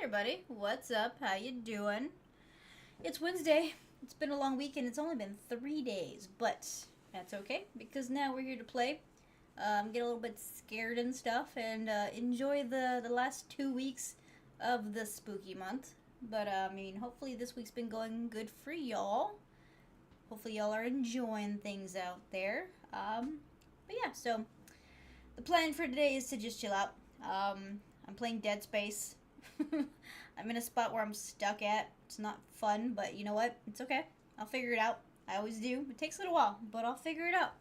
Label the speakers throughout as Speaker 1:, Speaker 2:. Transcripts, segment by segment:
Speaker 1: everybody, what's up? How you doing? It's Wednesday. It's been a long week and it's only been 3 days, but that's okay because now we're here to play, get a little bit scared and stuff, and enjoy the last 2 weeks of the spooky month. But hopefully this week's been going good for y'all. Hopefully y'all are enjoying things out there. But yeah, so the plan for today is to just chill out. I'm playing Dead Space. I'm in a spot where I'm stuck at. It's not fun, but you know what? It's okay. I'll figure it out. I always do. It takes a little while, but I'll figure it out.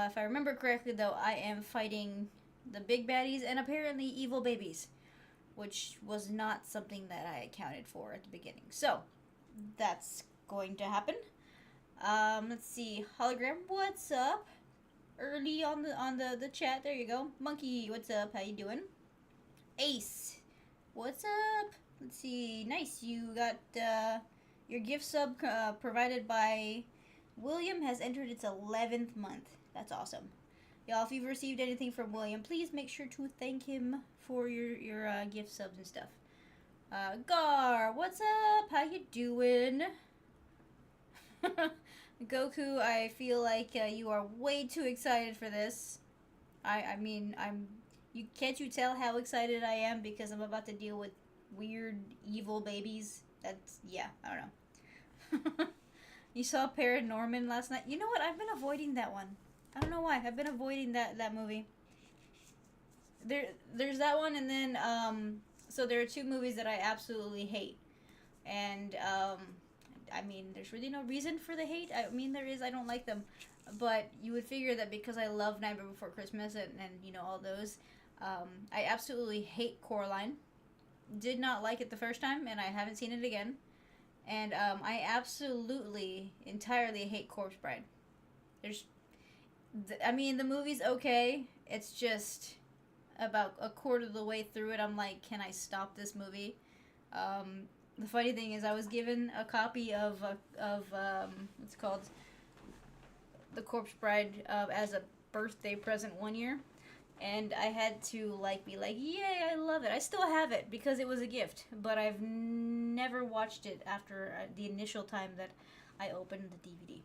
Speaker 1: If I remember correctly, though, I am fighting the big baddies and apparently evil babies, which was not something that I accounted for at the beginning. So, that's going to happen. Let's see. Hologram, what's up? Early on the chat. There you go. Monkey, what's up? How you doing? Ace, what's up? Let's see. Nice. You got your gift sub provided by William has entered its 11th month. That's awesome. Y'all, if you've received anything from William, please make sure to thank him for your gift subs and stuff. Gar, what's up? How you doing? Goku, I feel like you are way too excited for this. Can't you tell how excited I am because I'm about to deal with weird evil babies? Yeah, I don't know. You saw Paranorman last night? You know what? I've been avoiding that one. I don't know why. I've been avoiding that movie. There's that one, and then so there are two movies that I absolutely hate, and there's really no reason for the hate. There is. I don't like them, but you would figure that because I love Nightmare Before Christmas and all those. I absolutely hate Coraline. Did not like it the first time, and I haven't seen it again. And I absolutely, entirely hate Corpse Bride. The movie's okay. It's just about a quarter of the way through it, I'm like, can I stop this movie? The funny thing is, I was given a copy of what's it called, The Corpse Bride, as a birthday present one year. And I had to be like, yay, I love it. I still have it because it was a gift, but I've never watched it after the initial time that I opened the DVD.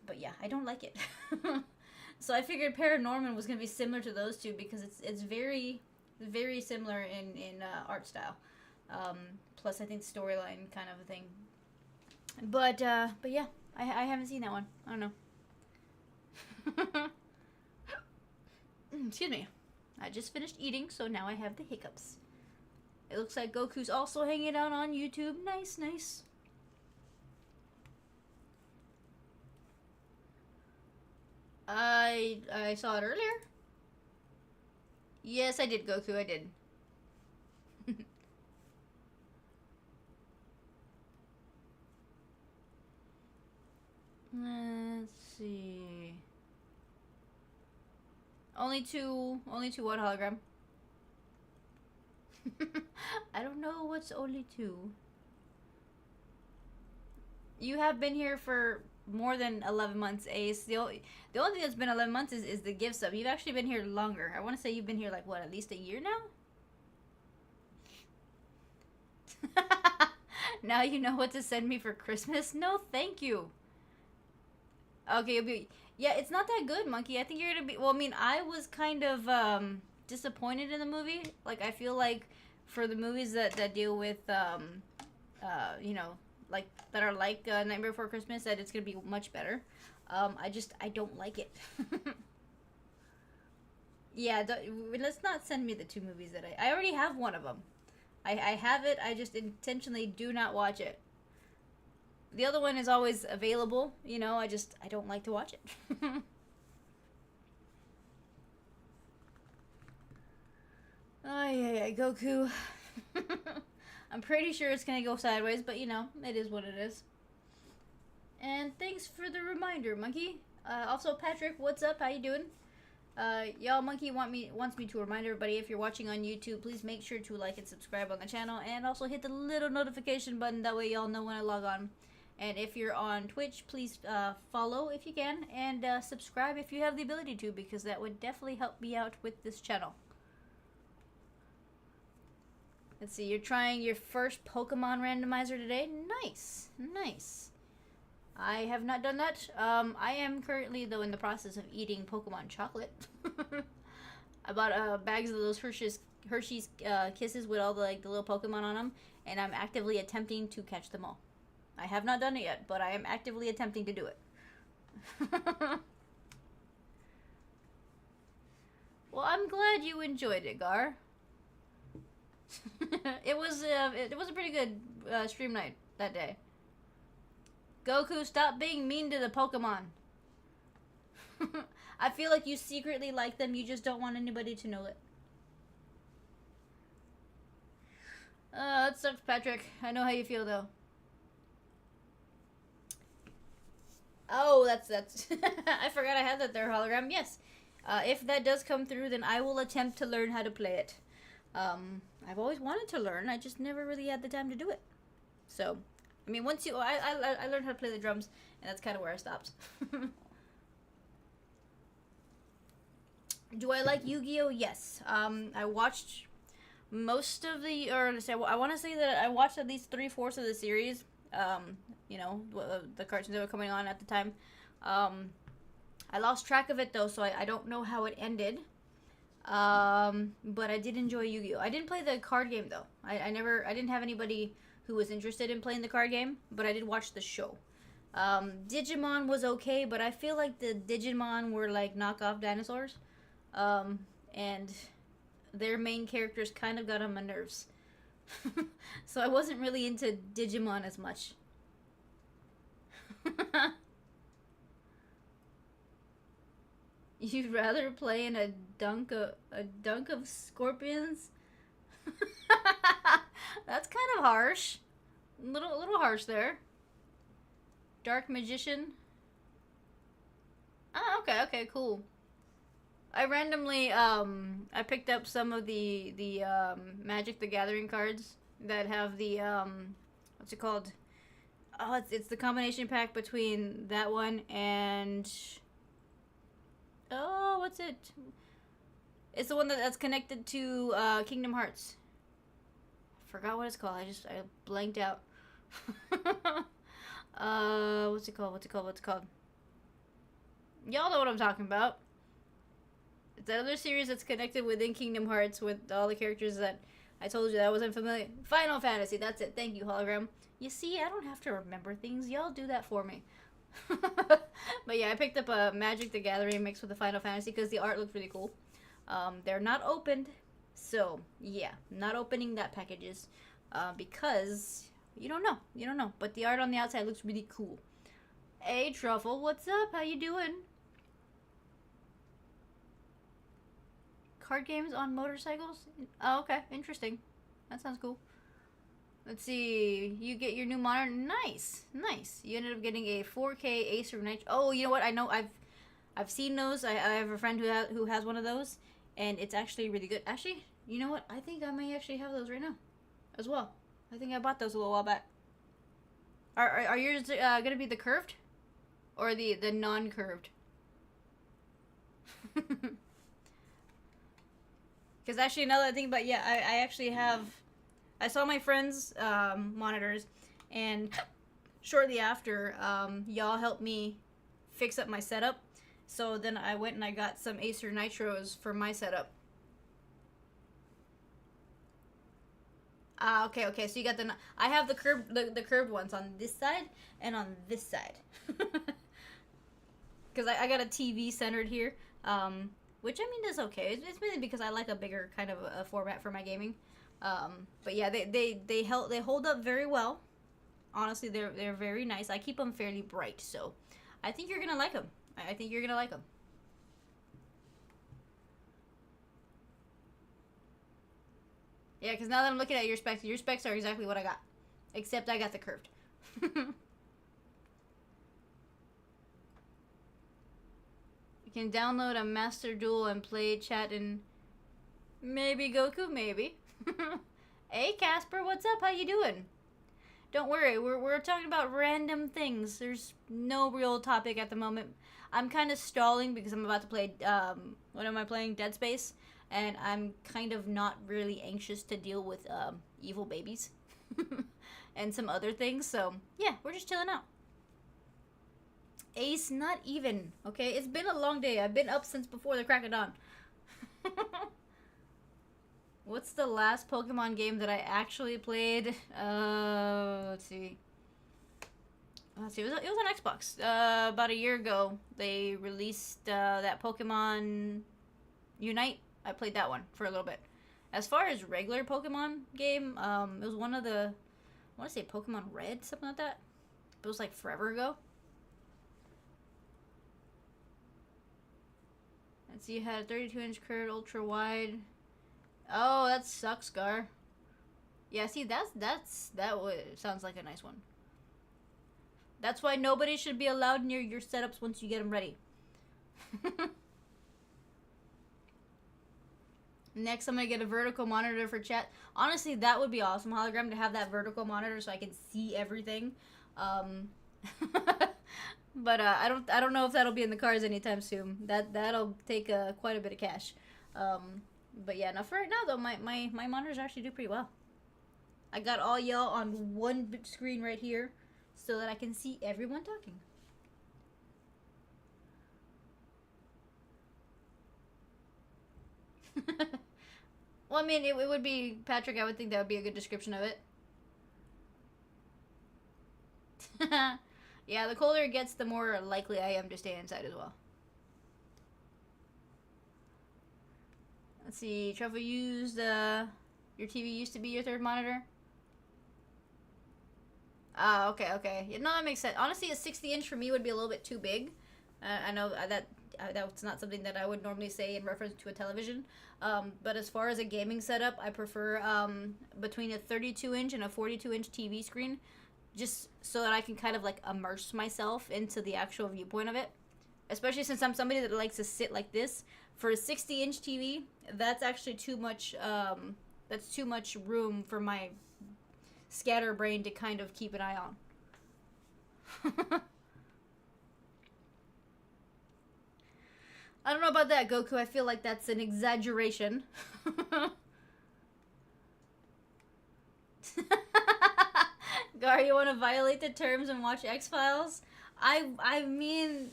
Speaker 1: But yeah, I don't like it. So I figured Paranorman was going to be similar to those two because it's very, very similar in art style. Plus, I think storyline kind of a thing. But yeah, I haven't seen that one. I don't know. Excuse me. I just finished eating, so now I have the hiccups. It looks like Goku's also hanging out on YouTube. Nice, nice. I saw it earlier. Yes, I did, Goku. I did. Let's see. Only two what hologram? I don't know what's only two. You have been here for more than 11 months, Ace. The only thing that's been 11 months is the gift sub. You've actually been here longer. I want to say you've been here at least a year now? Now you know what to send me for Christmas? No, thank you. Okay, yeah, it's not that good, Monkey. I think you're gonna be... Well, I was kind of disappointed in the movie. I feel like for the movies that deal with, that are like Nightmare Before Christmas, that it's gonna be much better. I don't like it. Yeah, let's not send me the two movies that I already have one of them. I have it, I just intentionally do not watch it. The other one is always available, I don't like to watch it. Ay, Goku. I'm pretty sure it's gonna go sideways, but it is what it is. And thanks for the reminder, Monkey. Also, Patrick, what's up? How you doing? Y'all, Monkey wants me to remind everybody, if you're watching on YouTube, please make sure to like and subscribe on the channel, and also hit the little notification button. That way y'all know when I log on. And if you're on Twitch, please follow if you can, and subscribe if you have the ability to, because that would definitely help me out with this channel. Let's see, you're trying your first Pokemon randomizer today? Nice, nice. I have not done that. I am currently, though, in the process of eating Pokemon chocolate. I bought bags of those Hershey's Kisses with all the, like, the little Pokemon on them, and I'm actively attempting to catch them all. I have not done it yet, but I am actively attempting to do it. Well, I'm glad you enjoyed it, Gar. it was a pretty good stream night that day. Goku, stop being mean to the Pokemon. I feel like you secretly like them, you just don't want anybody to know it. That sucks, Patrick. I know how you feel, though. Oh, that's I forgot I had that there, hologram. Yes. If that does come through, then I will attempt to learn how to play it. I've always wanted to learn. I just never really had the time to do it. So, I mean, once I learned how to play the drums, and that's kind of where I stopped. Do I like Yu-Gi-Oh? Yes. I watched most of the, I want to say that I watched at least 3/4 of the series. You know, the cartoons that were coming on at the time. I lost track of it though, so I don't know how it ended. But I did enjoy Yu-Gi-Oh. I didn't play the card game though. I didn't have anybody who was interested in playing the card game, but I did watch the show. Digimon was okay, but I feel like the Digimon were like knockoff dinosaurs. And their main characters kind of got on my nerves. So I wasn't really into Digimon as much. You'd rather play in a dunk of scorpions? That's kind of harsh. A little harsh there. Dark Magician. Ah, okay, cool. I randomly I picked up some of the Magic the Gathering cards that have the what's it called? Oh, it's the combination pack between that one and oh, what's it? It's the one that's connected to Kingdom Hearts. I forgot what it's called. I blanked out. What's it called? Y'all know what I'm talking about. It's that other series that's connected within Kingdom Hearts with all the characters that I told you that I wasn't familiar. Final Fantasy, that's it. Thank you, hologram. You see, I don't have to remember things. Y'all do that for me. But yeah, I picked up a Magic the Gathering mixed with the Final Fantasy because the art looked really cool. They're not opened, so yeah, not opening that packages because you don't know. But the art on the outside looks really cool. Hey, Truffle, what's up? How you doing? Card games on motorcycles? Oh, okay. Interesting. That sounds cool. Let's see. You get your new monitor. Nice. You ended up getting a 4K Acer Nitro. Oh, you know what? I know. I've seen those. I have a friend who has one of those, and it's actually really good. Actually, you know what? I think I may actually have those right now, as well. I think I bought those a little while back. Are yours gonna be the curved, or the non-curved? Because actually, now that I think about it, yeah, I actually have... I saw my friend's monitors, and shortly after, y'all helped me fix up my setup. So then I went and I got some Acer Nitros for my setup. Ah, okay. So you got the... I have the curved ones on this side and on this side. Because I got a TV centered here. Which, I mean, is okay. It's mainly because I like a bigger kind of a format for my gaming. But yeah, they hold up very well. Honestly, they're very nice. I keep them fairly bright, so I think you're gonna like them. I think you're gonna like them. Yeah, because now that I'm looking at your specs are exactly what I got, except I got the curved. You can download a Master Duel and play chat and maybe Goku, maybe. Hey Casper, what's up? How you doing? Don't worry, we're talking about random things. There's no real topic at the moment. I'm kind of stalling because I'm about to play, what am I playing? Dead Space. and I'm kind of not really anxious to deal with evil babies and some other things. So yeah, we're just chilling out. Ace, not even. Okay, it's been a long day. I've been up since before the crack of dawn. What's the last Pokemon game that I actually played? Let's see. It was on Xbox. About a year ago, they released that Pokemon Unite. I played that one for a little bit. As far as regular Pokemon game, it was one of the, I want to say Pokemon Red, something like that. It was like forever ago. Let's see, you had a 32-inch curved, ultra wide. Oh, that sucks, Gar. Yeah, see, that sounds like a nice one. That's why nobody should be allowed near your setups once you get them ready. Next, I'm going to get a vertical monitor for chat. Honestly, that would be awesome, Hologram, to have that vertical monitor so I can see everything. But I don't know if that'll be in the cars anytime soon. That'll take quite a bit of cash. But yeah, now for right now, though, my monitors actually do pretty well. I got all y'all on one screen right here so that I can see everyone talking. Well, I mean, it would be, Patrick, I would think that would be a good description of it. Yeah, the colder it gets, the more likely I am to stay inside as well. Let's see, Truffle used, your TV used to be your third monitor? Ah, okay. Yeah, no, that makes sense. Honestly, a 60-inch for me would be a little bit too big. I know that's not something that I would normally say in reference to a television. But as far as a gaming setup, I prefer between a 32-inch and a 42-inch TV screen, just so that I can kind of like immerse myself into the actual viewpoint of it. Especially since I'm somebody that likes to sit like this. For a 60-inch TV, that's actually too much. That's too much room for my scatterbrain to kind of keep an eye on. I don't know about that, Goku. I feel like that's an exaggeration. Gar, you want to violate the terms and watch X-Files? I mean,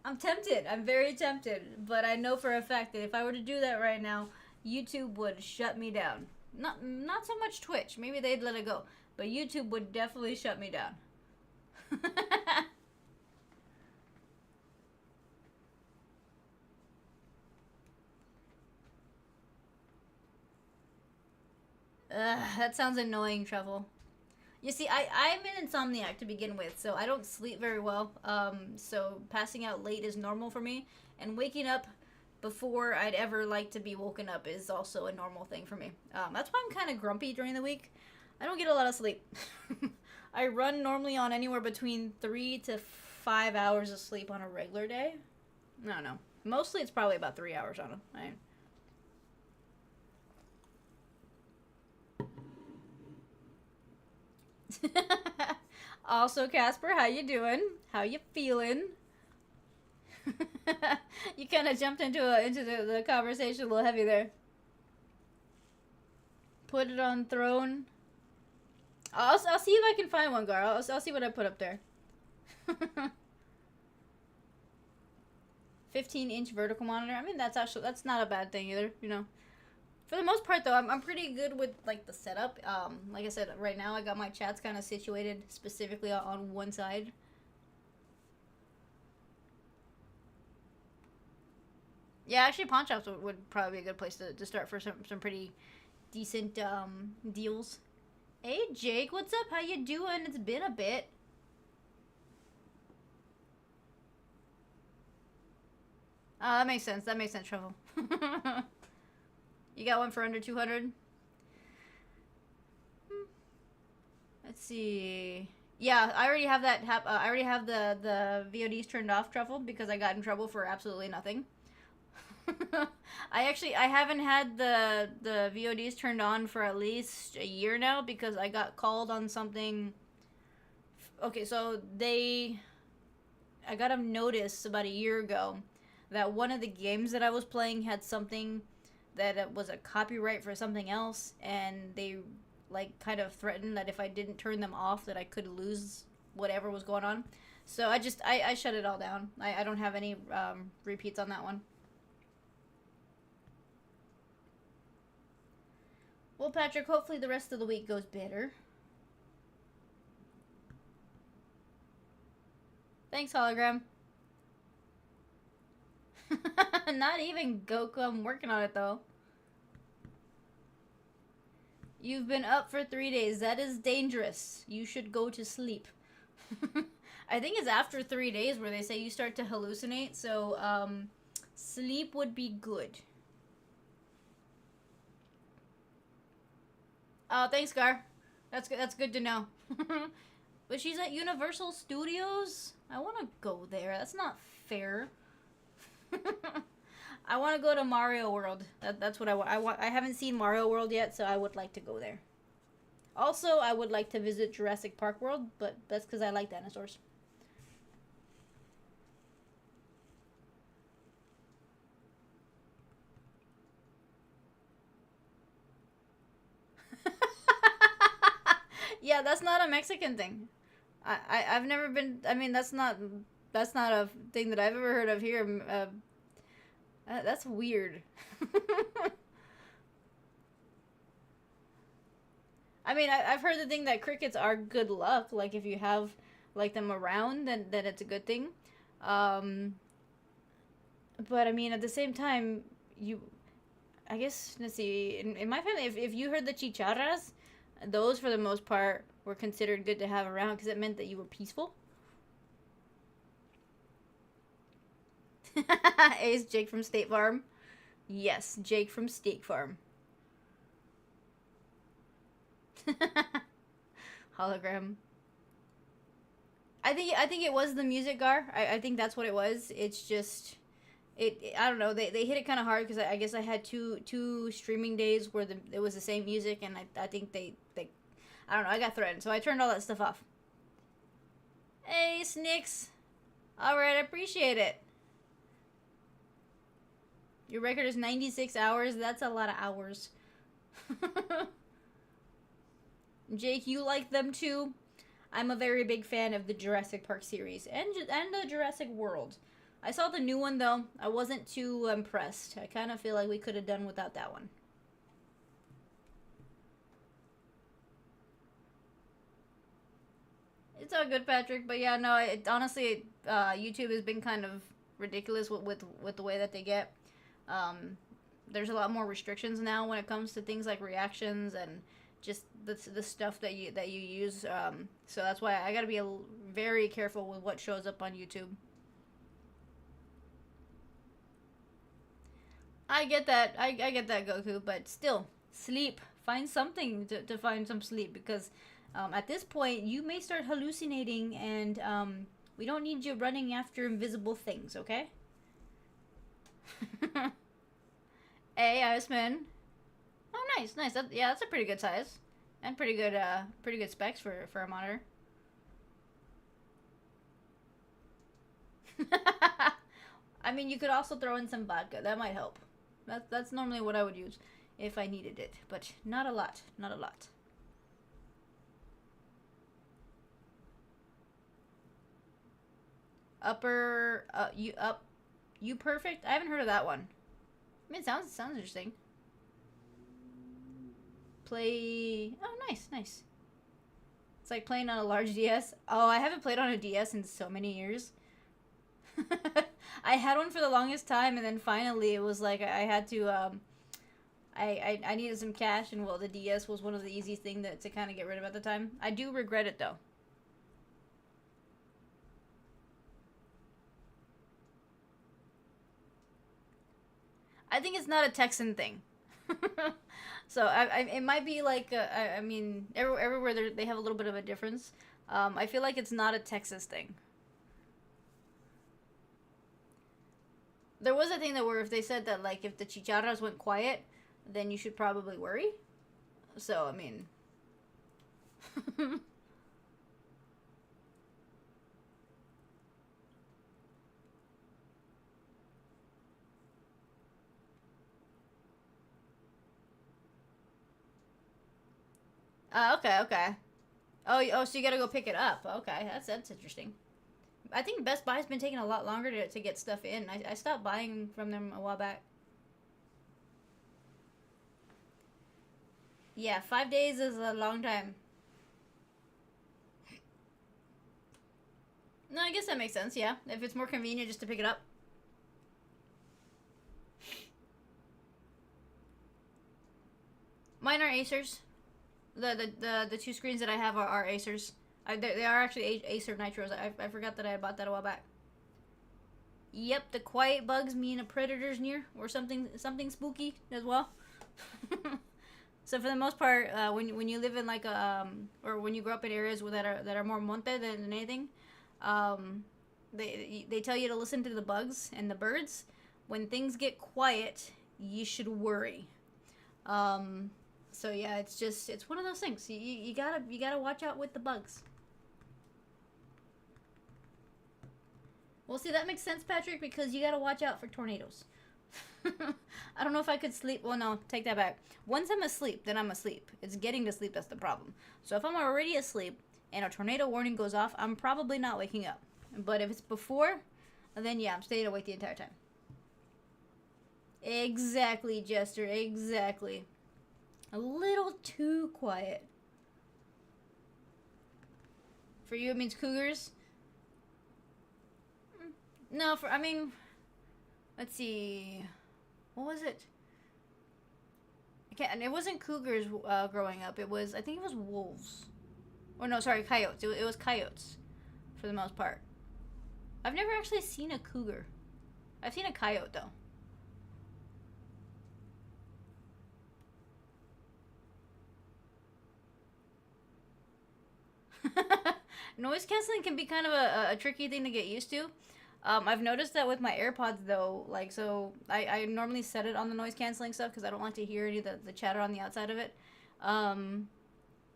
Speaker 1: I'm tempted. I'm very tempted. But I know for a fact that if I were to do that right now, YouTube would shut me down. Not so much Twitch. Maybe they'd let it go. But YouTube would definitely shut me down. That sounds annoying, Truffle. You see, I'm an insomniac to begin with, so I don't sleep very well. So passing out late is normal for me, and waking up before I'd ever like to be woken up is also a normal thing for me. That's why I'm kind of grumpy during the week. I don't get a lot of sleep. I run normally on anywhere between 3 to 5 hours of sleep on a regular day. I don't know. Mostly it's probably about 3 hours on it. Also, Casper, how you doing? How you feeling? You kind of jumped into the conversation a little heavy there. Put it on throne. I'll see if I can find one, Gar. I'll see what I put up there. 15-inch vertical monitor. I mean, that's not a bad thing either, you know. For the most part, though, I'm pretty good with, like, the setup. Like I said, right now I got my chats kind of situated specifically on one side. Yeah, actually, pawn shops would probably be a good place to start for some pretty decent deals. Hey, Jake, what's up? How you doing? It's been a bit. That makes sense. That makes sense, Trouble. You got one for under 200? Let's see. Yeah, I already have that. I already have the VODs turned off, Truffle, because I got in trouble for absolutely nothing. I haven't had the VODs turned on for at least a year now because I got called on something. Okay, so I got a notice about a year ago that one of the games that I was playing had something that it was a copyright for something else, and they like kind of threatened that if I didn't turn them off, that I could lose whatever was going on. So I shut it all down. I don't have any repeats on that one. Well, Patrick, hopefully the rest of the week goes better. Thanks, hologram. Not even Goku. I'm working on it, though. You've been up for 3 days. That is dangerous. You should go to sleep. I think it's after 3 days where they say you start to hallucinate, so sleep would be good. Oh, thanks, Gar. That's good to know. But she's at Universal Studios? I want to go there. That's not fair. I want to go to Mario World. That's what I want. I haven't seen Mario World yet, so I would like to go there. Also, I would like to visit Jurassic Park World, but that's because I like dinosaurs. Yeah, that's not a Mexican thing. I've never been. I mean, that's not a thing that I've ever heard of here. That's weird. I mean, I've heard the thing that crickets are good luck. Like if you have like them around, then it's a good thing. Um, but I mean, at the same time, I guess, let's see. In my family, if you heard the chicharras, those for the most part were considered good to have around because it meant that you were peaceful. Is Jake from State Farm? Yes, Jake from State Farm. Hologram. I think it was the music, Gar. I think that's what it was. It's just I don't know. They hit it kind of hard because I guess I had two streaming days where it was the same music, and I think they I don't know. I got threatened, so I turned all that stuff off. Hey, Snicks. All right, I appreciate it. Your record is 96 hours. That's a lot of hours. Jake, you like them too? I'm a very big fan of the Jurassic Park series and the Jurassic World. I saw the new one though. I wasn't too impressed. I kind of feel like we could have done without that one. It's all good, Patrick. But yeah, no. Honestly, YouTube has been kind of ridiculous with the way that they get. There's a lot more restrictions now when it comes to things like reactions and just the stuff that you use. So that's why I gotta be very careful with what shows up on YouTube. I get that. I get that, Goku. But still, sleep. Find something to find some sleep because at this point you may start hallucinating, and we don't need you running after invisible things. Okay? Hey, Iceman. Oh, nice. Yeah, that's a pretty good size, and pretty good specs for a monitor. I mean, you could also throw in some vodka. That might help. That's normally what I would use if I needed it, but not a lot. Not a lot. You perfect? I haven't heard of that one. I mean, it sounds interesting. Play. Oh, nice. It's like playing on a large DS. Oh, I haven't played on a DS in so many years. I had one for the longest time, and then finally it was like I had to. I needed some cash, and well, the DS was one of the easiest things to kind of get rid of at the time. I do regret it though. I think it's not a Texan thing. So it might be like I mean everywhere they have a little bit of a difference. I feel like it's not a Texas thing. There was a thing that where if they said that like if the chicharras went quiet, then you should probably worry. So I mean. Okay, okay. Oh, so you gotta go pick it up. Okay, that's interesting. I think Best Buy's been taking a lot longer to get stuff in. I stopped buying from them a while back. Yeah, 5 days is a long time. No, I guess that makes sense, yeah. If it's more convenient just to pick it up. Mine are Acers. The two screens that I have are Acers. They are actually Acer Nitros. I forgot that I had bought that a while back. Yep, the quiet bugs mean a predator's near or something spooky as well. So for the most part, when you live in like a or when you grow up in areas that are more monte than anything, um, they tell you to listen to the bugs and the birds. When things get quiet, you should worry. Um, so yeah, it's one of those things. You gotta watch out with the bugs. Well, see, that makes sense, Patrick, because you gotta watch out for tornadoes. I don't know if I could sleep. Well, no, take that back. Once I'm asleep, then I'm asleep. It's getting to sleep that's the problem. So if I'm already asleep and a tornado warning goes off, I'm probably not waking up. But if it's before, then yeah, I'm staying awake the entire time. Exactly, Jester, exactly. A little too quiet. For you, it means cougars? No, I mean, let's see. What was it? I can't, it wasn't cougars growing up. I think it was wolves. Or no, sorry, coyotes. It was coyotes for the most part. I've never actually seen a cougar. I've seen a coyote though. Noise canceling can be kind of a tricky thing to get used to. I've noticed that with my AirPods though, like so I normally set it on the noise canceling stuff because I don't like to hear any of the chatter on the outside of it. Um,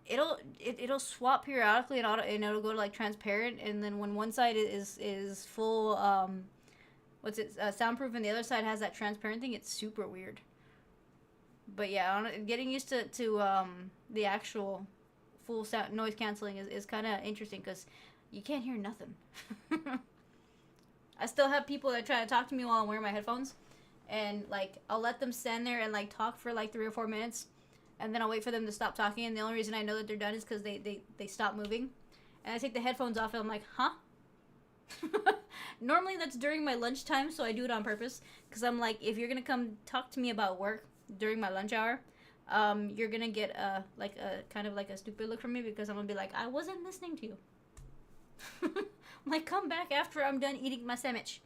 Speaker 1: it'll swap periodically and it'll go to like transparent, and then when one side is full what's it soundproof and the other side has that transparent thing, it's super weird. But yeah, getting used to the actual full sound noise canceling is kind of interesting because you can't hear nothing. I still have people that try to talk to me while I'm wearing my headphones, and like I'll let them stand there and like talk for like 3 or 4 minutes, and then I'll wait for them to stop talking. And the only reason I know that they're done is because they stop moving, and I take the headphones off and I'm like, huh? Normally that's during my lunchtime, so I do it on purpose because I'm like, if you're gonna come talk to me about work during my lunch hour, you're gonna get a kind of like a stupid look from me because I'm gonna be like, I wasn't listening to you. Like, come back after I'm done eating my sandwich.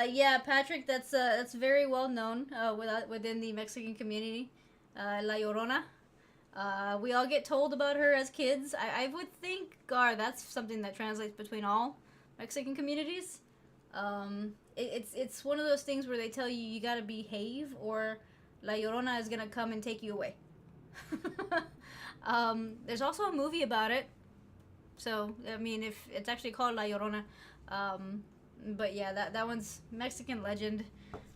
Speaker 1: Yeah, Patrick, that's very well known within the Mexican community. La Llorona. We all get told about her as kids. I would think, Gar, that's something that translates between all Mexican communities. It's one of those things where they tell you you gotta behave or La Llorona is gonna come and take you away. There's also a movie about it. So I mean, if it's actually called La Llorona, but yeah, that one's Mexican legend.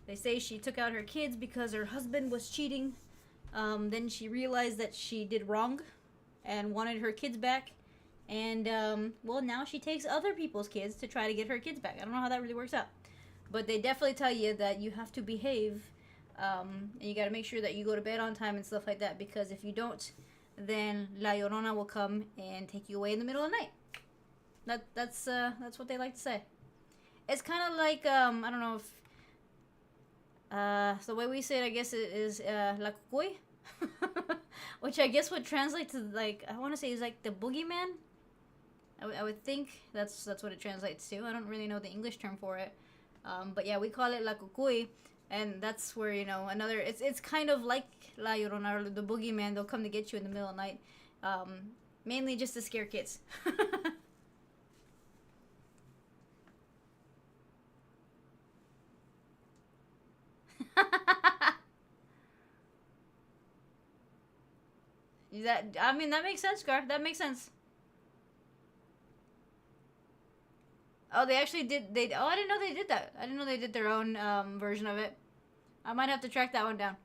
Speaker 1: They say she took out her kids because her husband was cheating. Then she realized that she did wrong, and wanted her kids back. And well, now she takes other people's kids to try to get her kids back. I don't know how that really works out, but they definitely tell you that you have to behave, and you got to make sure that you go to bed on time and stuff like that. Because if you don't, then La Llorona will come and take you away in the middle of the night. That's what they like to say. It's kind of like I don't know if so the way we say it, I guess it is La Cucuy, which I guess would translate to like I want to say is like the boogeyman. I would think that's what it translates to. I don't really know the English term for it, but yeah, we call it La Cucuy, and that's where another. It's kind of like La Llorona or the boogeyman. They'll come to get you in the middle of the night, mainly just to scare kids. That I mean that makes sense, Gar. That makes sense. Oh, they actually did. Oh, I didn't know they did that. I didn't know they did their own version of it. I might have to track that one down.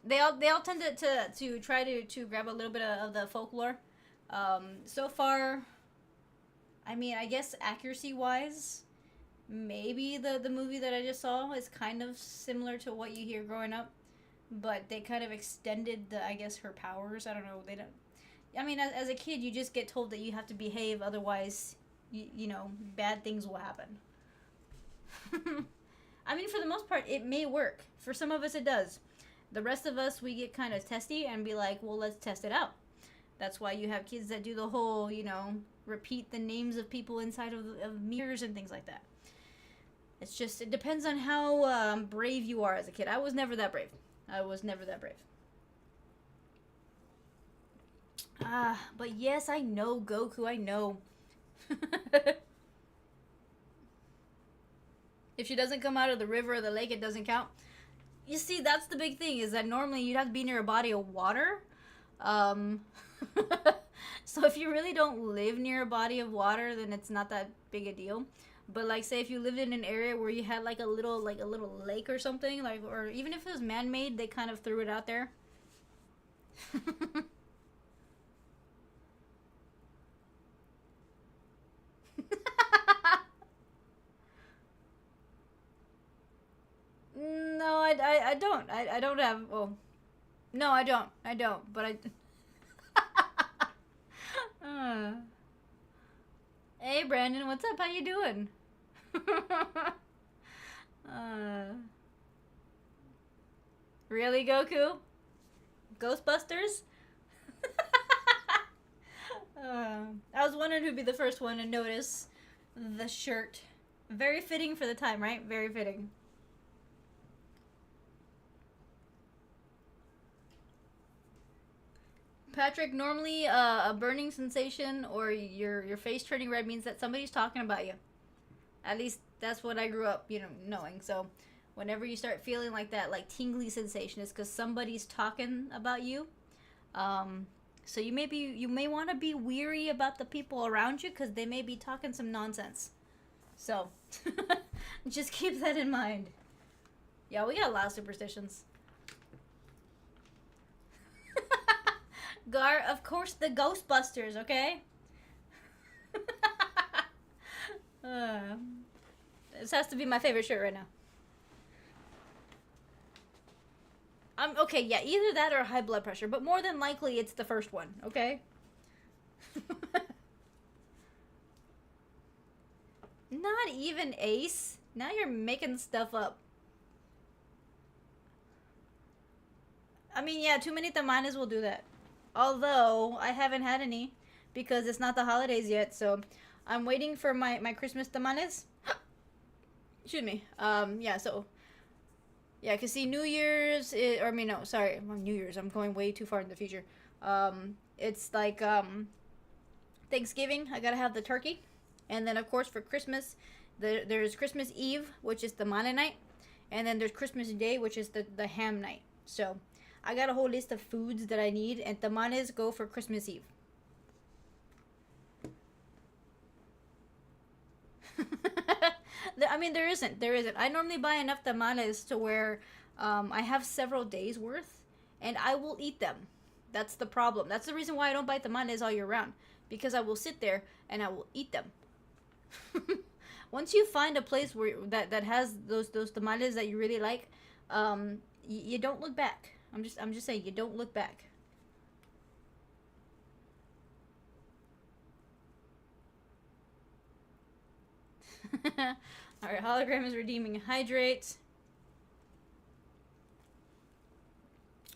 Speaker 1: They all tend to try to grab a little bit of the folklore. So far, I mean, I guess accuracy wise, maybe the movie that I just saw is kind of similar to what you hear growing up, but they kind of extended I guess her powers. I don't know. They don't. I mean, as a kid, you just get told that you have to behave, otherwise, you know, bad things will happen. I mean, for the most part, it may work. For some of us, it does. The rest of us, we get kind of testy and be like, well, let's test it out. That's why you have kids that do the whole, you know, repeat the names of people inside of mirrors and things like that. It's just, it depends on how brave you are as a kid. I was never that brave. I was never that brave. But yes, I know, Goku, I know. If she doesn't come out of the river or the lake, it doesn't count. You see, that's the big thing, is that normally you'd have to be near a body of water. So if you really don't live near a body of water, then it's not that big a deal. But like, say if you lived in an area where you had like a little lake or something, like, or even if it was man-made, they kind of threw it out there. No, I don't. I don't have. Oh, no, I don't. I don't. But I. Hey, Brandon, what's up? How you doing? Really, Goku? Ghostbusters? I was wondering who'd be the first one to notice the shirt. Very fitting for the time, right? Very fitting. Patrick, normally a burning sensation or your face turning red means that somebody's talking about you. At least that's what I grew up, you know, knowing. So whenever you start feeling like that, like tingly sensation, is because somebody's talking about you. So you may want to be weary about the people around you because they may be talking some nonsense. So just keep that in mind. Yeah, we got a lot of superstitions. Gar, of course, the Ghostbusters, okay? This has to be my favorite shirt right now. Okay, yeah, either that or high blood pressure, but more than likely it's the first one, okay? Not even Ace. Now you're making stuff up. I mean, yeah, too many tamales will do that. Although, I haven't had any because it's not the holidays yet, so I'm waiting for my Christmas tamales. Excuse me. Yeah, so... Yeah, because see, New Year's... New Year's. I'm going way too far in the future. It's like, Thanksgiving, I gotta have the turkey. And then, of course, for Christmas, there's Christmas Eve, which is the tamale night. And then there's Christmas Day, which is the ham night. So... I got a whole list of foods that I need, and tamales go for Christmas Eve. I mean, there isn't. I normally buy enough tamales to where I have several days worth, and I will eat them. That's the problem. That's the reason why I don't buy tamales all year round, because I will sit there and I will eat them. Once you find a place where that has those tamales that you really like, you don't look back. I'm just saying, you don't look back. Alright, hologram is redeeming hydrate.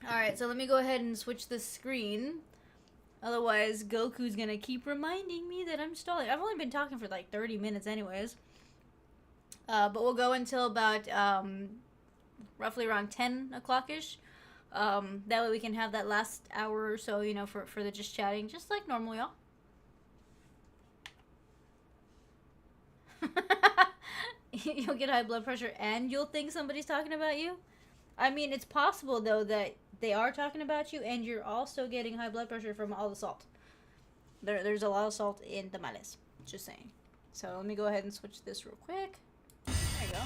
Speaker 1: Alright, so let me go ahead and switch the screen. Otherwise, Goku's gonna keep reminding me that I'm stalling. I've only been talking for like 30 minutes anyways. But we'll go until about roughly around 10 o'clock-ish. That way we can have that last hour or so, you know, for the just chatting, just like normal, y'all. You'll get high blood pressure and you'll think somebody's talking about you? I mean, it's possible, though, that they are talking about you and you're also getting high blood pressure from all the salt. There's a lot of salt in tamales. Just saying. So let me go ahead and switch this real quick. There you go.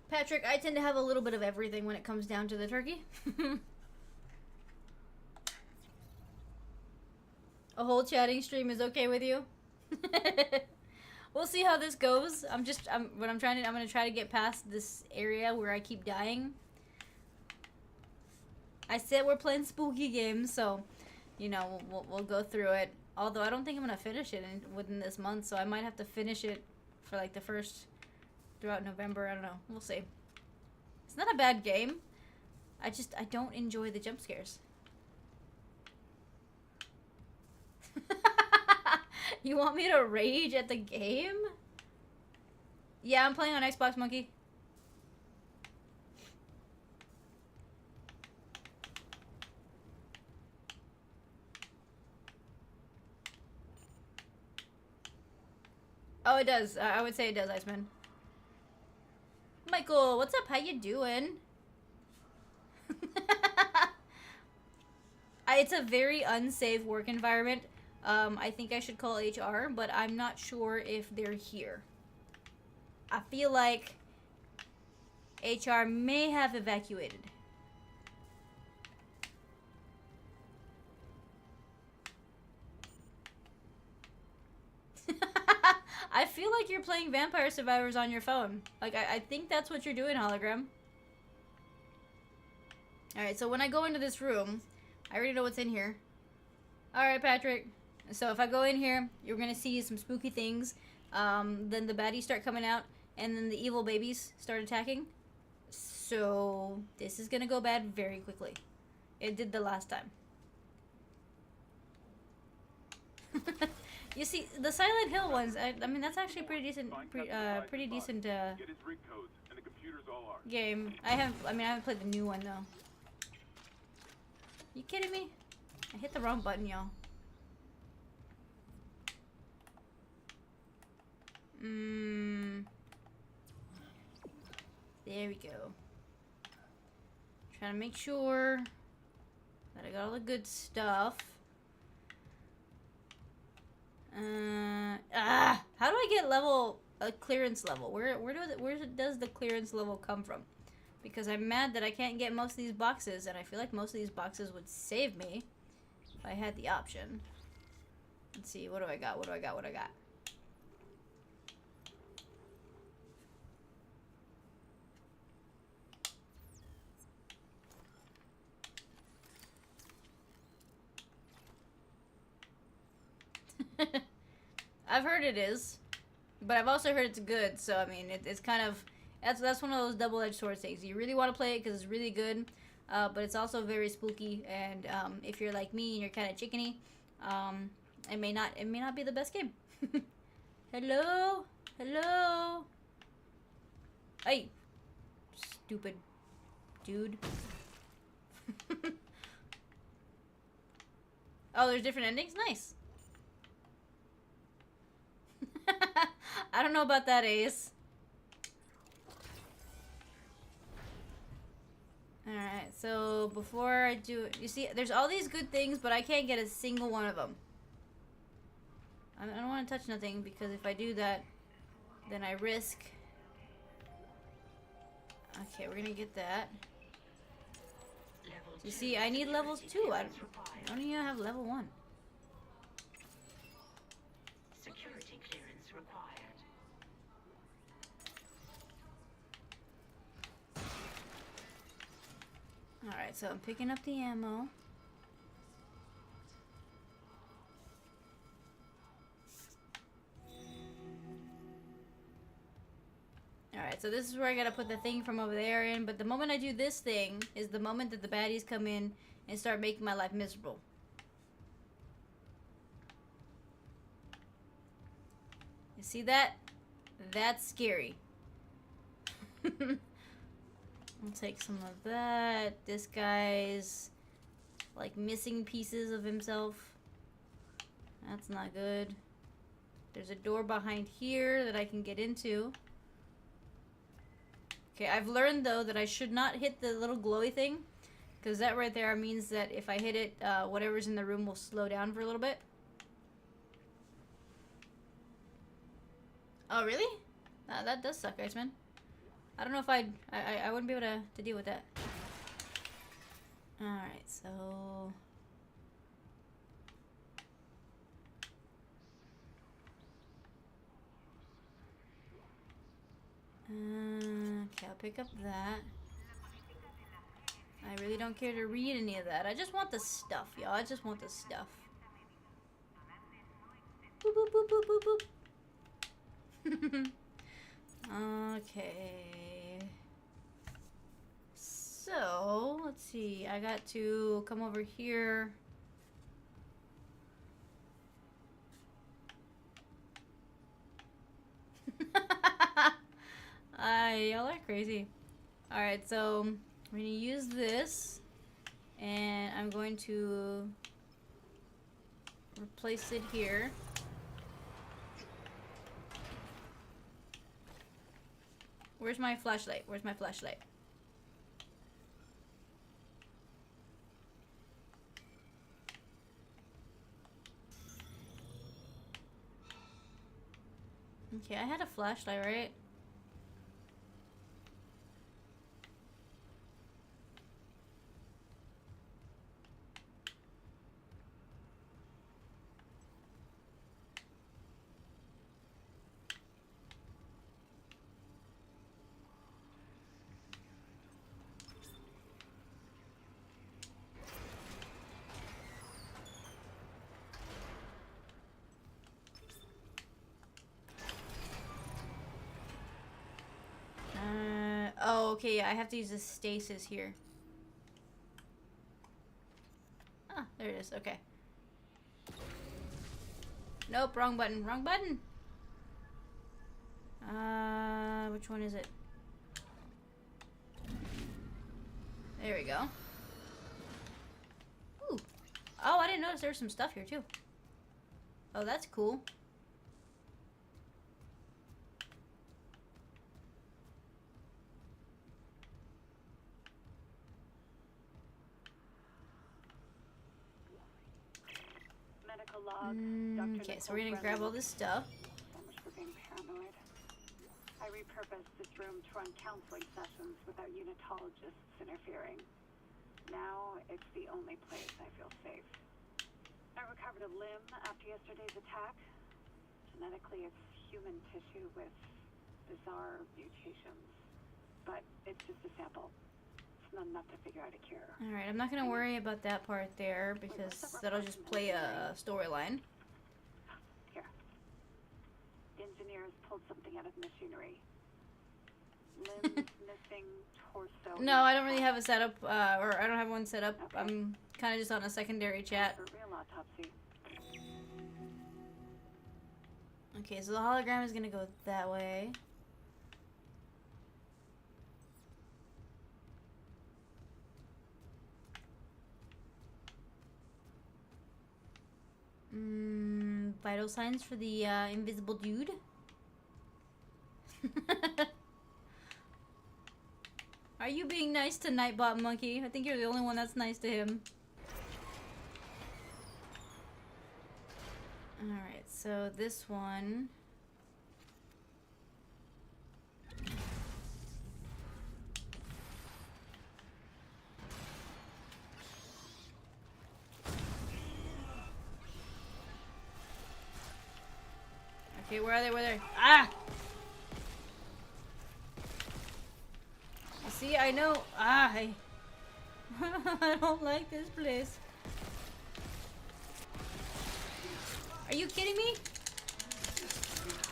Speaker 1: Patrick, I tend to have a little bit of everything when it comes down to the turkey. A whole chatting stream is okay with you? We'll see how this goes. I'm gonna try to get past this area where I keep dying. I said we're playing spooky games, so you know we'll go through it. Although I don't think I'm gonna finish it within this month, so I might have to finish it for like the first throughout November. I don't know. We'll see. It's not a bad game. I don't enjoy the jump scares. You want me to rage at the game? Yeah, I'm playing on Xbox, Monkey. Oh, it does. I would say it does, Iceman. Michael, what's up? How you doing? It's a very unsafe work environment. I think I should call HR, but I'm not sure if they're here. I feel like HR may have evacuated. I feel like you're playing Vampire Survivors on your phone. Like, I think that's what you're doing, Hologram. Alright, so when I go into this room, I already know what's in here. Alright, Patrick. So if I go in here, you're going to see some spooky things. Then the baddies start coming out, and then the evil babies start attacking. So this is going to go bad very quickly. It did the last time. You see, the Silent Hill ones, I mean, that's actually pretty decent, pretty decent game. I haven't played the new one, though. You kidding me? I hit the wrong button, y'all. There we go. Trying to make sure that I got all the good stuff. How do I get a clearance level? Where does the clearance level come from? Because I'm mad that I can't get most of these boxes, and I feel like most of these boxes would save me if I had the option. Let's see, what do I got? What do I got? What do I got? I've heard it is, but I've also heard it's good. So I mean, it's kind of that's one of those double-edged sword things. You really want to play it because it's really good, but it's also very spooky. And if you're like me and you're kind of chickeny, it may not be the best game. Hello, hello. Hey, stupid dude. Oh, there's different endings. Nice. I don't know about that, Ace. Alright, so before I do... You see, there's all these good things, but I can't get a single one of them. I don't want to touch nothing, because if I do that, then I risk... Okay, we're gonna get that. You see, I need levels 2. I don't even have level 1.
Speaker 2: Security clearance required.
Speaker 1: Alright, so I'm picking up the ammo. Alright, so this is where I gotta put the thing from over there in, but the moment I do this thing is the moment that the baddies come in and start making my life miserable. You see that? That's scary. I'll take some of that. This guy's like missing pieces of himself. That's not good. There's a door behind here that I can get into. Okay, I've learned though that I should not hit the little glowy thing Because that right there means that if I hit it, whatever's in the room will slow down for a little bit. Oh, really? That does suck, Iceman. I don't know if I wouldn't be able to deal with that. Alright, so... okay, I'll pick up that. I really don't care to read any of that. I just want the stuff, y'all. I just want the stuff. Boop, boop, boop, boop, boop, boop. Okay. So, let's see. I got to come over here. Y'all are crazy. Alright, so I'm going to use this. And I'm going to replace it here. Where's my flashlight? Where's my flashlight? Okay, I had a flashlight, right? Oh, okay, yeah, I have to use the stasis here. Ah, there it is, okay. Nope, wrong button, wrong button! Which one is it? There we go. Ooh. Oh, I didn't notice there was some stuff here, too. Oh, that's cool. Okay, so we're gonna grab all this stuff.
Speaker 3: So much for being paranoid. I repurposed this room to run counseling sessions without unitologists interfering. Now it's the only place I feel safe. I recovered a limb after yesterday's attack. Genetically, it's human tissue with bizarre mutations. But it's just a sample. It's not enough to figure out a cure.
Speaker 1: Alright, I'm not gonna worry about that part there because that'll just play a storyline.
Speaker 3: Here. The engineers pulled something out of machinery. Limbs missing, torso.
Speaker 1: No, I don't really have a setup, or I don't have one set up. Okay. I'm kind of just on a secondary chat.
Speaker 3: For real autopsy.
Speaker 1: Okay, so the hologram is gonna go that way. Vital signs for the invisible dude. Are you being nice to Nightbot Monkey? I think you're the only one that's nice to him. Alright, so this one... Okay, where are they? Where are they? Ah! You see, I know. Ah, I don't like this place. Are you kidding me?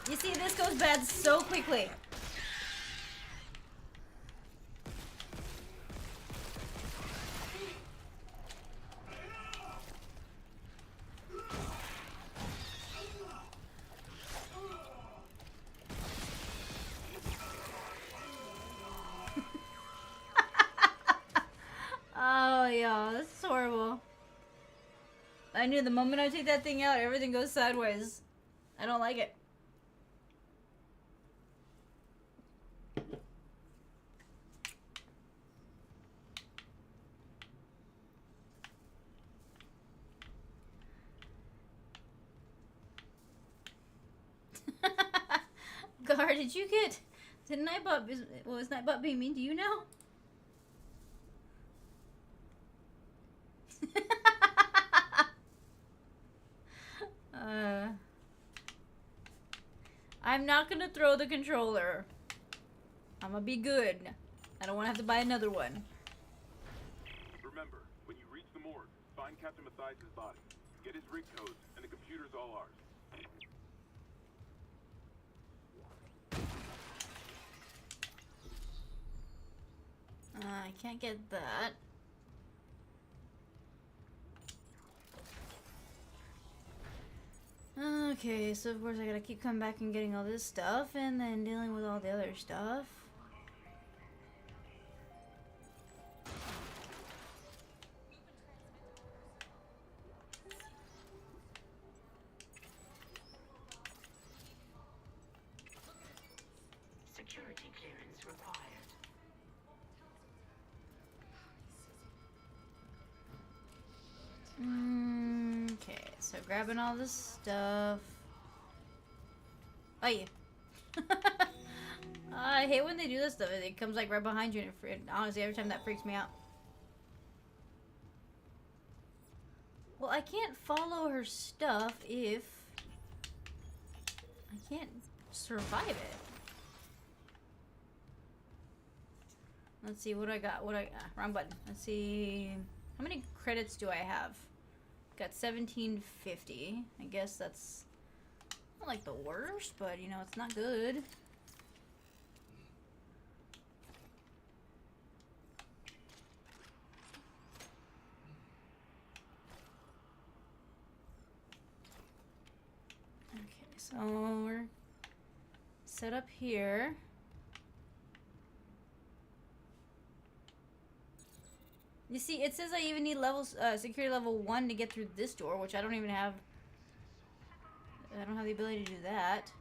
Speaker 1: You see, this goes bad so quickly. Oh, yeah, this is horrible. I knew the moment I take that thing out, everything goes sideways. I don't like it. Scar, did you get... Did Nightbot... Was Nightbot being mean to you now? I'm not gonna throw the controller. I'm gonna be good. I don't want to have to buy another one.
Speaker 4: Remember, when you reach the morgue, find Captain Mathias' body. Get his rig codes, and the computer's all ours.
Speaker 1: I can't get that. Okay, so of course I gotta keep coming back and getting all this stuff, and then dealing with all the other stuff.
Speaker 2: Security clearance required.
Speaker 1: Okay, so grabbing all this stuff. Oh yeah. I hate when they do this stuff. It comes like right behind you, and honestly, every time that freaks me out. Well, I can't follow her stuff if I can't survive it. Let's see what I got. Wrong button. Let's see. How many credits do I have? Got 1750. I guess that's not like the worst, but you know, it's not good. Okay, so we're set up here. You see, it says I even need security level 1 to get through this door, which I don't even have. I don't have the ability to do that.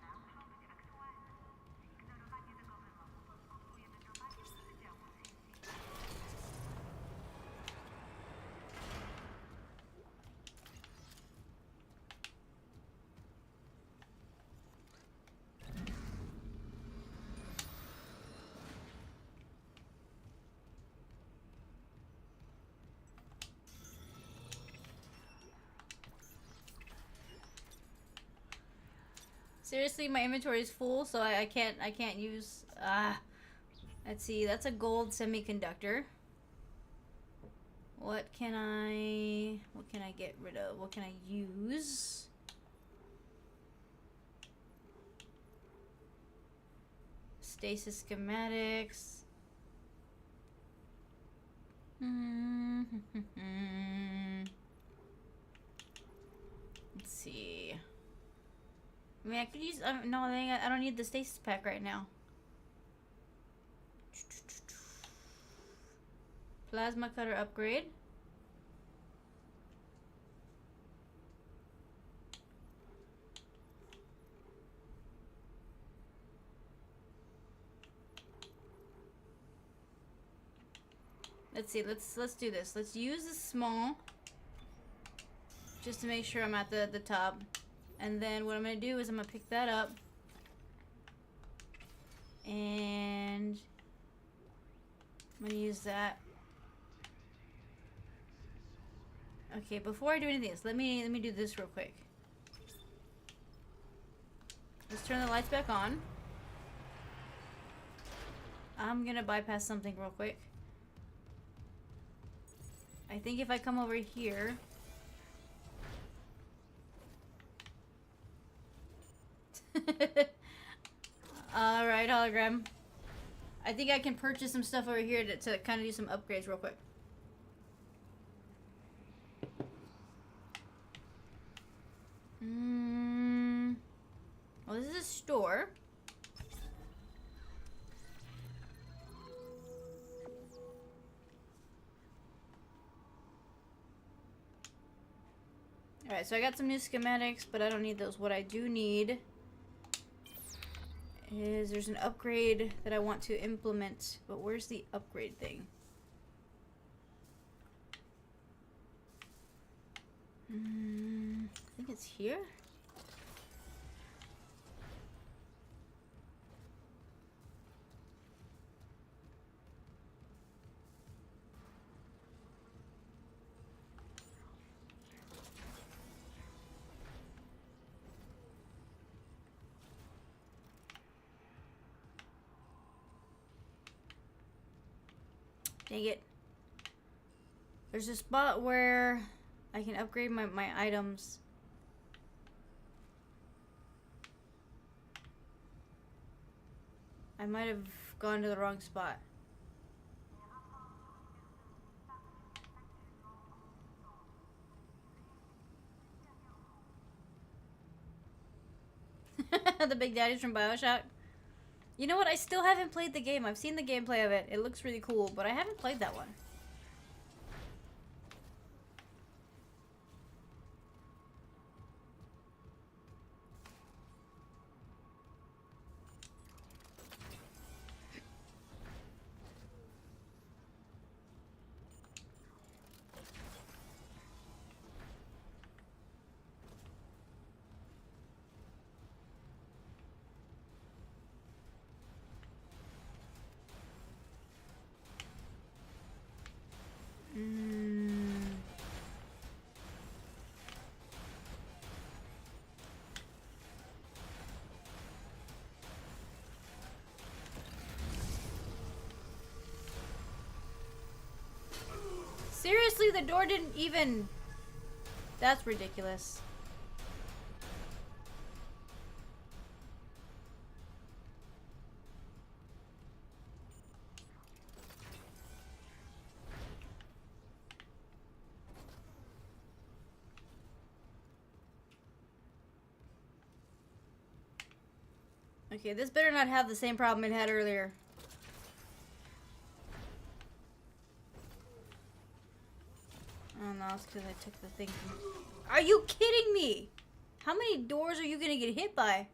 Speaker 1: Seriously, my inventory is full, so I can't use. Let's see. That's a gold semiconductor. What can I get rid of? What can I use? Stasis schematics. Let's see. I mean, I could use. No, I don't need the stasis pack right now. Plasma cutter upgrade. Let's see. Let's do this. Let's use the small, just to make sure I'm at the top. And then what I'm going to do is I'm going to pick that up. And I'm going to use that. Okay, before I do anything else, let me do this real quick. Let's turn the lights back on. I'm going to bypass something real quick. I think if I come over here... Alright, hologram. I think I can purchase some stuff over here to kind of do some upgrades real quick. Well, this is a store. Alright, so I got some new schematics, but I don't need those. What I do need is there's an upgrade that I want to implement, but where's the upgrade thing? I think it's here. Dang it. There's a spot where I can upgrade my items. I might have gone to the wrong spot. The Big Daddies from BioShock. You know what? I still haven't played the game. I've seen the gameplay of it. It looks really cool, but I haven't played that one. Seriously, the door didn't even... That's ridiculous. Okay, this better not have the same problem it had earlier. Oh no, it's because I took the thing from... Are you kidding me? How many doors are you gonna get hit by?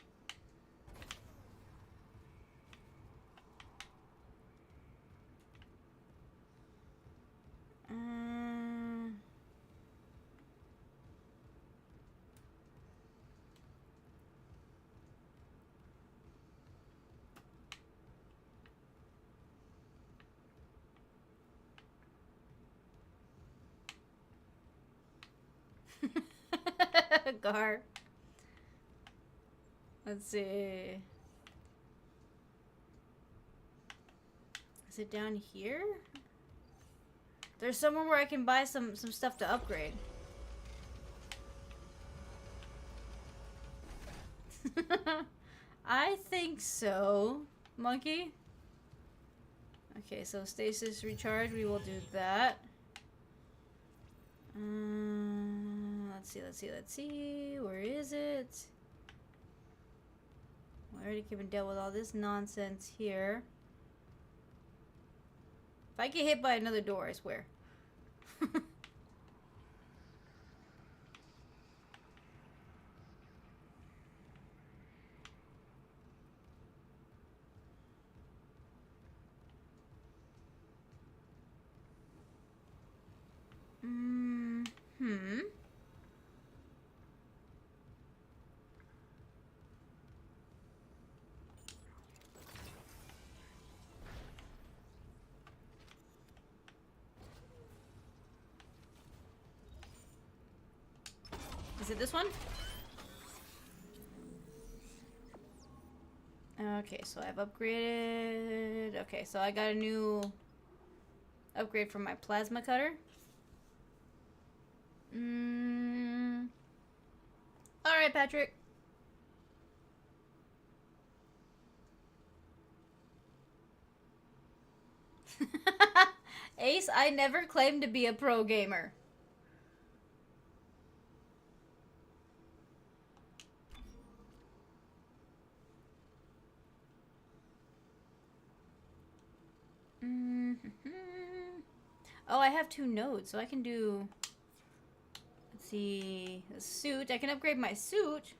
Speaker 1: Gar. Let's see. Is it down here? There's somewhere where I can buy some stuff to upgrade. I think so, monkey. Okay, so stasis recharge, we will do that. Let's see. Where is it? I already came and dealt with all this nonsense here. If I get hit by another door, I swear. Is it this one? Okay, so I've upgraded. Okay, so I got a new upgrade for my plasma cutter. Alright, Patrick. Ace, I never claimed to be a pro gamer. Oh, I have 2 nodes, so I can do... Let's see... A suit. I can upgrade my suit.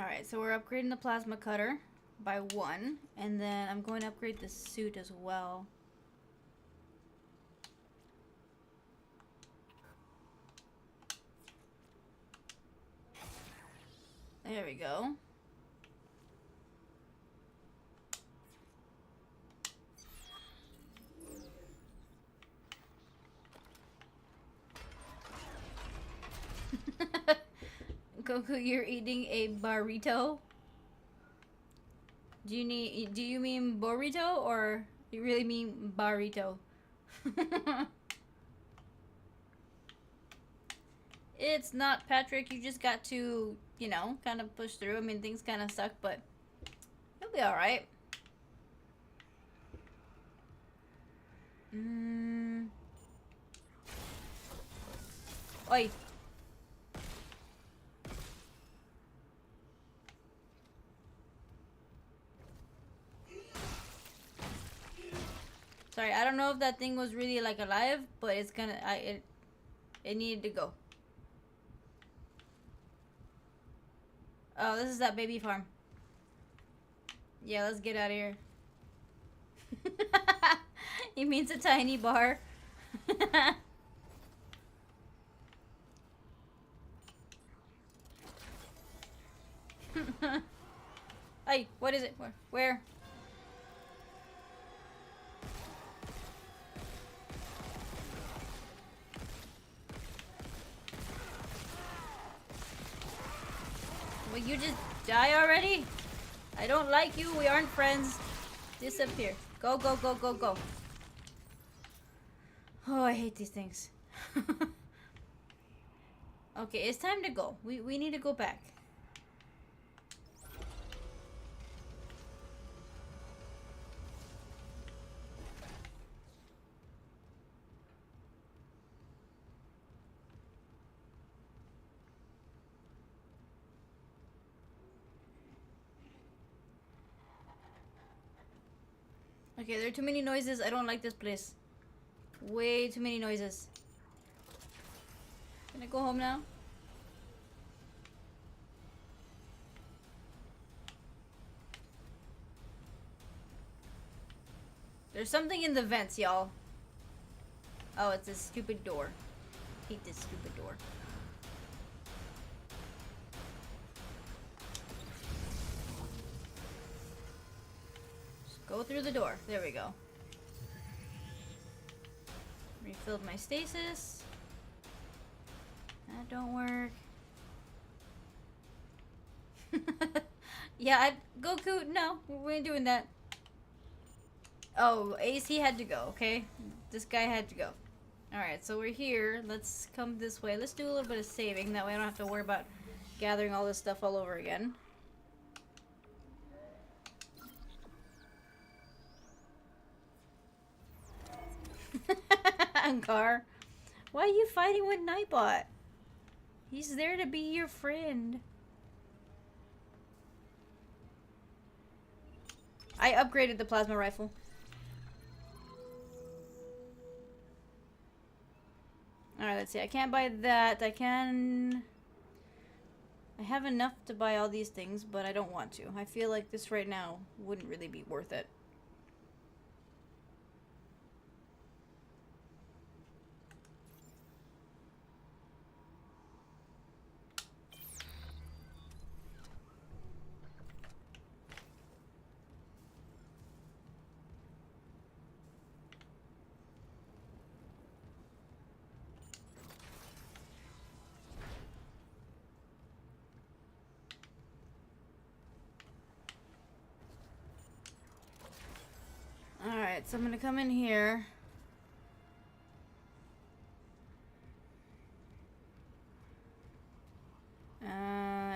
Speaker 1: Alright, so we're upgrading the plasma cutter by 1. And then I'm going to upgrade the suit as well. There we go. Goku, you're eating a burrito? Do you mean burrito or you really mean burrito? It's not, Patrick. You just got to, you know, kind of push through. I mean, things kind of suck, but you'll be alright. Oi. Sorry, I don't know if that thing was really like alive, but it's gonna, it needed to go. Oh, this is that baby farm. Yeah, let's get out of here. He means a tiny bar. Hey, what is it? Where? Will you just die already? I don't like you. We aren't friends. Disappear. Go, go, go, go, go. Oh, I hate these things. Okay, it's time to go. We need to go back. Okay, there are too many noises. I don't like this place. Way too many noises. Can I go home now? There's something in the vents, y'all. Oh, it's a stupid door. Hate this stupid door. Just go through the door. There we go. Refilled my stasis. That don't work. Yeah, Goku, no, we ain't doing that. Oh, Ace, he had to go, okay? This guy had to go. Alright, so we're here. Let's come this way. Let's do a little bit of saving. That way I don't have to worry about gathering all this stuff all over again. Ankar, why are you fighting with Nightbot? He's there to be your friend. I upgraded the plasma rifle. Alright, let's see. I can't buy that. I have enough to buy all these things, but I don't want to. I feel like this right now wouldn't really be worth it. Alright, so I'm gonna come in here.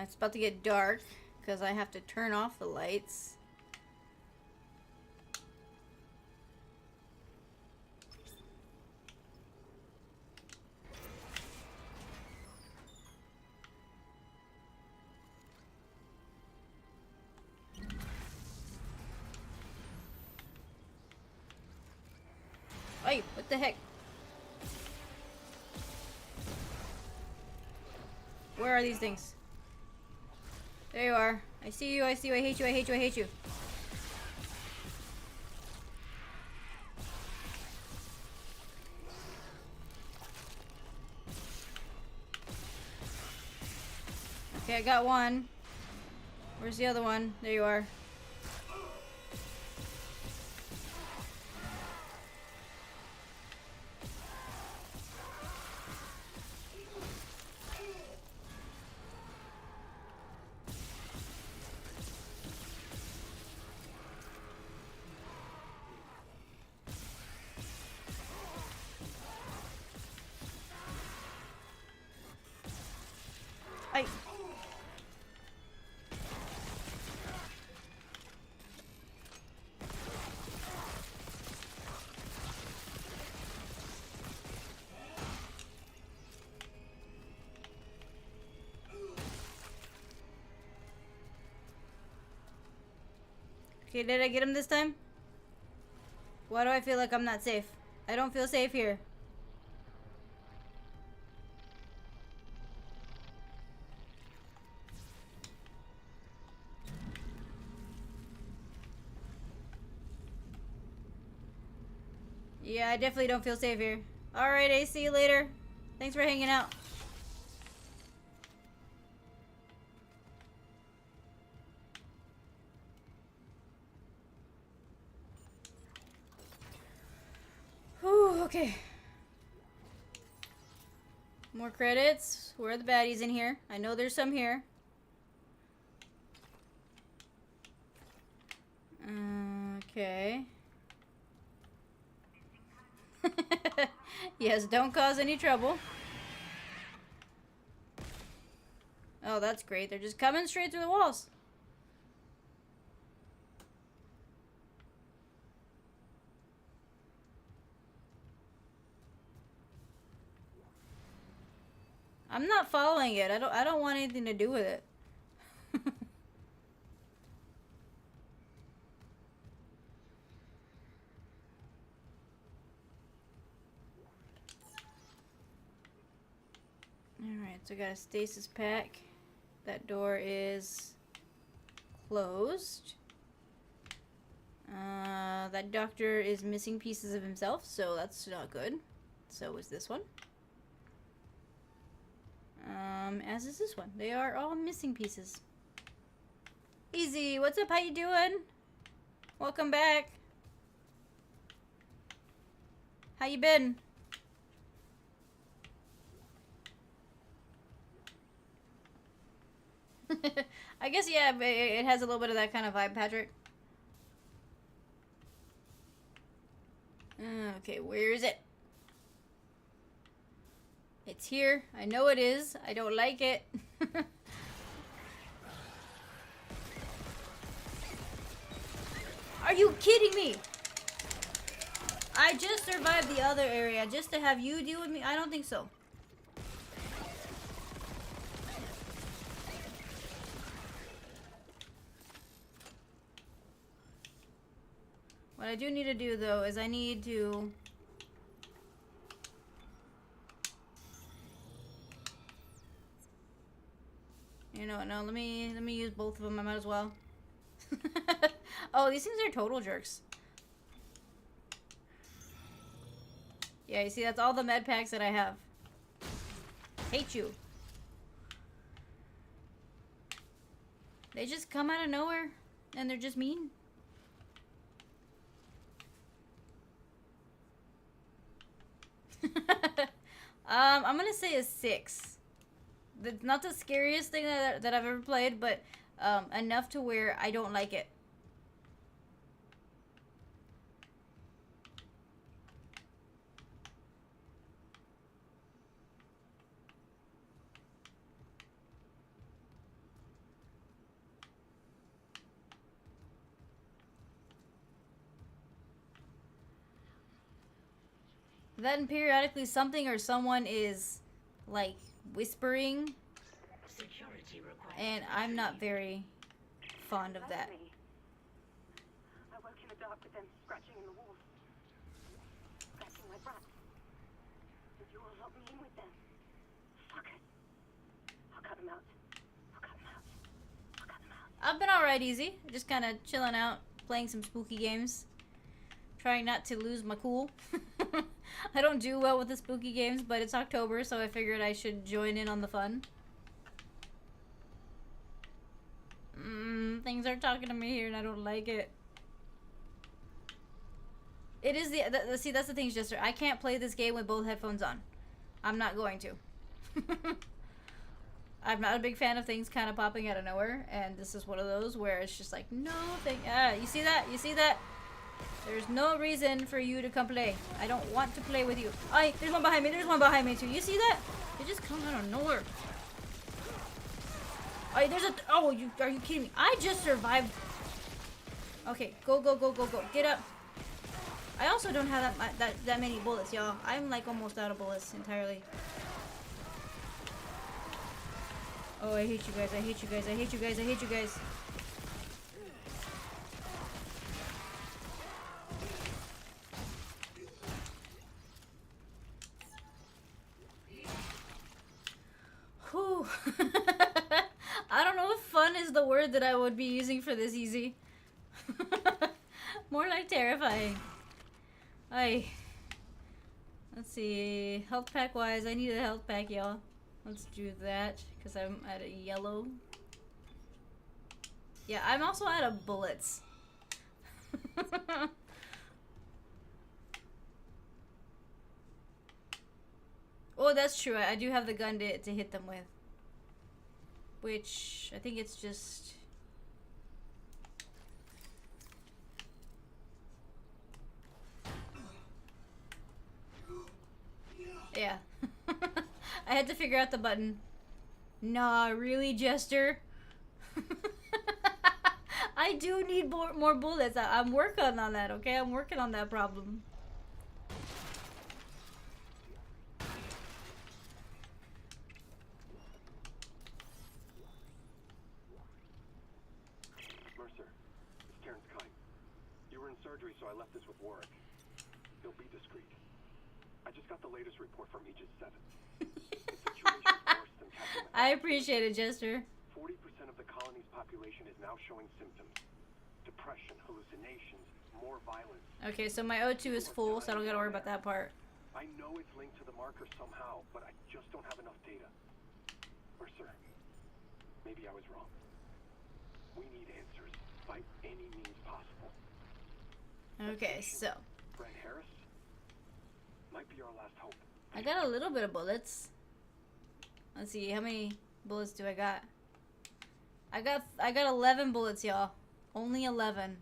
Speaker 1: It's about to get dark because I have to turn off the lights. Hey, what the heck? Where are these things? There you are. I see you, I see you, I hate you, I hate you, I hate you. Okay, I got one. Where's the other one? There you are. I... Okay, did I get him this time? Why do I feel like I'm not safe? I don't feel safe here. Yeah, I definitely don't feel safe here. Alright, I see you later. Thanks for hanging out. Whew, okay. More credits. Where are the baddies in here? I know there's some here. Okay. Yes, don't cause any trouble. Oh, that's great. They're just coming straight through the walls. I'm not following it. I don't want anything to do with it. Alright, so I got a stasis pack. That door is closed. That doctor is missing pieces of himself, so that's not good. So is this one. As is this one. They are all missing pieces. Easy, what's up? How you doing? Welcome back. How you been? I guess, yeah, it has a little bit of that kind of vibe, Patrick. Okay, where is it? It's here. I know it is. I don't like it. Are you kidding me? I just survived the other area just to have you deal with me? I don't think so. What I do need to do, though, is I need to... You know, no, let me use both of them. I might as well. Oh, these things are total jerks. Yeah, you see, that's all the med packs that I have. Hate you. They just come out of nowhere, and they're just mean. I'm gonna say a 6. Not the scariest thing that I've ever played, but enough to where I don't like it. Then periodically something or someone is like whispering,
Speaker 2: Security required.
Speaker 1: and I'm not very fond of that.
Speaker 3: That's me. I woke in the dark with them scratching in the walls. Scratching like rats. And you all locked me in with them. Fuck it. I'll cut them out. I'll cut them out. I'll
Speaker 1: I've been alright, easy. Just kind of chilling out, playing some spooky games. Trying not to lose my cool. I don't do well with the spooky games, but it's October, so I figured I should join in on the fun. Things are talking to me here, and I don't like it. It is see, that's the thing, Jester. I can't play this game with both headphones on. I'm not going to. I'm not a big fan of things kind of popping out of nowhere, and this is one of those where it's just like, no thing. You see that? You see that? There's no reason for you to come play. I don't want to play with you. There's one behind me. There's one behind me too. You see that? They just come out of nowhere. There's a. Oh, are you kidding me? I just survived. Okay, go, go, go, go, go. Get up. I also don't have that many bullets, y'all. I'm like almost out of bullets entirely. Oh, I hate you guys. I hate you guys. I hate you guys. I hate you guys. Whew. I don't know if fun is the word that I would be using for this, easy. More like terrifying. Let's see. Health pack wise, I need a health pack, y'all. Let's do that, because I'm at a yellow. Yeah, I'm also out of bullets. Oh, that's true. I do have the gun to hit them with. Which, I think it's just... Yeah. I had to figure out the button. Nah, really, Jester? I do need more bullets. I'm working on that, okay? I'm working on that problem.
Speaker 4: Mercer, it's Terrence Kine. You were in surgery, so I left this with Warwick. He'll be discreet. I just got the latest report from Aegis 7. The situation's worse than Captain Mathias.
Speaker 1: I appreciate it, Jester.
Speaker 4: 40% of the colony's population is now showing symptoms. Depression, hallucinations, more violence.
Speaker 1: Okay, so my O2 is full, so I don't gotta worry about that part.
Speaker 4: I know it's linked to the marker somehow, but I just don't have enough data. Mercer, maybe I was wrong. We need answers by any means possible.
Speaker 1: Okay, so
Speaker 4: Brent Harris might be our last hope.
Speaker 1: I got a little bit of bullets. Let's see, how many bullets do I got? I got 11 bullets, y'all. Only 11.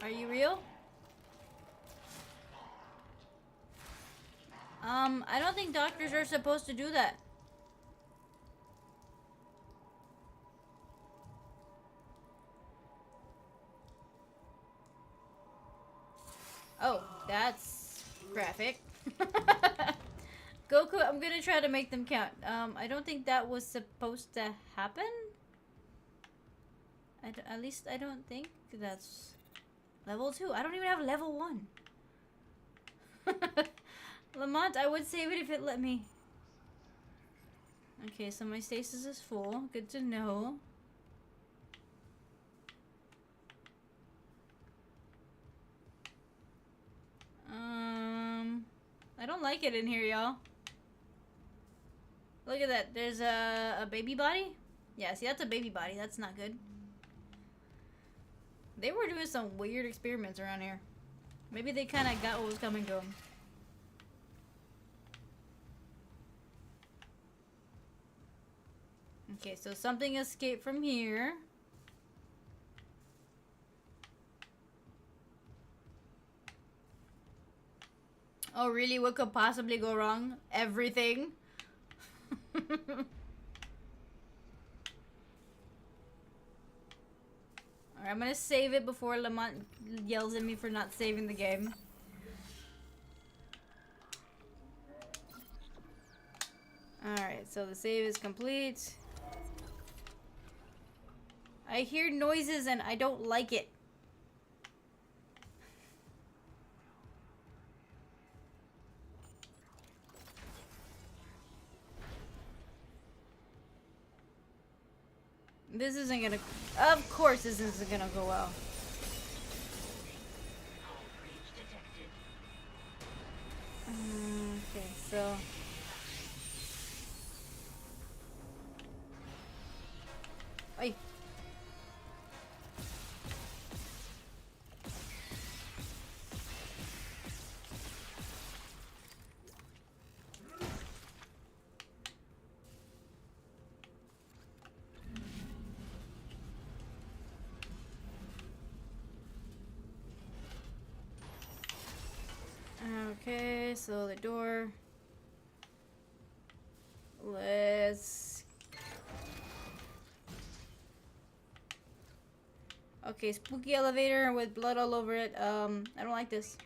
Speaker 1: Are you real? I don't think doctors are supposed to do that. Oh, that's graphic. Goku, I'm gonna try to make them count. I don't think that was supposed to happen. At least I don't think that's level 2. I don't even have level 1. Lamont, I would save it if it let me. Okay, so my stasis is full. Good to know. I don't like it in here, y'all. Look at that. There's a baby body. Yeah, see, that's a baby body. That's not good. They were doing some weird experiments around here. Maybe they kind of got what was coming to them. Okay, so something escaped from here. Oh, really? What could possibly go wrong? Everything? Alright, I'm gonna save it before Lamont yells at me for not saving the game. Alright, so the save is complete. I hear noises and I don't like it. This isn't gonna... Of course this isn't gonna go well.
Speaker 2: Hull breach detected.
Speaker 1: Okay, so... Ay. Okay, so the door. Let's... Okay, spooky elevator with blood all over it. I don't like this.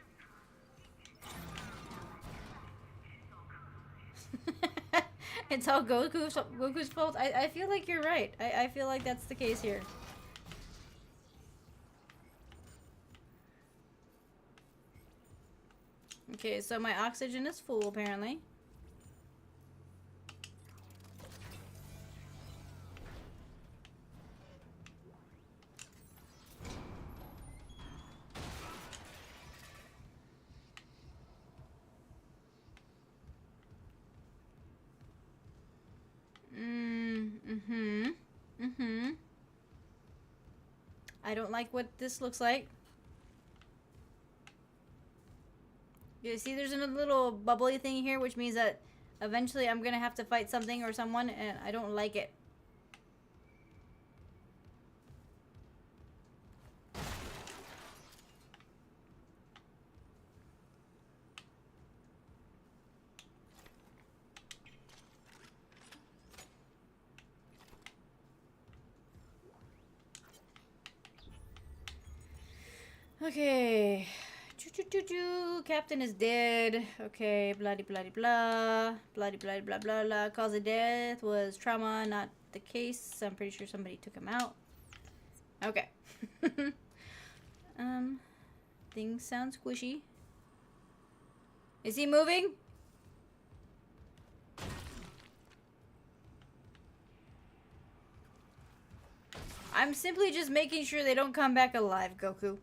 Speaker 1: It's all Goku's fault. I feel like you're right. I feel like that's the case here. Okay, so my oxygen is full apparently. I don't like what this looks like. You see there's a little bubbly thing here, which means that eventually I'm gonna have to fight something or someone, and I don't like it. Okay. Captain is dead. Okay, bloody bloody blah. Bloody bloody blah blah blah. Cause of death was trauma, not the case. I'm pretty sure somebody took him out. Okay. Things sound squishy. Is he moving? I'm simply just making sure they don't come back alive, Goku.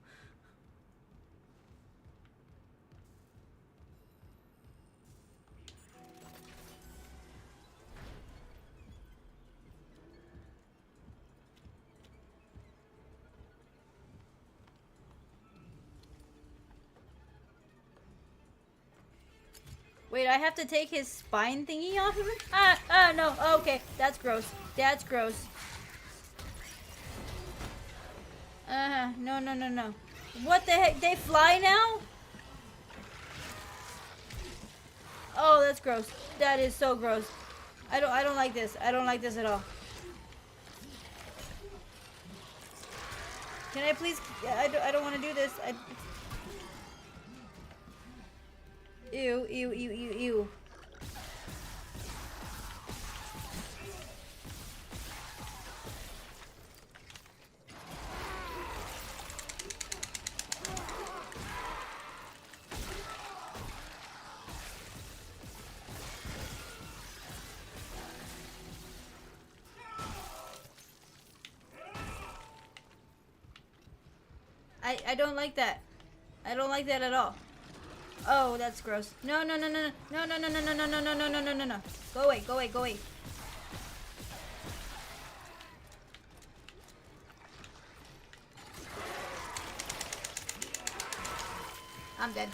Speaker 1: Wait, I have to take his spine thingy off of him? No. Oh, okay, that's gross. That's gross. No, no, no, no. What the heck? They fly now? Oh, that's gross. That is so gross. I don't like this. I don't like this at all. Can I please? I don't want to do this. Ew, ew, ew, ew, ew. I don't like that. I don't like that at all. Oh, that's gross. No, no, no, no, no, no, no, no, no, no, no, no, no, no, no, no, no. Go away, go away, go away. I'm dead.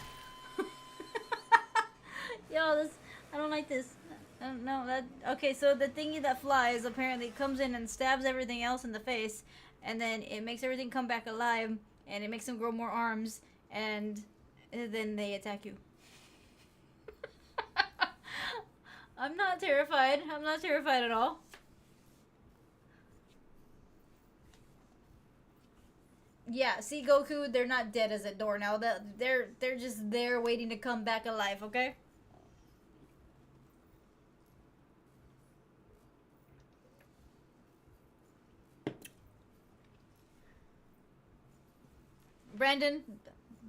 Speaker 1: Yo, this, I don't like this. I don't know that. Okay, so the thingy that flies apparently comes in and stabs everything else in the face, and then it makes everything come back alive, and it makes them grow more arms, and then they attack you. I'm not terrified. I'm not terrified at all. Yeah, see Goku, they're not dead as a door now. They're just there waiting to come back alive, okay? Brandon,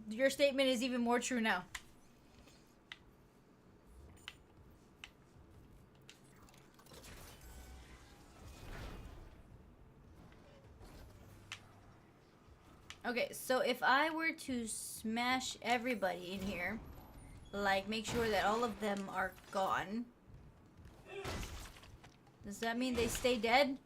Speaker 1: your statement is even more true now. Okay, so if I were to smash everybody in here, like make sure that all of them are gone, does that mean they stay dead?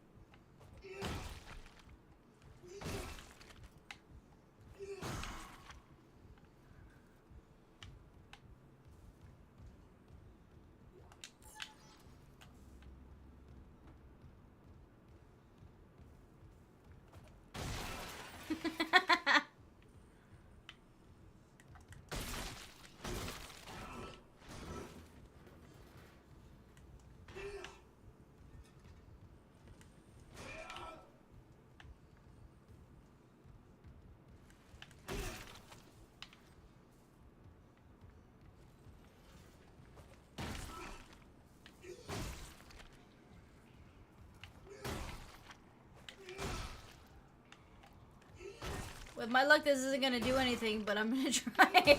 Speaker 1: With my luck, this isn't gonna do anything, but I'm gonna try.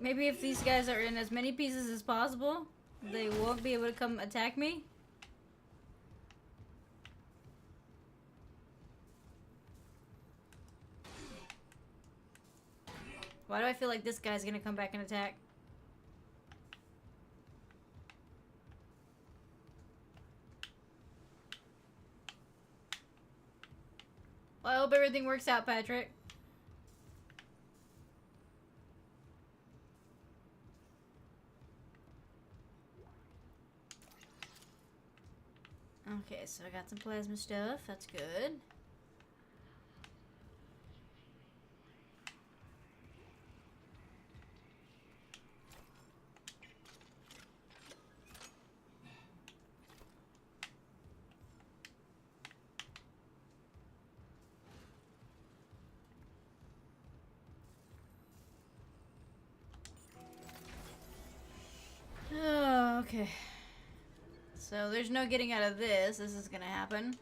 Speaker 1: Maybe if these guys are in as many pieces as possible, they won't be able to come attack me. Why do I feel like this guy's gonna come back and attack? Well, I hope everything works out, Patrick. Okay, so I got some plasma stuff. That's good. Oh, okay. So there's no getting out of this. This is gonna happen.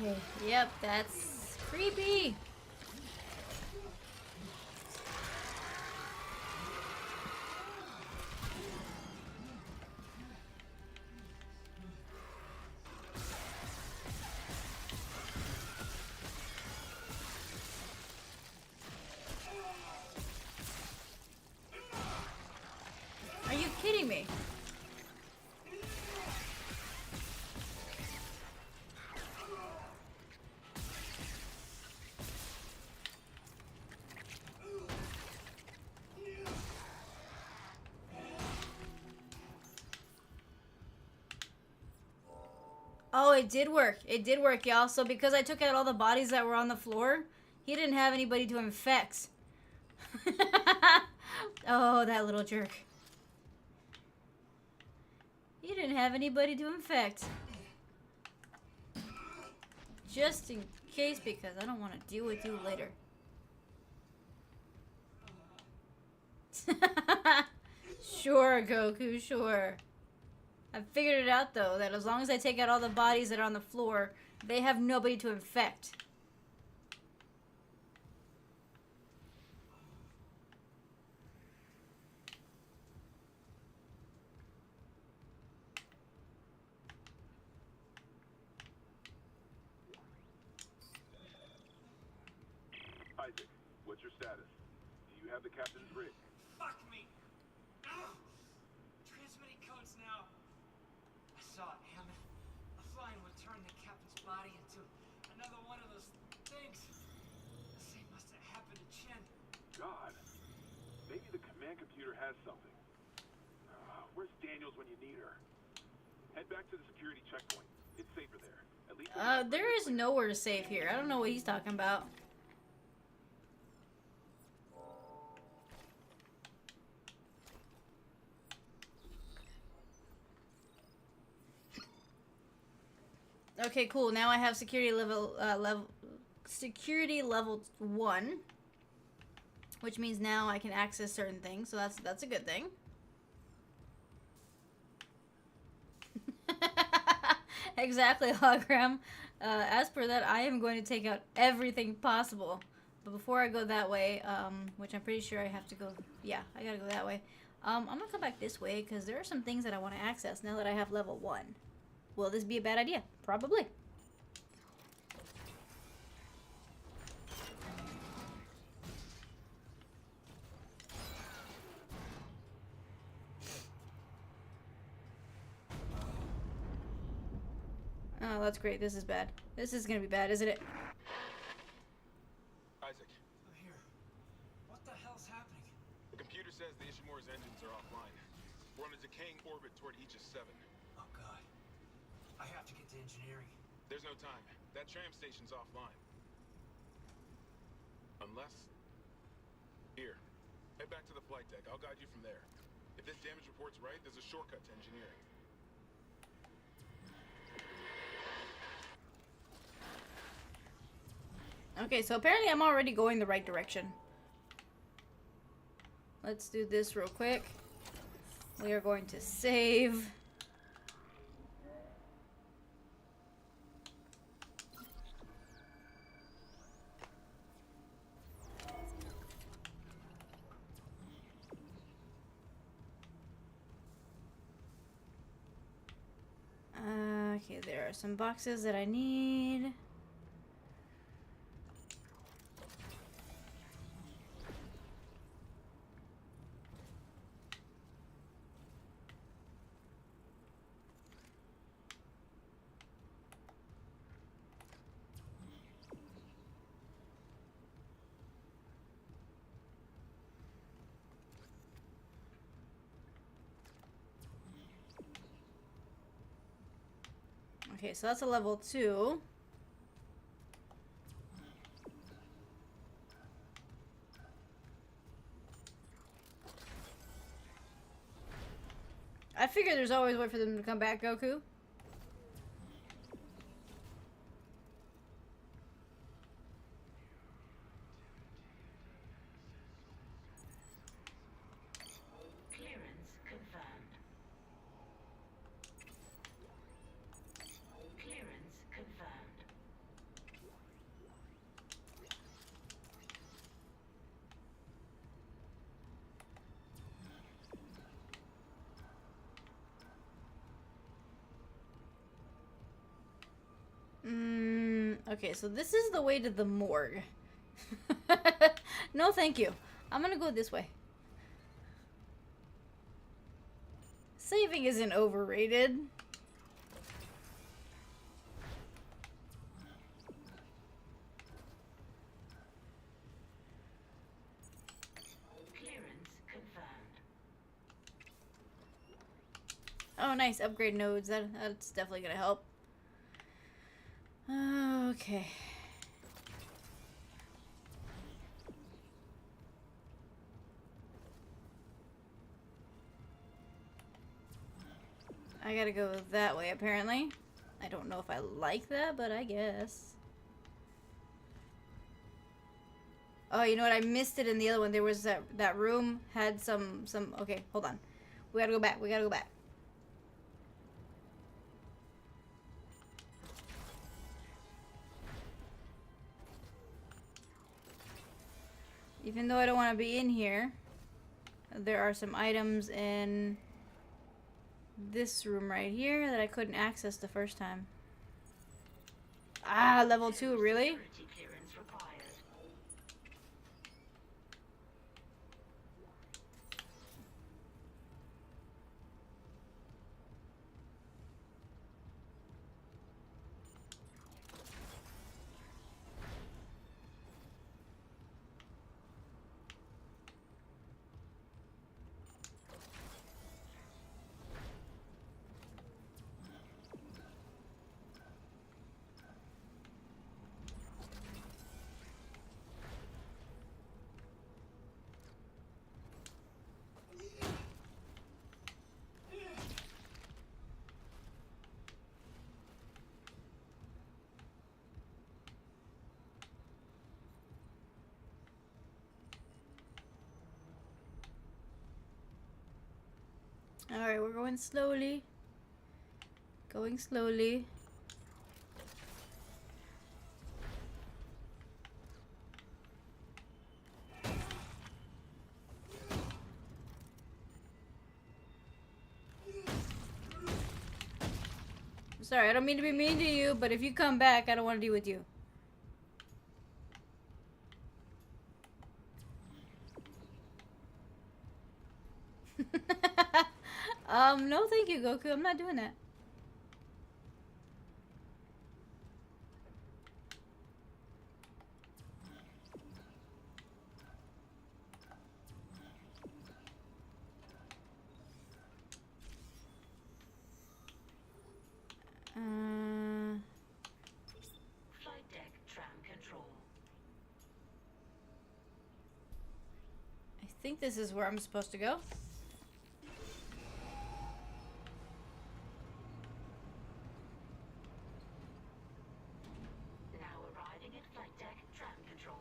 Speaker 1: Okay. Yep, that's creepy. Are you kidding me? Oh, it did work. It did work, y'all. So because I took out all the bodies that were on the floor, he didn't have anybody to infect. Oh, that little jerk. He didn't have anybody to infect. Just in case, because I don't want to deal with you later. Sure, Goku, sure. I figured it out, though, that as long as I take out all the bodies that are on the floor, they have nobody to infect.
Speaker 4: Isaac, what's your status? Do you have the captain's rig?
Speaker 5: Fuck me! Ugh. Transmitting codes now. I saw it, Hammond. A flying would turn the captain's body into another one of those things. The same must have happened to Chen.
Speaker 4: God. Maybe the command computer has something. Where's Daniels when you need her? Head back to the security checkpoint. It's safer there. At least
Speaker 1: There is nowhere to save here. I don't know what he's talking about. Okay, cool. Now I have security level security level 1, which means now I can access certain things. So that's a good thing. Exactly, hologram. As per that, I am going to take out everything possible. But before I go that way, which I'm pretty sure I have to go... Yeah, I gotta go that way. I'm gonna come back this way, because there are some things that I want to access now that I have level 1. Will this be a bad idea? Probably. Oh, that's great. This is bad. This is gonna be bad, isn't it?
Speaker 6: Isaac,
Speaker 5: I'm here. What the hell's happening?
Speaker 6: the computer says the Ishimura's engines are offline. We're on a decaying orbit toward Aegis 7.
Speaker 5: Oh god. I have to get to engineering.
Speaker 6: There's no time. That tram station's offline. Unless... Here. Head back to the flight deck. I'll guide you from there. If this damage report's right, there's a shortcut to engineering.
Speaker 1: Okay, so apparently I'm already going the right direction. Let's do this real quick. We are going to save. Okay, there are some boxes that I need. Okay, so that's a level 2. I figure there's always a way for them to come back, Goku.
Speaker 2: Clearance confirmed. Clearance confirmed.
Speaker 1: Okay, so this is the way to the morgue. No, thank you. I'm gonna go this way. Saving isn't overrated.
Speaker 2: Clearance confirmed.
Speaker 1: Oh, nice. Upgrade nodes. That's definitely gonna help. Okay. I gotta go that way, apparently. I don't know if I like that, but I guess. Oh, you know what? I missed it in the other one. There was that room had some... Okay, hold on. We gotta go back. We gotta go back. Even though I don't want to be in here, there are some items in this room right here that I couldn't access the first time. Ah, level 2, really?
Speaker 2: Security clearance required.
Speaker 1: Alright, we're going slowly. Going slowly. Sorry, I don't mean to be mean to you, but if you come back, I don't want to deal with you. No thank you, Goku. I'm not doing that.
Speaker 2: Flight deck tram control.
Speaker 1: I think this is where I'm supposed to go.
Speaker 2: Now arriving at flight deck tram control.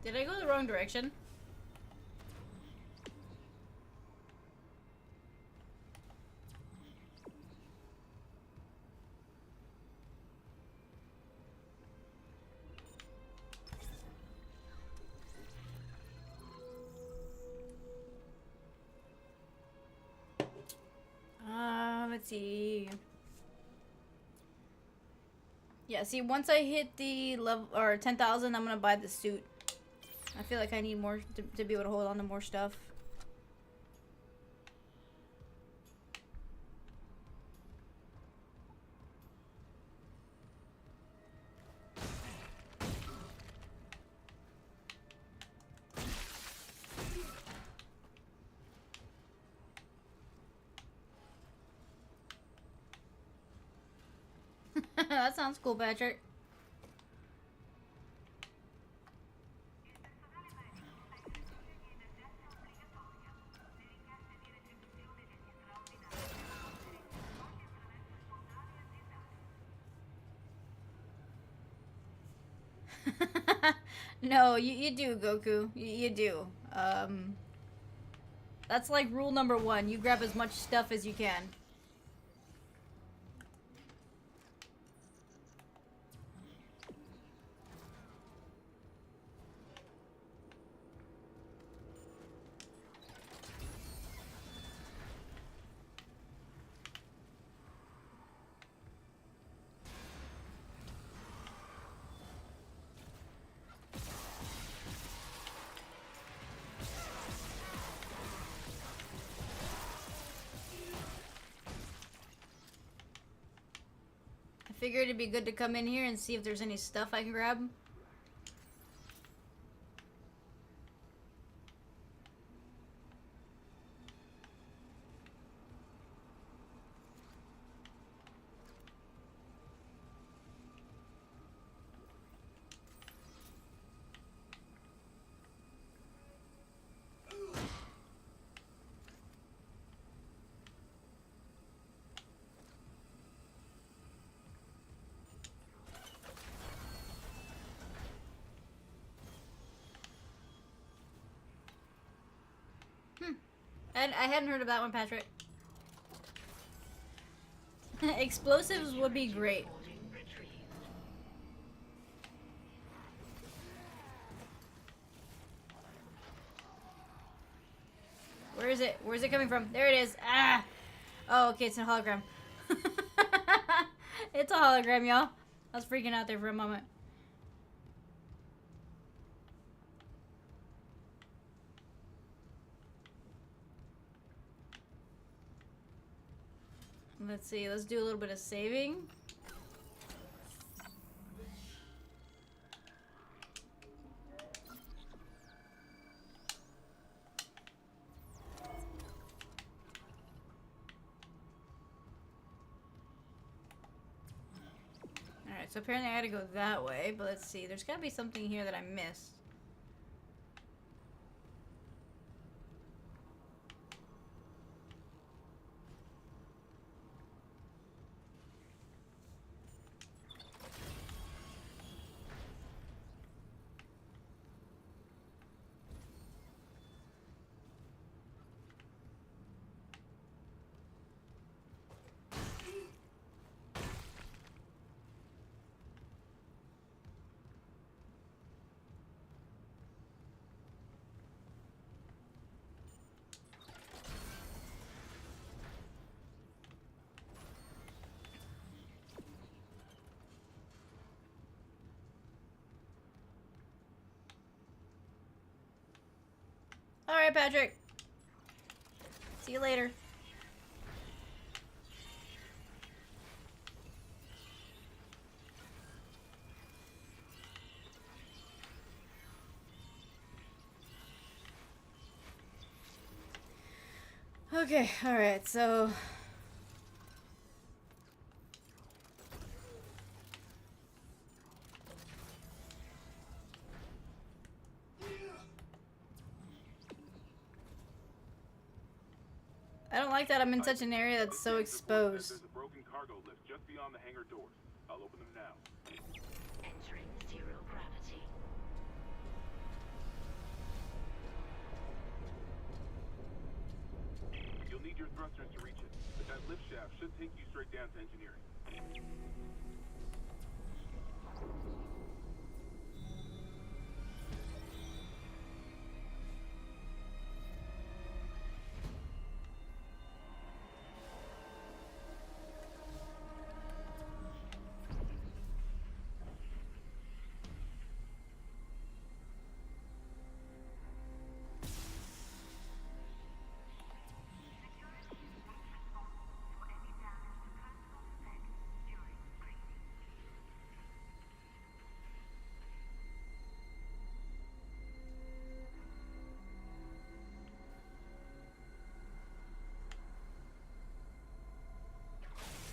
Speaker 1: Did I go the wrong direction? Let's see. Yeah, see, once I hit the level or 10,000, I'm gonna buy the suit. I feel like I need more to be able to hold on to more stuff. That sounds cool, Patrick. No, you do, Goku. You do. That's like rule number 1. You grab as much stuff as you can. I figured it'd be good to come in here and see if there's any stuff I can grab. And I hadn't heard of that one, Patrick. Explosives would be great.
Speaker 2: Reporting retrieved.
Speaker 1: Where is it? Where's it coming from? There it is. Ah! Oh, okay, it's a hologram. It's a hologram, y'all. I was freaking out there for a moment. Let's see, let's do a little bit of saving. Alright, so apparently I gotta go that way, but let's see. There's gotta be something here that I missed. Alright, Patrick. See you later. Okay, alright, so... I don't like that I'm in such an area that's so exposed.
Speaker 6: There's a broken cargo lift just beyond the hangar doors. I'll open them now.
Speaker 2: Entering zero gravity.
Speaker 6: You'll need your thrusters to reach it, but that lift shaft should take you straight down to engineering.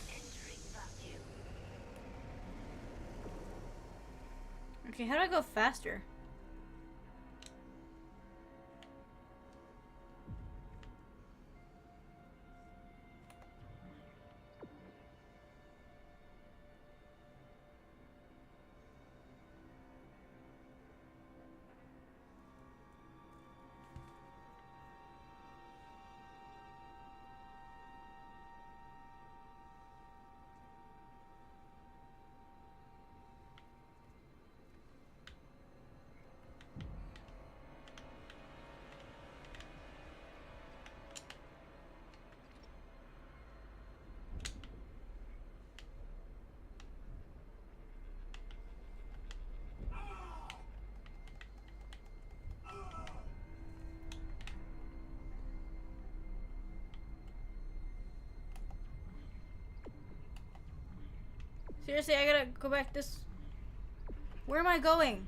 Speaker 2: Entering vacuum.
Speaker 1: Okay, how do I go faster? Seriously, I gotta go back this... Where am I going?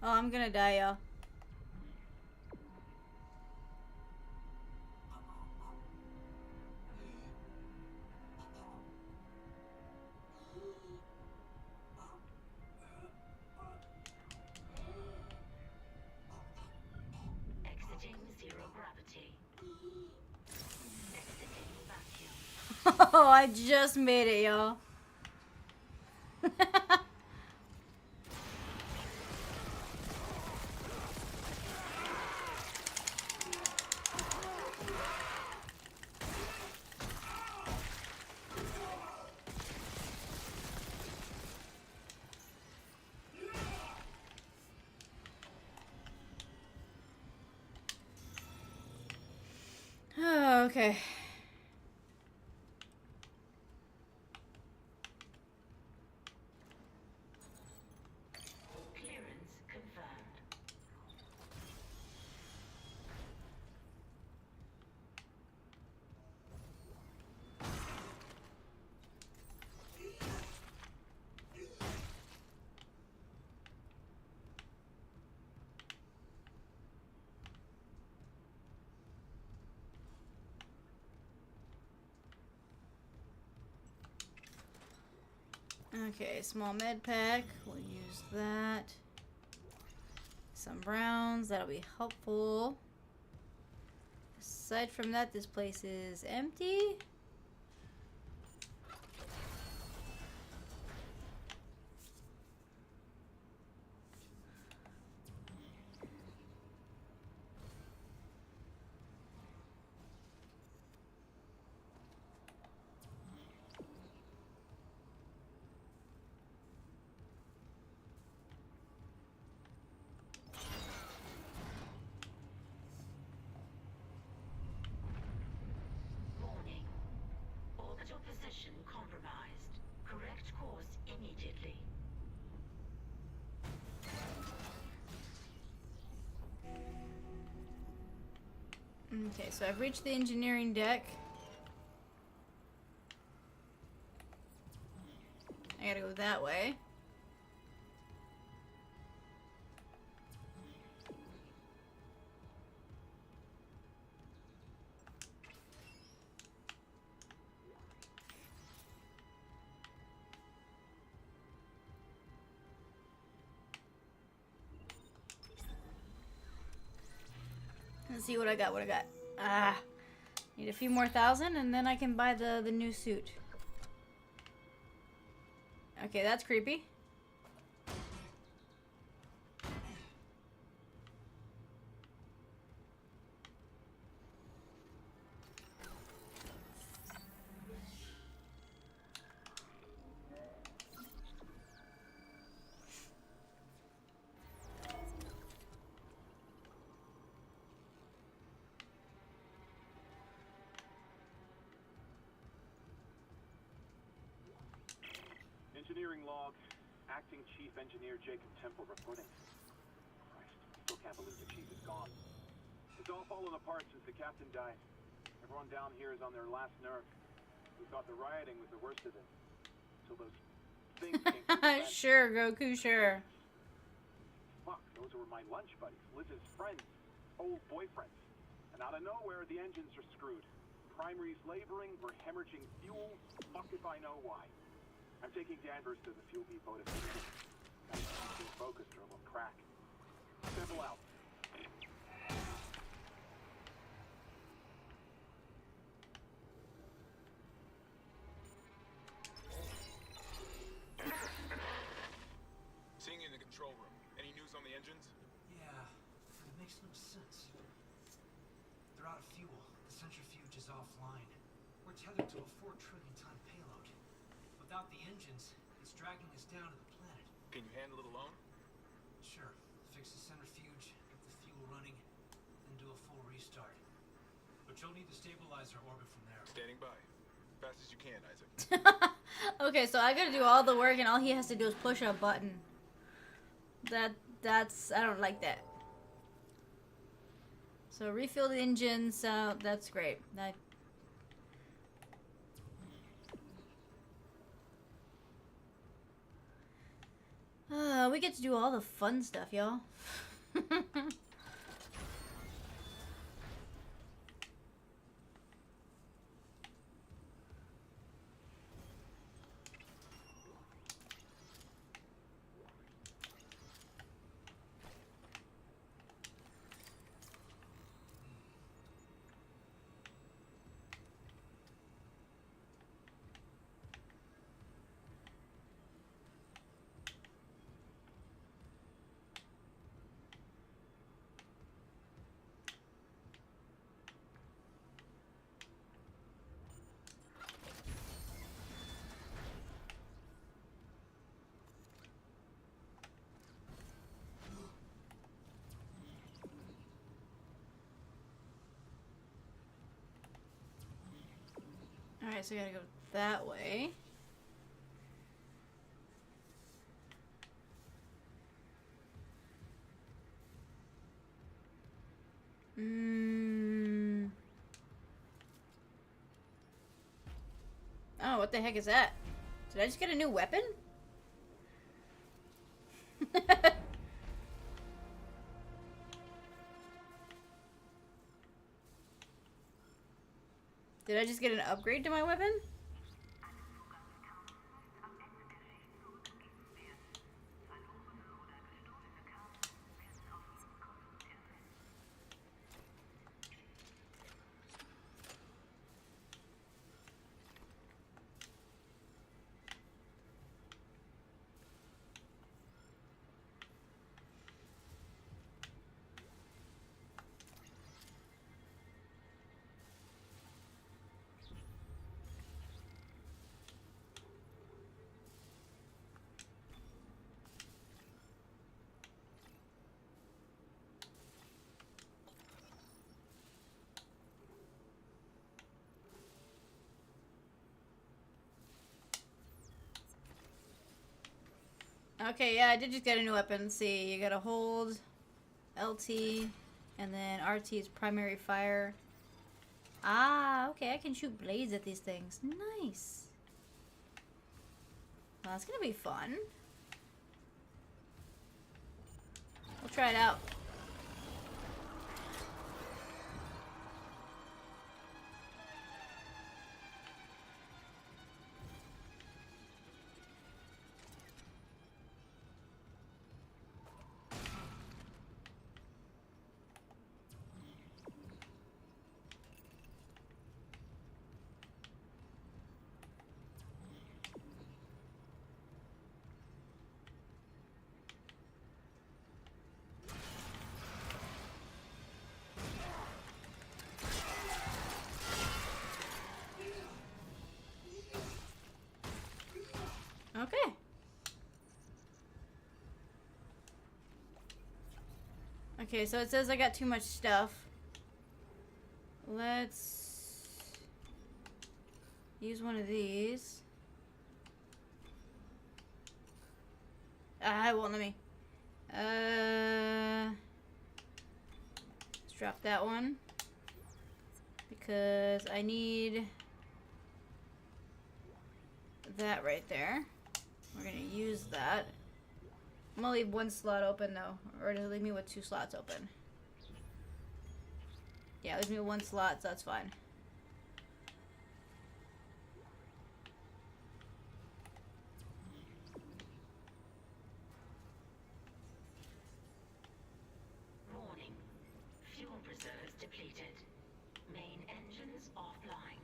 Speaker 1: Oh, I'm gonna die, y'all.
Speaker 2: Exiting zero gravity. Exiting vacuum.
Speaker 1: Oh, I just made it, y'all. Oh, okay.
Speaker 2: Clearance confirmed.
Speaker 1: Okay, small med pack. We'll use that. Some browns. That'll be helpful. Aside from that, this place is empty.
Speaker 2: Transmission compromised. Correct course immediately.
Speaker 1: Okay, so I've reached the engineering deck. I gotta go that way. Let's see what I got. Ah, need a few more thousand, and then I can buy the new suit. Okay, that's creepy.
Speaker 4: Engineering log. Acting Chief Engineer Jacob Temple reporting. Christ, still can't believe the chief is gone. It's all fallen apart since the captain died. Everyone down here is on their last nerve. We thought the rioting was the worst of it. Until those things came to the event.
Speaker 1: Sure, Goku, sure.
Speaker 4: Fuck, those were my lunch buddies, Liz's friends, old boyfriends. And out of nowhere, the engines are screwed. Primary's laboring, we're hemorrhaging fuel. Fuck if I know why. I'm taking Danvers to the fuel depot to fix it. I'm keeping focused or it will crack. Simple out.
Speaker 6: Seeing you in the control room. Any news on the engines?
Speaker 5: Yeah, but it makes no sense. They're out of fuel. The centrifuge is offline. We're tethered to a 4 trillion ton payload. Without the engines, it's dragging us down to the planet.
Speaker 6: Can you handle it alone?
Speaker 5: Sure, fix the centrifuge, get the fuel running, then do a full restart. But you'll need to stabilize our orbit from there.
Speaker 6: Standing by. Fast as you can, Isaac.
Speaker 1: Okay, so I gotta do all the work, and all he has to do is push a button. That's I don't like that. So refill the engines. That's great. We get to do all the fun stuff, y'all. Alright, so we gotta go that way. Oh, what the heck is that? Did I just get a new weapon? Did I just get an upgrade to my weapon? Okay, yeah, I did just get a new weapon. Let's see, you gotta hold LT, and then RT is primary fire. Ah, okay, I can shoot blades at these things. Nice. Well, that's gonna be fun. We'll try it out. Okay. Okay, so it says I got too much stuff. Let's use one of these. Ah, it won't let me. Let's drop that one. Because I need that right there. We're gonna use that. I'm gonna leave one slot open though, or does it leave me with 2 slots open? Yeah, it leaves me with 1 slot, so that's fine.
Speaker 2: Warning. Fuel reserves depleted. Main engines offline.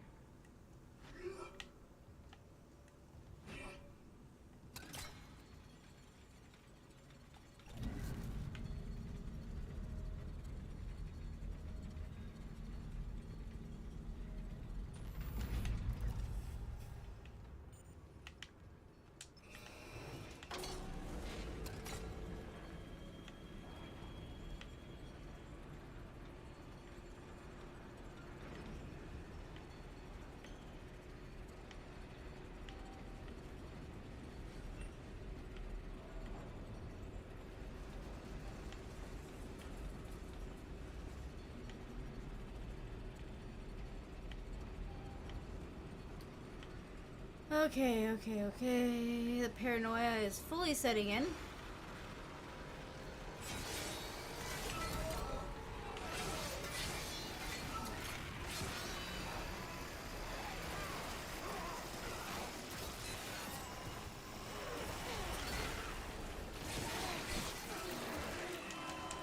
Speaker 1: Okay. The paranoia is fully setting in.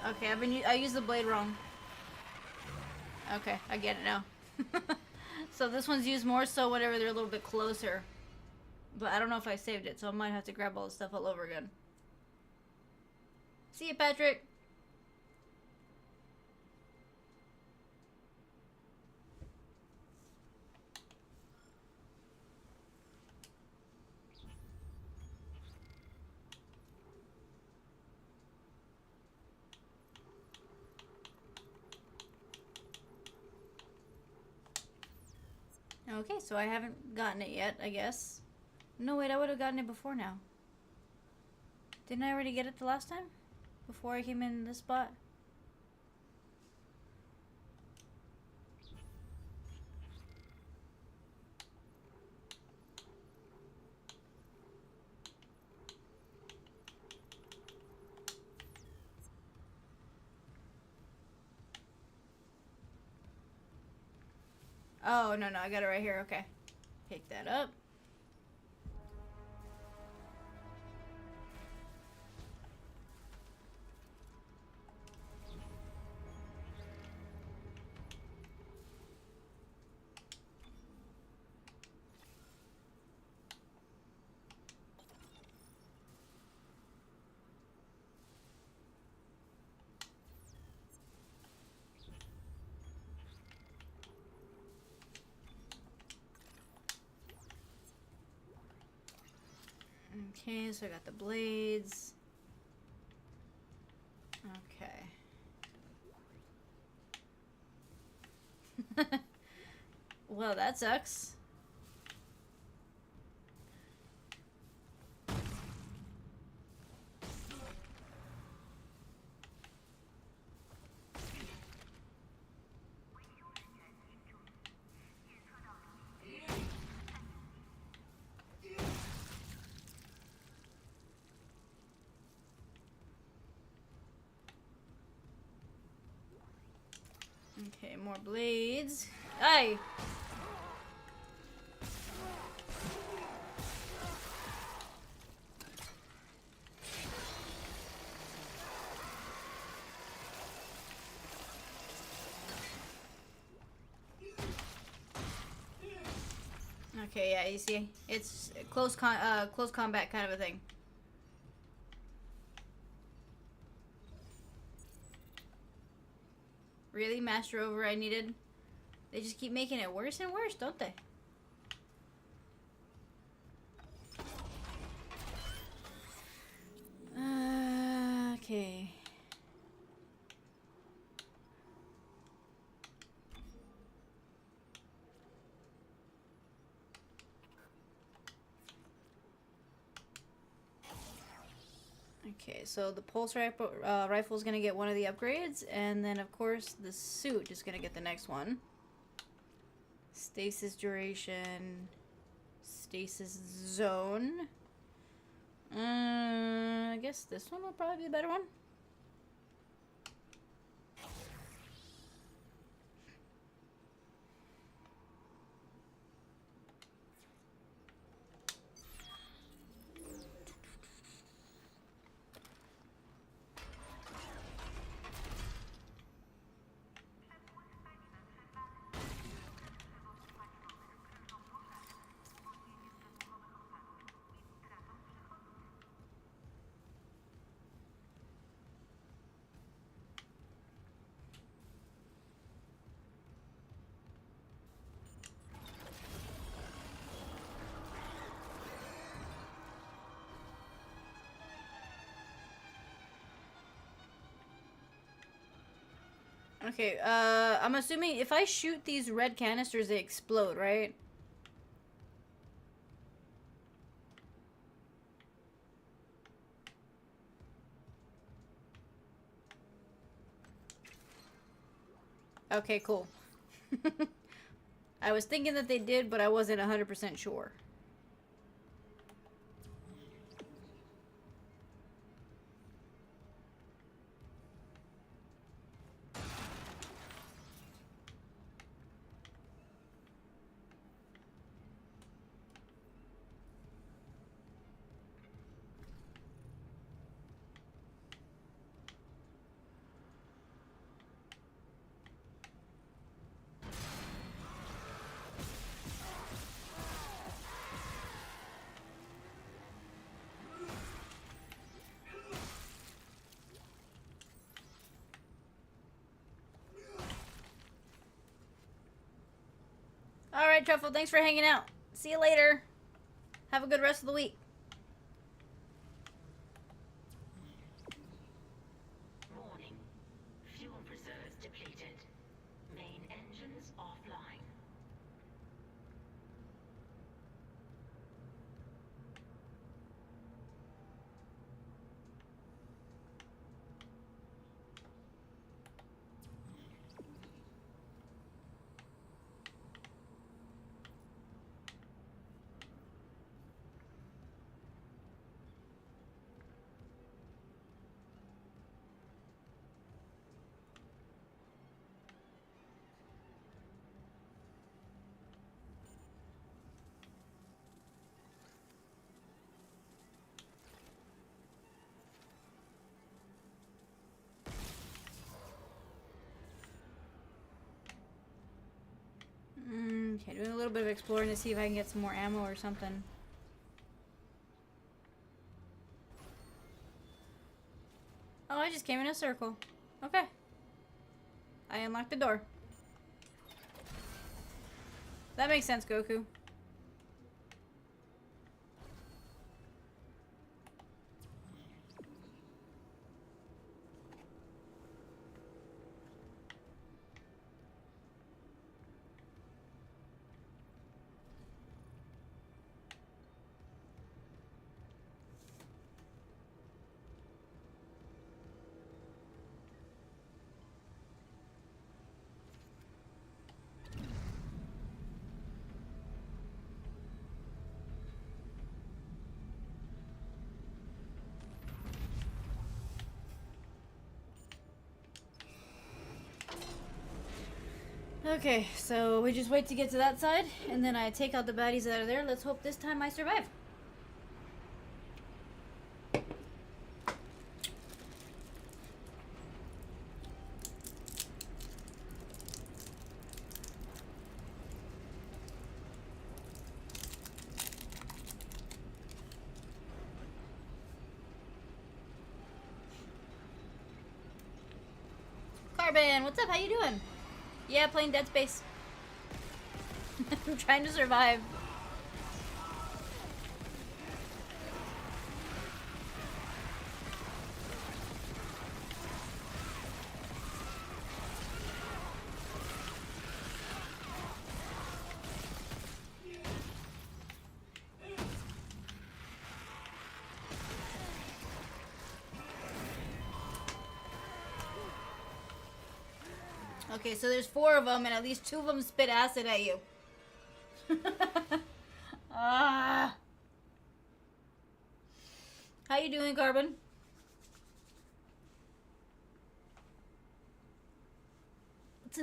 Speaker 1: Okay, I used the blade wrong. Okay, I get it now. So this one's used more so whenever they're a little bit closer. But I don't know if I saved it, so I might have to grab all the stuff all over again. See you, Patrick. Okay, so I haven't gotten it yet, I guess. No, wait, I would have gotten it before now. Didn't I already get it the last time? Before I came in this spot? Oh, no, I got it right here. Okay. Pick that up. Okay, so I got the blades. Okay. Well, that sucks. Okay, more blades. Aye! Okay, yeah, you see, it's close combat kind of a thing. Really, master override needed? They just keep making it worse and worse, don't they? Okay. Okay, so the pulse rifle is gonna get one of the upgrades, and then of course the suit is gonna get the next one. Stasis duration, stasis zone. I guess this one will probably be the better one. Okay, I'm assuming if I shoot these red canisters, they explode, right? Okay, cool. I was thinking that they did, but I wasn't 100% sure. Alright, Truffle, thanks for hanging out. See you later. Have a good rest of the week.
Speaker 2: Warning. Fuel reserves depleted. Main engines offline.
Speaker 1: Okay, doing a little bit of exploring to see if I can get some more ammo or something. Oh, I just came in a circle. Okay. I unlocked the door. That makes sense, Goku. Okay, so we just wait to get to that side, and then I take out the baddies out of there. Let's hope this time I survive. Carbon, what's up? How you doing? Yeah, playing Dead Space. I'm trying to survive. Okay, so there's 4 of them, and at least 2 of them spit acid at you. Ah. How you doing, Carbon? It's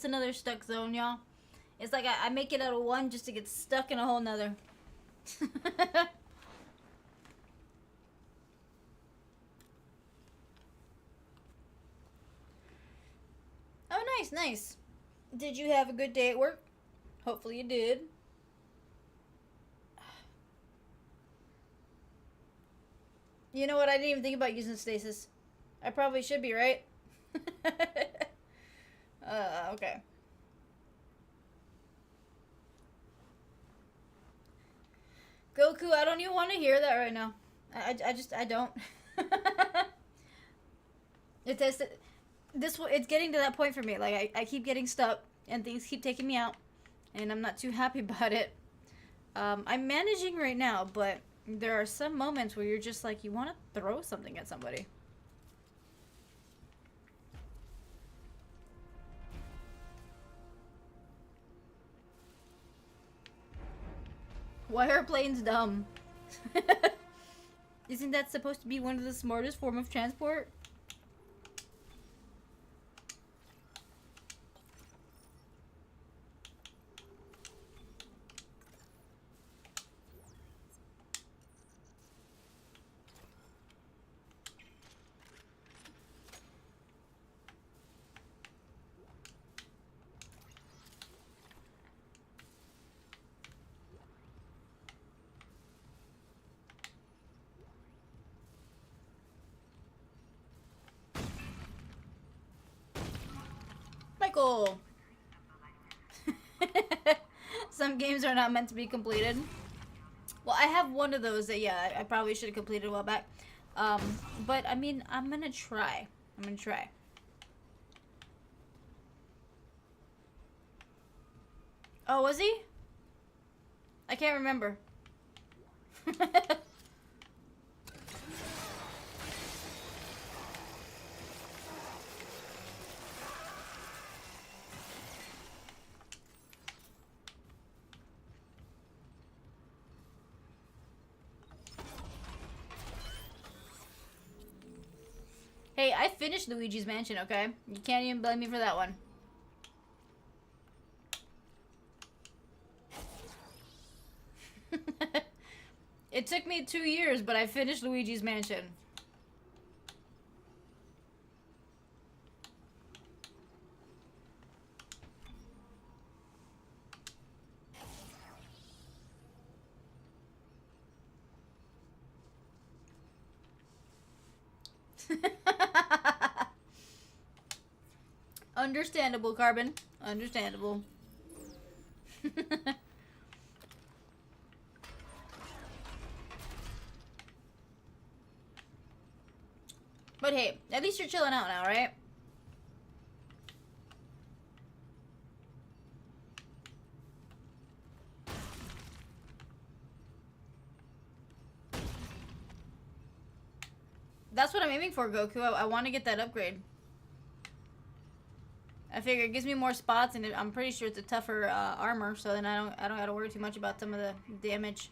Speaker 1: another stuck zone, y'all. It's like I make it out of one just to get stuck in a whole nother. Oh, nice, nice. Did you have a good day at work? Hopefully you did. You know what? I didn't even think about using stasis. I probably should be, right? Okay. Goku, I don't even want to hear that right now. I don't. It's getting to that point for me. Like, I keep getting stuck, and things keep taking me out, and I'm not too happy about it. I'm managing right now, but there are some moments where you're just like, you want to throw something at somebody. Why are planes dumb? Isn't that supposed to be one of the smartest form of transport? Michael! Some games are not meant to be completed. Well, I have one of those that, yeah, I probably should have completed a while back. But, I mean, I'm gonna try. I'm gonna try. Oh, was he? I can't remember. Hey, I finished Luigi's Mansion, okay? You can't even blame me for that one. It took me 2 years, but I finished Luigi's Mansion. Understandable, Carbon. Understandable. But hey, at least you're chilling out now, right? That's what I'm aiming for, Goku. I want to get that upgrade. I figure it gives me more spots, and I'm pretty sure it's a tougher armor, so then I don't gotta worry too much about some of the damage.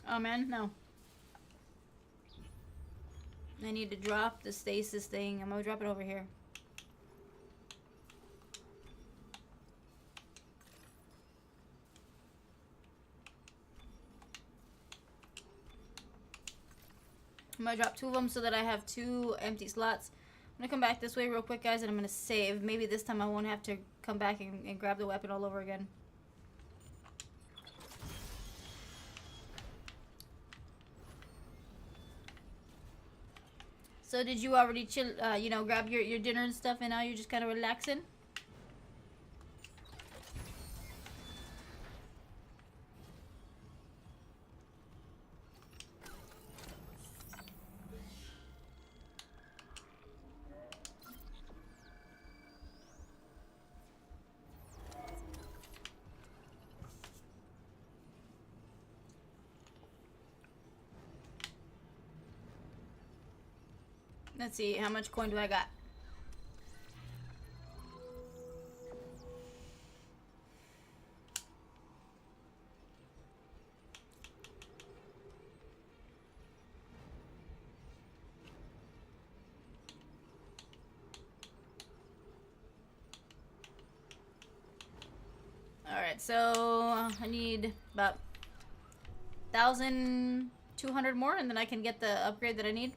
Speaker 1: Oh man, no. I need to drop the stasis thing. I'm gonna drop it over here. I'm gonna drop 2 of them so that I have 2 empty slots. I'm gonna come back this way real quick, guys, and I'm gonna save. Maybe this time I won't have to come back and grab the weapon all over again. So did you already chill, you know, grab your dinner and stuff, and now you're just kind of relaxing? Let's see, how much coin do I got? Alright, so I need about 1,200 more, and then I can get the upgrade that I need.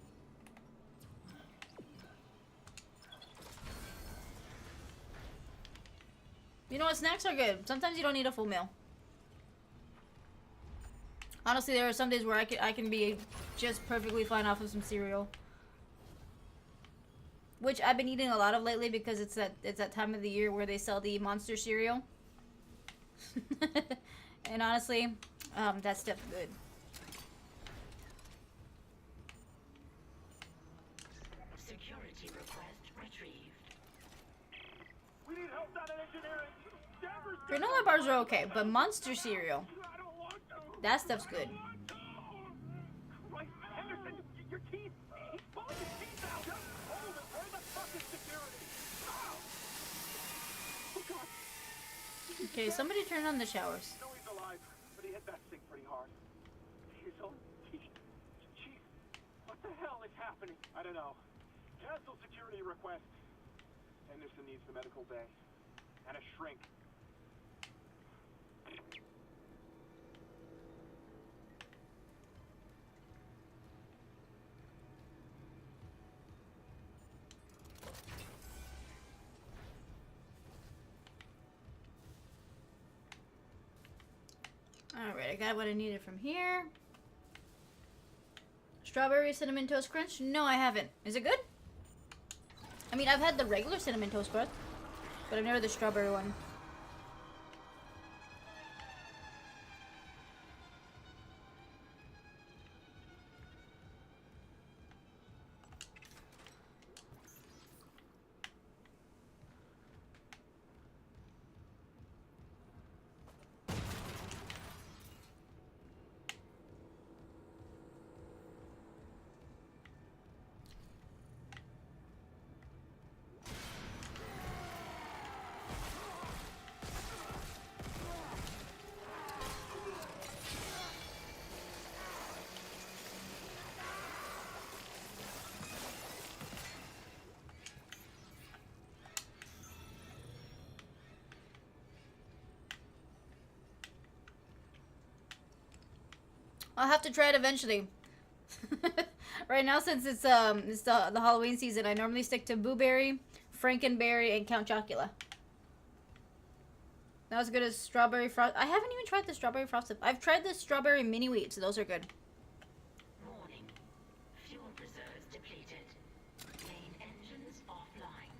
Speaker 1: You know what? Snacks are good. Sometimes you don't need a full meal. Honestly, there are some days where I can be just perfectly fine off of some cereal, which I've been eating a lot of lately because it's that time of the year where they sell the Monster cereal. And honestly, that stuff's good.
Speaker 2: Security request retrieved.
Speaker 4: We need help down in engineering. Danvers,
Speaker 1: Granola bars are okay, but Monster cereal,
Speaker 4: I don't want to.
Speaker 1: that stuff's good.
Speaker 4: Christ, Henderson, your teeth. He's pulling his teeth out. Just hold it. Where the fuck is security? Oh, God.
Speaker 1: Okay, somebody turn on the showers.
Speaker 4: No, he's alive, but he hit that thing pretty hard. His own teeth. Chief, what the hell is happening? I don't know. Cancel security request. Henderson needs the medical bay. And a shrink.
Speaker 1: Alright, I got what I needed from here. Strawberry Cinnamon Toast Crunch? No, I haven't. Is it good? I mean, I've had the regular Cinnamon Toast Crunch, but I've never the strawberry one. I'll have to try it eventually. Right now, since it's the Halloween season, I normally stick to Boo Berry, Frankenberry, and Count Chocula. Not as good as Strawberry Frost. I haven't even tried the Strawberry Frosted. I've tried the Strawberry Mini Wheat, so those are good.
Speaker 2: Warning. Fuel reserves depleted. Main engines offline.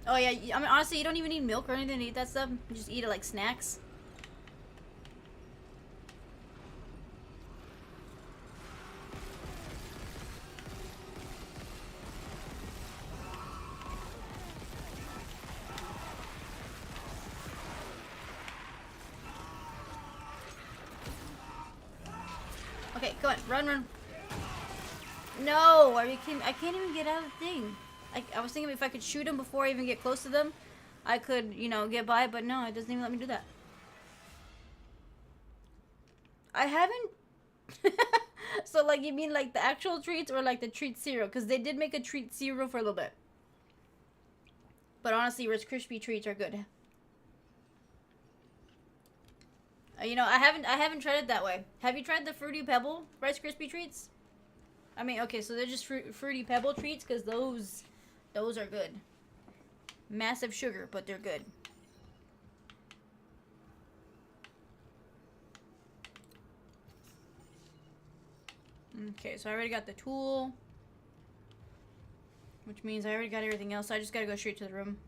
Speaker 1: Oh yeah, I mean honestly, you don't even need milk or anything to eat that stuff. You just eat it like snacks. Okay, come on, run, run. No, are you kidding? I can't even get out of the thing. I was thinking if I could shoot them before I even get close to them, I could, you know, get by, but no, it doesn't even let me do that. I haven't... So, like, you mean, like, the actual treats or, like, the treat cereal? Because they did make a treat cereal for a little bit. But honestly, Rice Krispie treats are good. You know, I haven't tried it that way. Have you tried the Fruity Pebble Rice Krispie treats? I mean, okay, so they're just Fruity Pebble treats, because those are good. Massive sugar, but they're good. Okay, so I already got the tool. Which means I already got everything else. So I just gotta go straight to the room.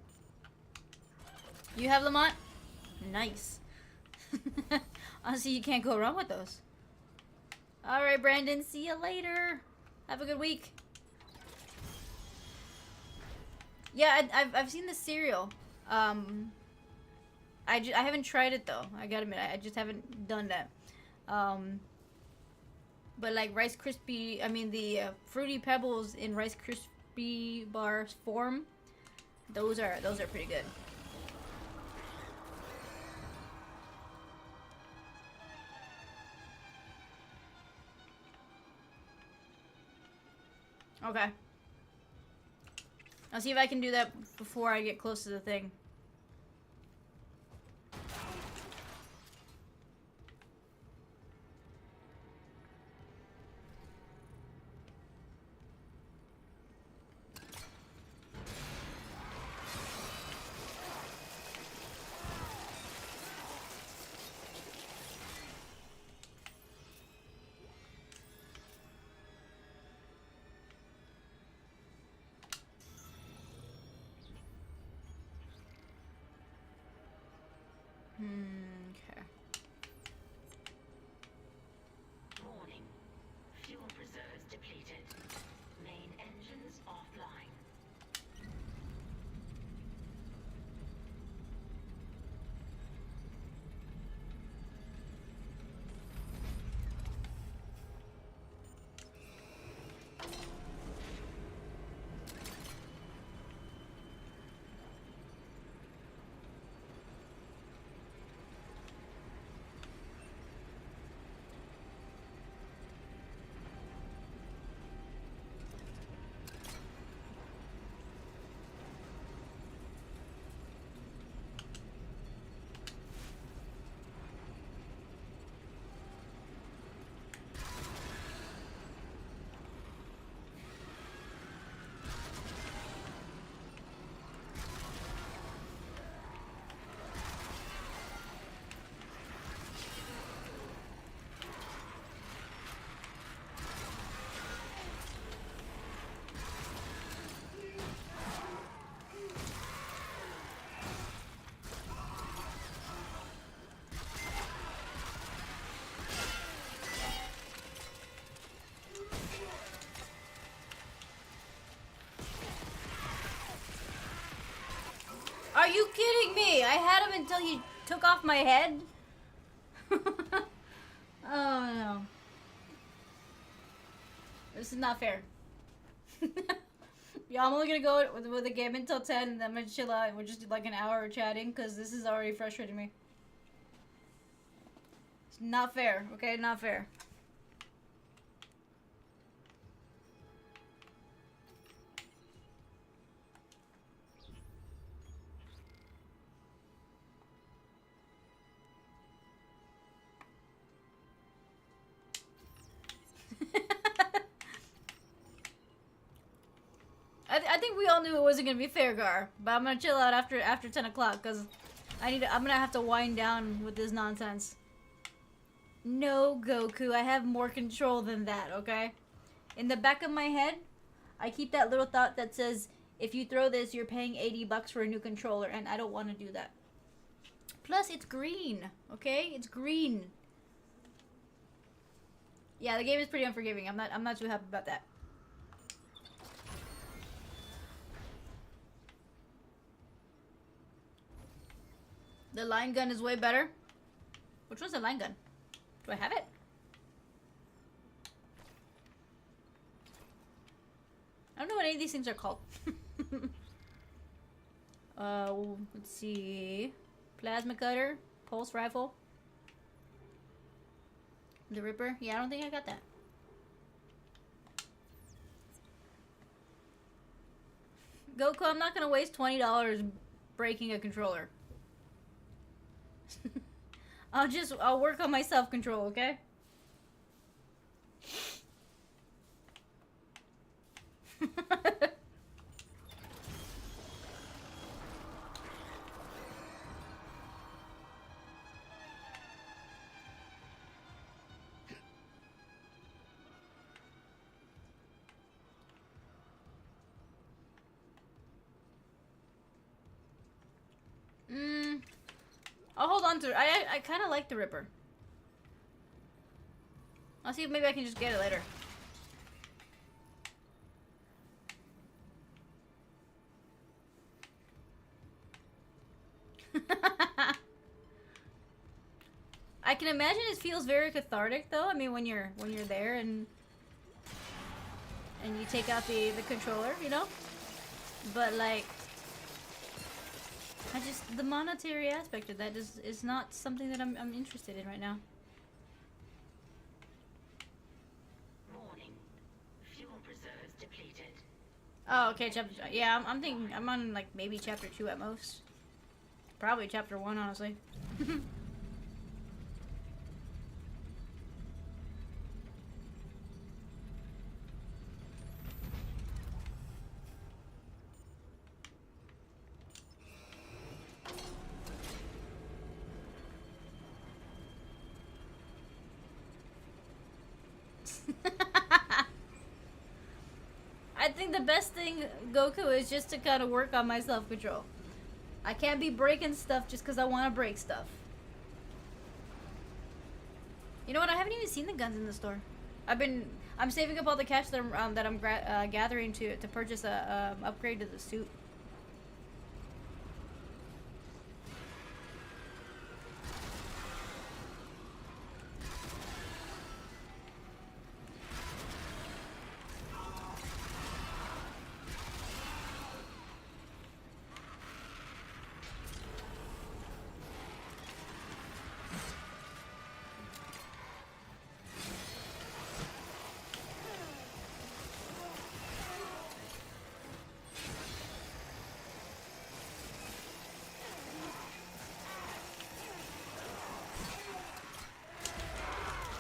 Speaker 1: You have Lamont? Nice. Honestly, you can't go wrong with those. Alright, Brandon. See you later. Have a good week. Yeah, I've seen the cereal. I haven't tried it though. I gotta admit, I just haven't done that. But like Rice Krispie, I mean the Fruity Pebbles in Rice Krispie bars form, those are pretty good. Okay. I'll see if I can do that before I get close to the thing. Okay.
Speaker 2: Warning. Fuel reserves depleted. Main engines offline.
Speaker 1: Are you kidding me? I had him until he took off my head? Oh no. This is not fair. Yeah, I'm only gonna go with the game until 10 and then I'm gonna chill out and we'll just do like an hour of chatting because this is already frustrating me. It's not fair, okay? Not fair. I think we all knew it wasn't gonna be fair, Gar. But I'm gonna chill out after 10 o'clock because I'm gonna have to wind down with this nonsense. No, Goku, I have more control than that, okay? In the back of my head, I keep that little thought that says, if you throw this, you're paying $80 for a new controller, and I don't want to do that. Plus, it's green, okay? It's green. Yeah, the game is pretty unforgiving. I'm not too happy about that. The line gun is way better. Which one's the line gun? Do I have it? any of these things are called. Let's see. Plasma cutter, pulse rifle. The Ripper. Yeah, I don't think I got that. Goku, I'm not gonna waste $20 breaking a controller. I'll work on my self-control, okay? I'll hold on to it. I kind of like the Ripper. I'll see if maybe I can just get it later. I can imagine it feels very cathartic, though. I mean, when you're there and you take out the controller, you know. But like, the monetary aspect of that is not something that I'm interested in right now.
Speaker 2: Warning. Fuel reserves depleted.
Speaker 1: Oh, okay, chapter. Yeah, I'm thinking I'm on like maybe chapter 2 at most. Probably chapter 1, honestly. I think the best thing, Goku, is just to kind of work on my self-control. I can't be breaking stuff just because I want to break stuff. You know what? I haven't even seen the guns in the store. I'm saving up all the cash that I'm gathering to purchase a upgrade to the suit.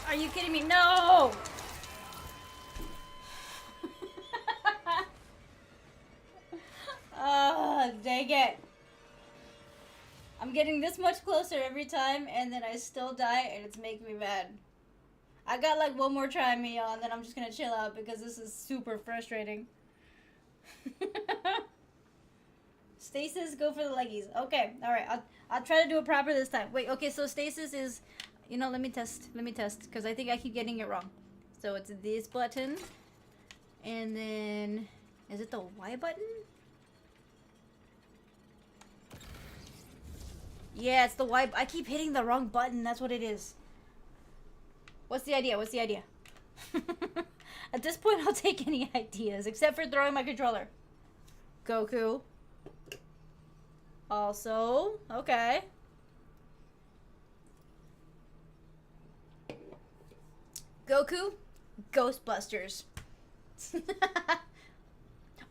Speaker 1: Are you kidding me? No! Oh, dang it. I'm getting this much closer every time, and then I still die, and it's making me mad. I got like one more try, me, and then I'm just gonna chill out because this is super frustrating. Stasis, go for the leggies. Okay, alright, I'll try to do it proper this time. Wait, okay, so stasis is... You know, let me test, because I think I keep getting it wrong. So it's this button, and then, is it the Y button? Yeah, it's the Y, I keep hitting the wrong button, that's what it is. What's the idea? At this point, I'll take any ideas, except for throwing my controller. Goku. Also, okay. Goku, Ghostbusters.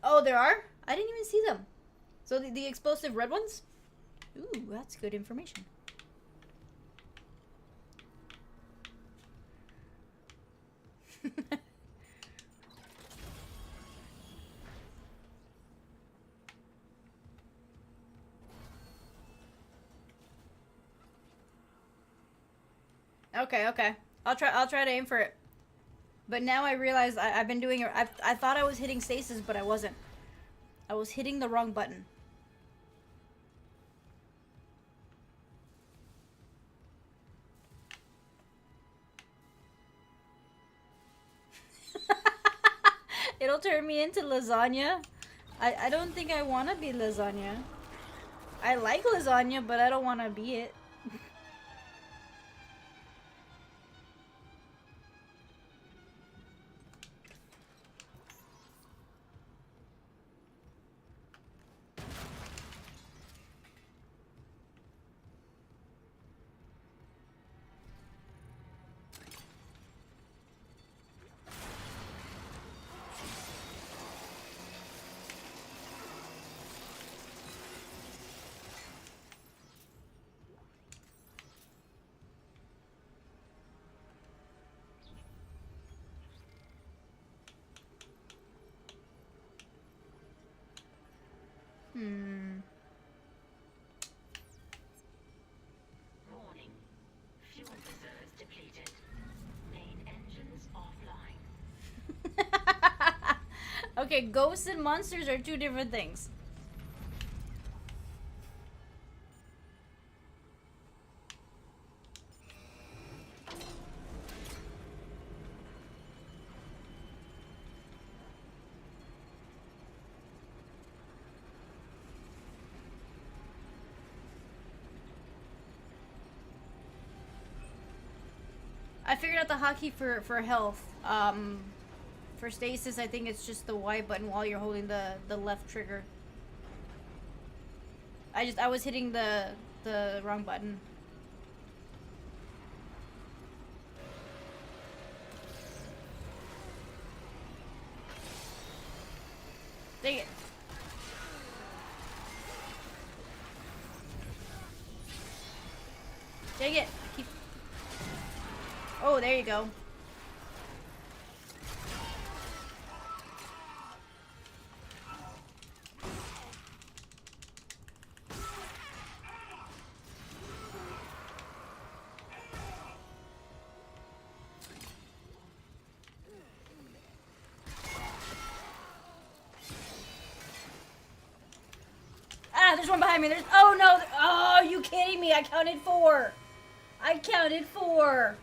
Speaker 1: Oh, there are? I didn't even see them. So the explosive red ones? Ooh, that's good information. Okay. I'll try to aim for it. But now I realize I've been doing it. I thought I was hitting stasis, but I wasn't. I was hitting the wrong button. It'll turn me into lasagna. I don't think I want to be lasagna. I like lasagna, but I don't want to be it. Hmm.
Speaker 2: Warning. Fuel reserves depleted. Main engines offline.
Speaker 1: Okay, ghosts and monsters are two different things. I figured out the hotkey for health. For stasis, I think it's just the Y button while you're holding the left trigger. I was hitting the wrong button. Dang it. Dang it. Keep... Oh, there you go. Ah, there's one behind me. There's... Oh, no. Oh, you kidding me? I counted 4. I counted 4.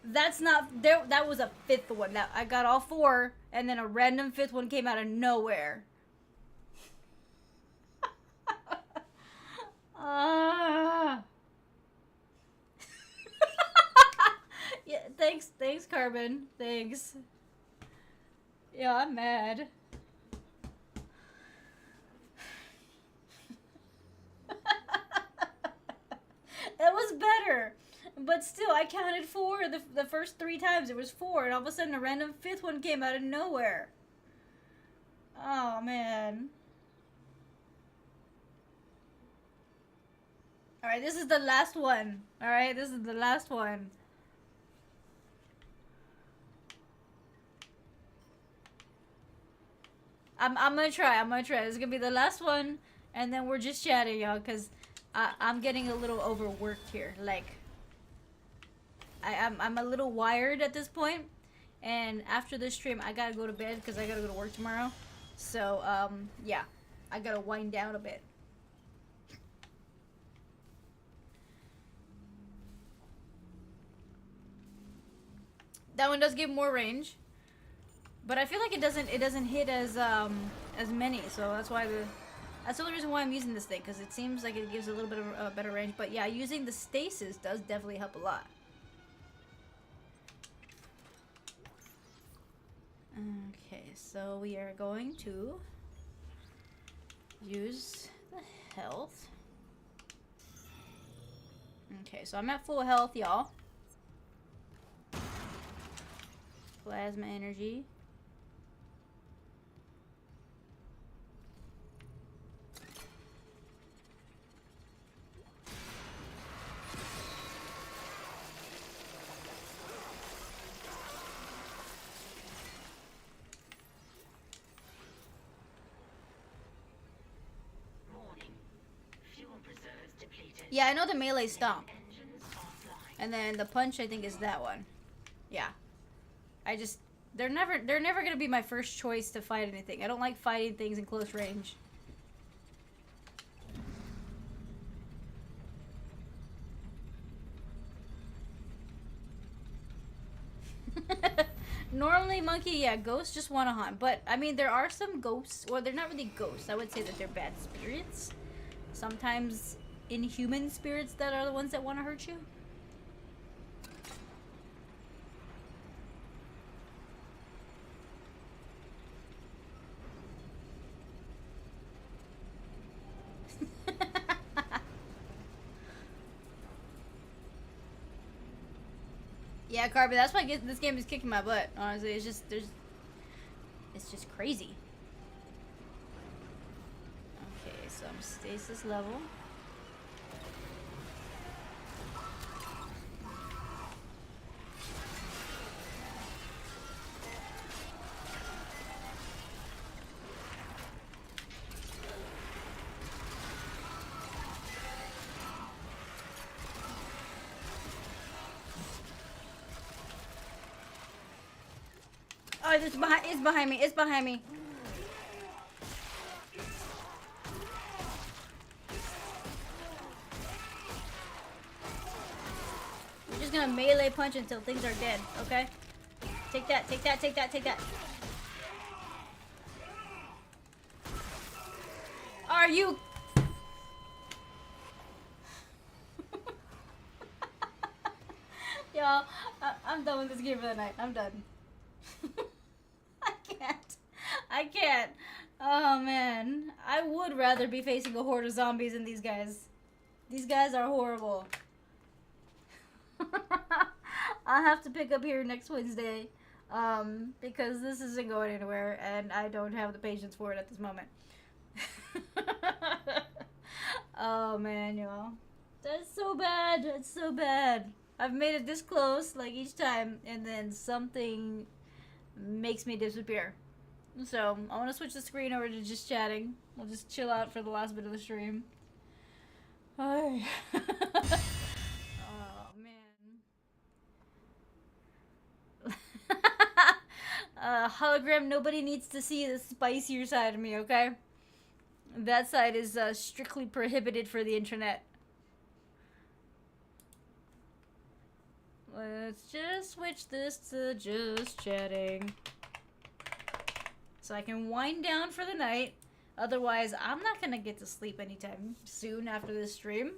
Speaker 1: That's not... There. That was a 5th one. That I got all 4, and then a random 5th one came out of nowhere. Yeah, thanks, Carbon. Thanks. Yeah, I'm mad. That was better. But still, I counted 4 the first 3 times. It was 4, and all of a sudden a random 5th one came out of nowhere. Oh, man. Alright, this is the last one. Alright, this is the last one. I'm gonna try. This is gonna be the last one, and then we're just chatting, y'all, because I'm getting a little overworked here. Like, I'm a little wired at this point, and after this stream, I gotta go to bed because I gotta go to work tomorrow. So, yeah, I gotta wind down a bit. That one does give more range, but I feel like it doesn't hit as many. So that's the only reason why I'm using this thing, because it seems like it gives a little bit of a better range. But yeah, using the stasis does definitely help a lot. Okay, so we are going to use the health. Okay, so I'm at full health, y'all. Plasma energy.
Speaker 2: Warning. Fuel reserves depleted.
Speaker 1: Yeah, I know the melee stomp.
Speaker 2: Engines offline.
Speaker 1: And then the punch, I think, is that one. Yeah. They're never gonna be my first choice to fight anything. I don't like fighting things in close range. Normally, Monkey, yeah, ghosts just want to hunt. But, I mean, there are some ghosts, well, they're not really ghosts. I would say that they're bad spirits. Sometimes inhuman spirits that are the ones that want to hurt you. Yeah, Carbon, that's why this game is kicking my butt. Honestly, it's just crazy. Okay, so I'm stasis level. Oh, it's behind me. It's behind me. We're just gonna melee punch until things are dead, okay? Take that, take that, take that, take that. Are you... Y'all, I'm done with this game for the night. I'm done. I can't. I can't. Oh, man. I would rather be facing a horde of zombies than these guys. These guys are horrible. I'll have to pick up here next Wednesday. Because this isn't going anywhere, and I don't have the patience for it at this moment. Oh, man, y'all. That's so bad. That's so bad. I've made it this close, like, each time, and then something makes me disappear. So, I want to switch the screen over to just chatting. We'll just chill out for the last bit of the stream. Oh, man. Hologram, nobody needs to see the spicier side of me, okay? That side is strictly prohibited for the internet. Let's just switch this to just chatting. So I can wind down for the night. Otherwise, I'm not gonna get to sleep anytime soon after this stream.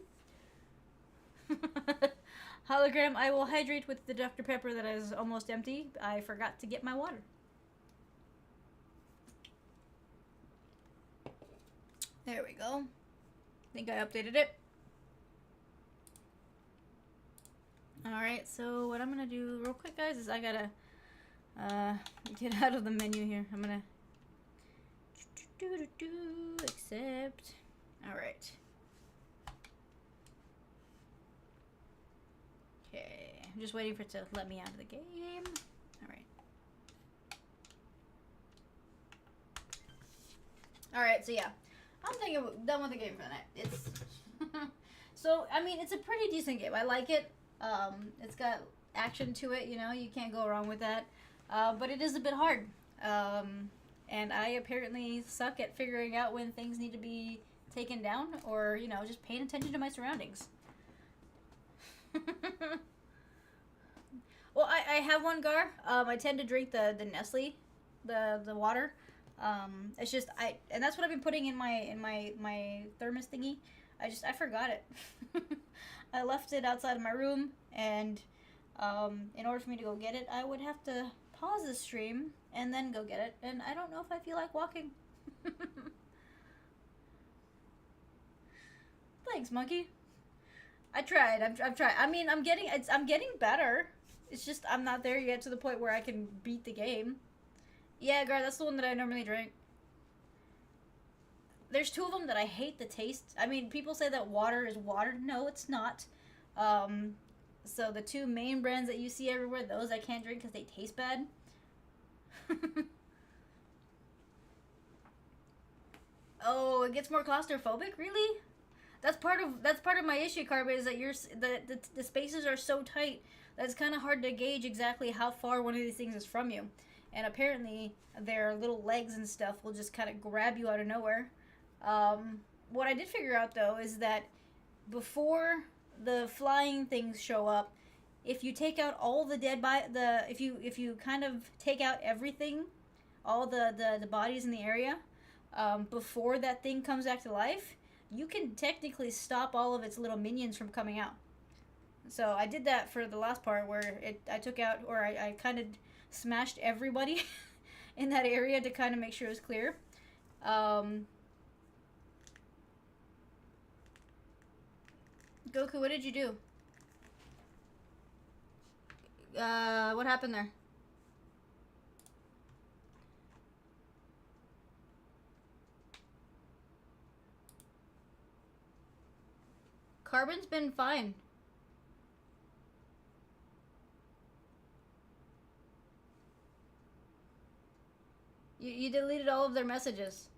Speaker 1: Hologram, I will hydrate with the Dr. Pepper that is almost empty. I forgot to get my water. There we go. I think I updated it. Alright, so what I'm gonna do real quick, guys, is I gotta get out of the menu here. I'm gonna accept. Alright. Okay, I'm just waiting for it to let me out of the game. Alright. Alright, so yeah. I'm thinking done with the game for the night. It's so I mean it's a pretty decent game. I like it. It's got action to it, you know, you can't go wrong with that. But it is a bit hard. And I apparently suck at figuring out when things need to be taken down or, you know, just paying attention to my surroundings. Well, I have one Gar. I tend to drink the Nestle, the water. It's just and that's what I've been putting in my thermos thingy. I forgot it. I left it outside of my room, and in order for me to go get it, I would have to pause the stream and then go get it. And I don't know if I feel like walking. Thanks, monkey. I tried. I've tried. I mean, I'm getting better. It's just I'm not there yet to the point where I can beat the game. Yeah, Gar, that's the one that I normally drink. There's two of them that I hate the taste. I mean, people say that water is water. No, it's not. So the two main brands that you see everywhere, those I can't drink because they taste bad. Oh, it gets more claustrophobic, really? That's part of my issue, Carbon, is that the spaces are so tight that it's kind of hard to gauge exactly how far one of these things is from you. And apparently, their little legs and stuff will just kind of grab you out of nowhere. What I did figure out, though, is that before the flying things show up, if you take out all the if you kind of take out everything, all the bodies in the area, before that thing comes back to life, you can technically stop all of its little minions from coming out. So I did that for the last part where I took out, or I kind of smashed everybody in that area to kind of make sure it was clear. Goku, what did you do? What happened there? Carbon's been fine. You deleted all of their messages.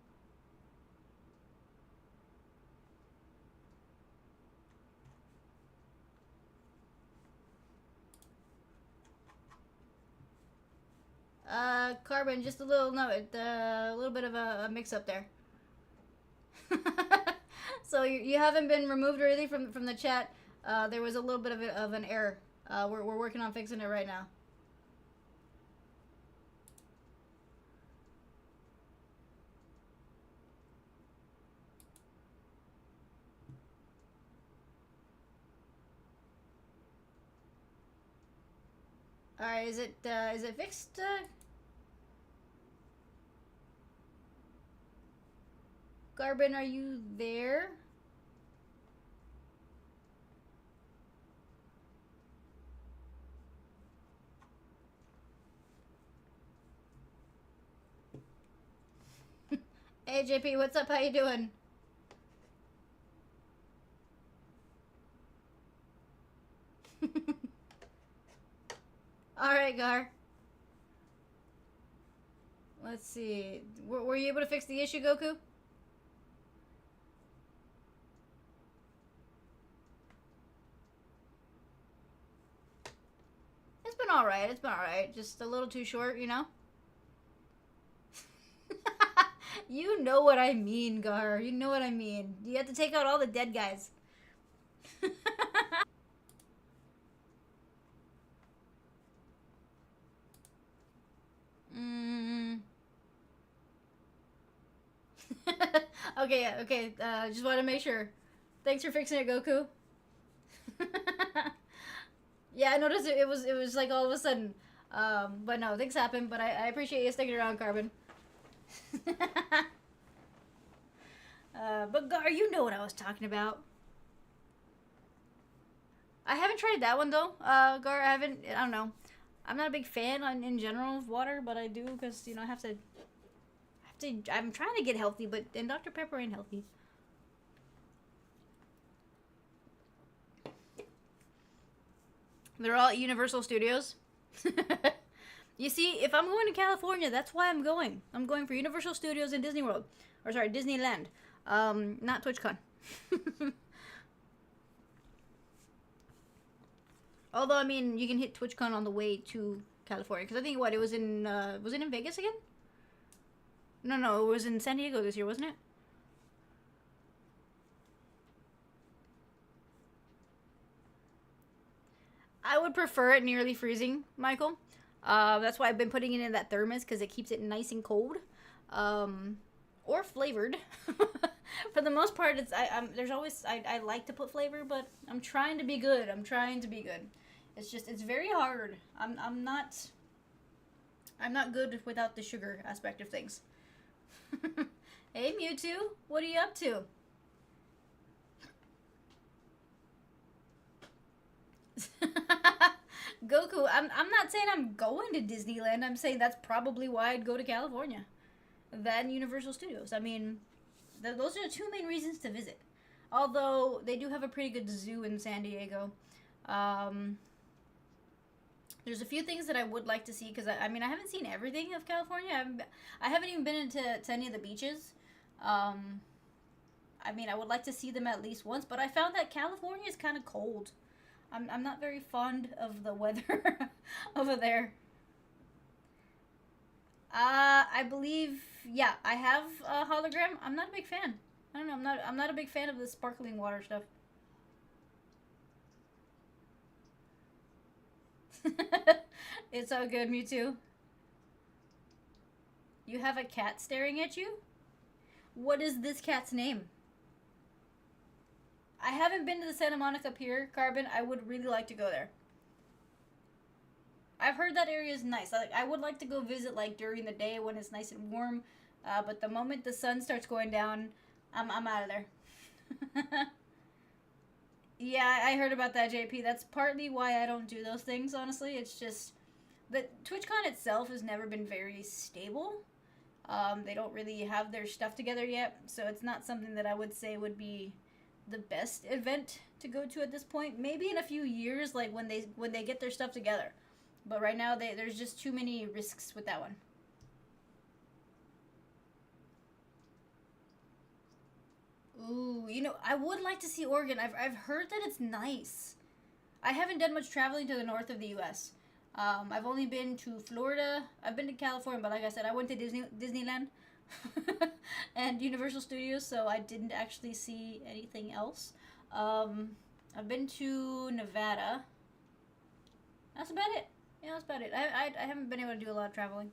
Speaker 1: Carbon, just a little note, a little bit of a mix-up there. So you haven't been removed or anything from the chat. There was a little bit of an error. We're working on fixing it right now. All right, is it fixed? Carbon, are you there? Hey JP, what's up? How you doing? All right, Gar. Let's see. Were you able to fix the issue, Goku? It's been alright. It's been alright. Just a little too short, you know? You know what I mean, Gar. You know what I mean. You have to take out all the dead guys. Okay, okay. Just want to make sure. Thanks for fixing it, Goku. Yeah, I noticed it was like all of a sudden. But no, things happen. But I appreciate you sticking around, Carbon. But Gar, you know what I was talking about. I haven't tried that one though. Gar, I don't know. I'm not a big fan in general of water, but I do because you know I have to. I'm trying to get healthy, and Dr. Pepper ain't healthy. They're all at Universal Studios. You see, if I'm going to California, that's why I'm going. I'm going for Universal Studios and Disney World. Or sorry, Disneyland. Not TwitchCon. Although, I mean, you can hit TwitchCon on the way to California. Because I think, was it in Vegas again? No, it was in San Diego this year, wasn't it? I would prefer it nearly freezing, Michael. That's why I've been putting it in that thermos, because it keeps it nice and cold. Or flavored. For the most part, I like to put flavor, but I'm trying to be good. It's just, it's very hard. I'm not good without the sugar aspect of things. Hey Mewtwo, what are you up to? Goku, I'm not saying I'm going to Disneyland. I'm saying that's probably why I'd go to California. That and Universal Studios. I mean, those are the two main reasons to visit. Although, they do have a pretty good zoo in San Diego. There's a few things that I would like to see, because I mean, I haven't seen everything of California. I haven't even been to any of the beaches. I mean, I would like to see them at least once, but I found that California is kind of cold. I'm not very fond of the weather over there. I believe, yeah, I have a hologram. I'm not a big fan. I don't know. I'm not a big fan of the sparkling water stuff. It's all good, Mewtwo. You have a cat staring at you? What is this cat's name? I haven't been to the Santa Monica Pier, Carbon. I would really like to go there. I've heard that area is nice. I would like to go visit like during the day when it's nice and warm. But the moment the sun starts going down, I'm out of there. Yeah, I heard about that, JP. That's partly why I don't do those things, honestly. It's just that TwitchCon itself has never been very stable. They don't really have their stuff together yet, so it's not something that I would say would be the best event to go to at this point. Maybe in a few years, like when they get their stuff together. But right now, there's just too many risks with that one. Ooh, you know, I would like to see Oregon. I've heard that it's nice. I haven't done much traveling to the north of the U.S. I've only been to Florida. I've been to California, but like I said, I went to Disneyland and Universal Studios, so I didn't actually see anything else. I've been to Nevada. That's about it. Yeah, that's about it. I haven't been able to do a lot of traveling.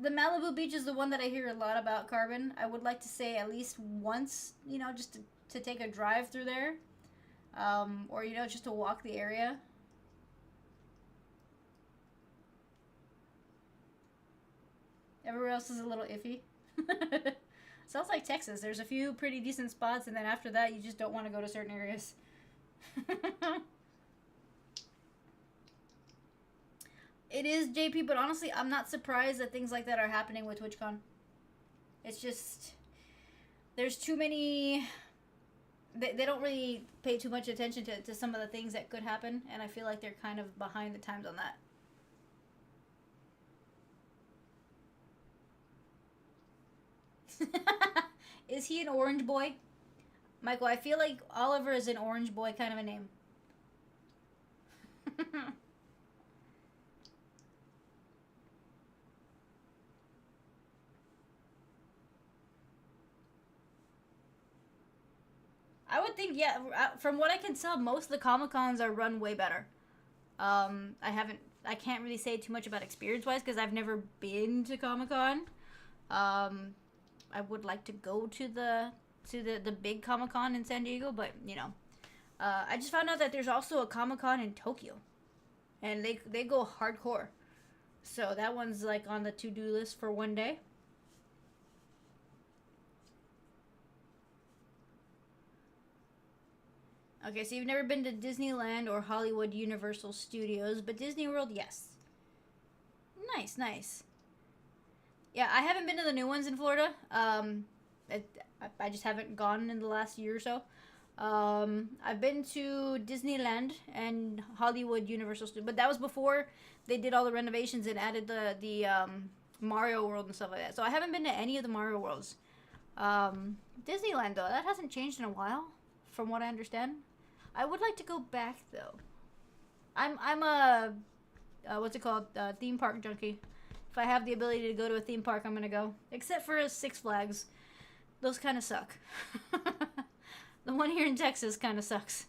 Speaker 1: The Malibu beach is the one that I hear a lot about, Carbon. I would like to say at least once, just to take a drive through there. Or, just to walk the area. Everywhere else is a little iffy. Sounds like Texas. There's a few pretty decent spots, and then after that, you just don't want to go to certain areas. It is JP, but honestly, I'm not surprised that things like that are happening with TwitchCon. It's just, there's too many, they don't really pay too much attention to some of the things that could happen, and I feel like they're kind of behind the times on that. Is he an orange boy? Michael, I feel like Oliver is an orange boy kind of a name. I would think, yeah, from what I can tell, most of the Comic-Cons are run way better. I can't really say too much about experience-wise because I've never been to Comic-Con. I would like to go to the big Comic-Con in San Diego, but, I just found out that there's also a Comic-Con in Tokyo. And they go hardcore. So that one's, like, on the to-do list for one day. Okay, so you've never been to Disneyland or Hollywood Universal Studios, but Disney World, yes. Nice, nice. Yeah, I haven't been to the new ones in Florida. I just haven't gone in the last year or so. I've been to Disneyland and Hollywood Universal Studios, but that was before they did all the renovations and added the Mario World and stuff like that. So I haven't been to any of the Mario Worlds. Disneyland, though, that hasn't changed in a while, from what I understand. I would like to go back, though. I'm a what's it called? Theme park junkie. If I have the ability to go to a theme park, I'm gonna go. Except for Six Flags. Those kind of suck. The one here in Texas kind of sucks.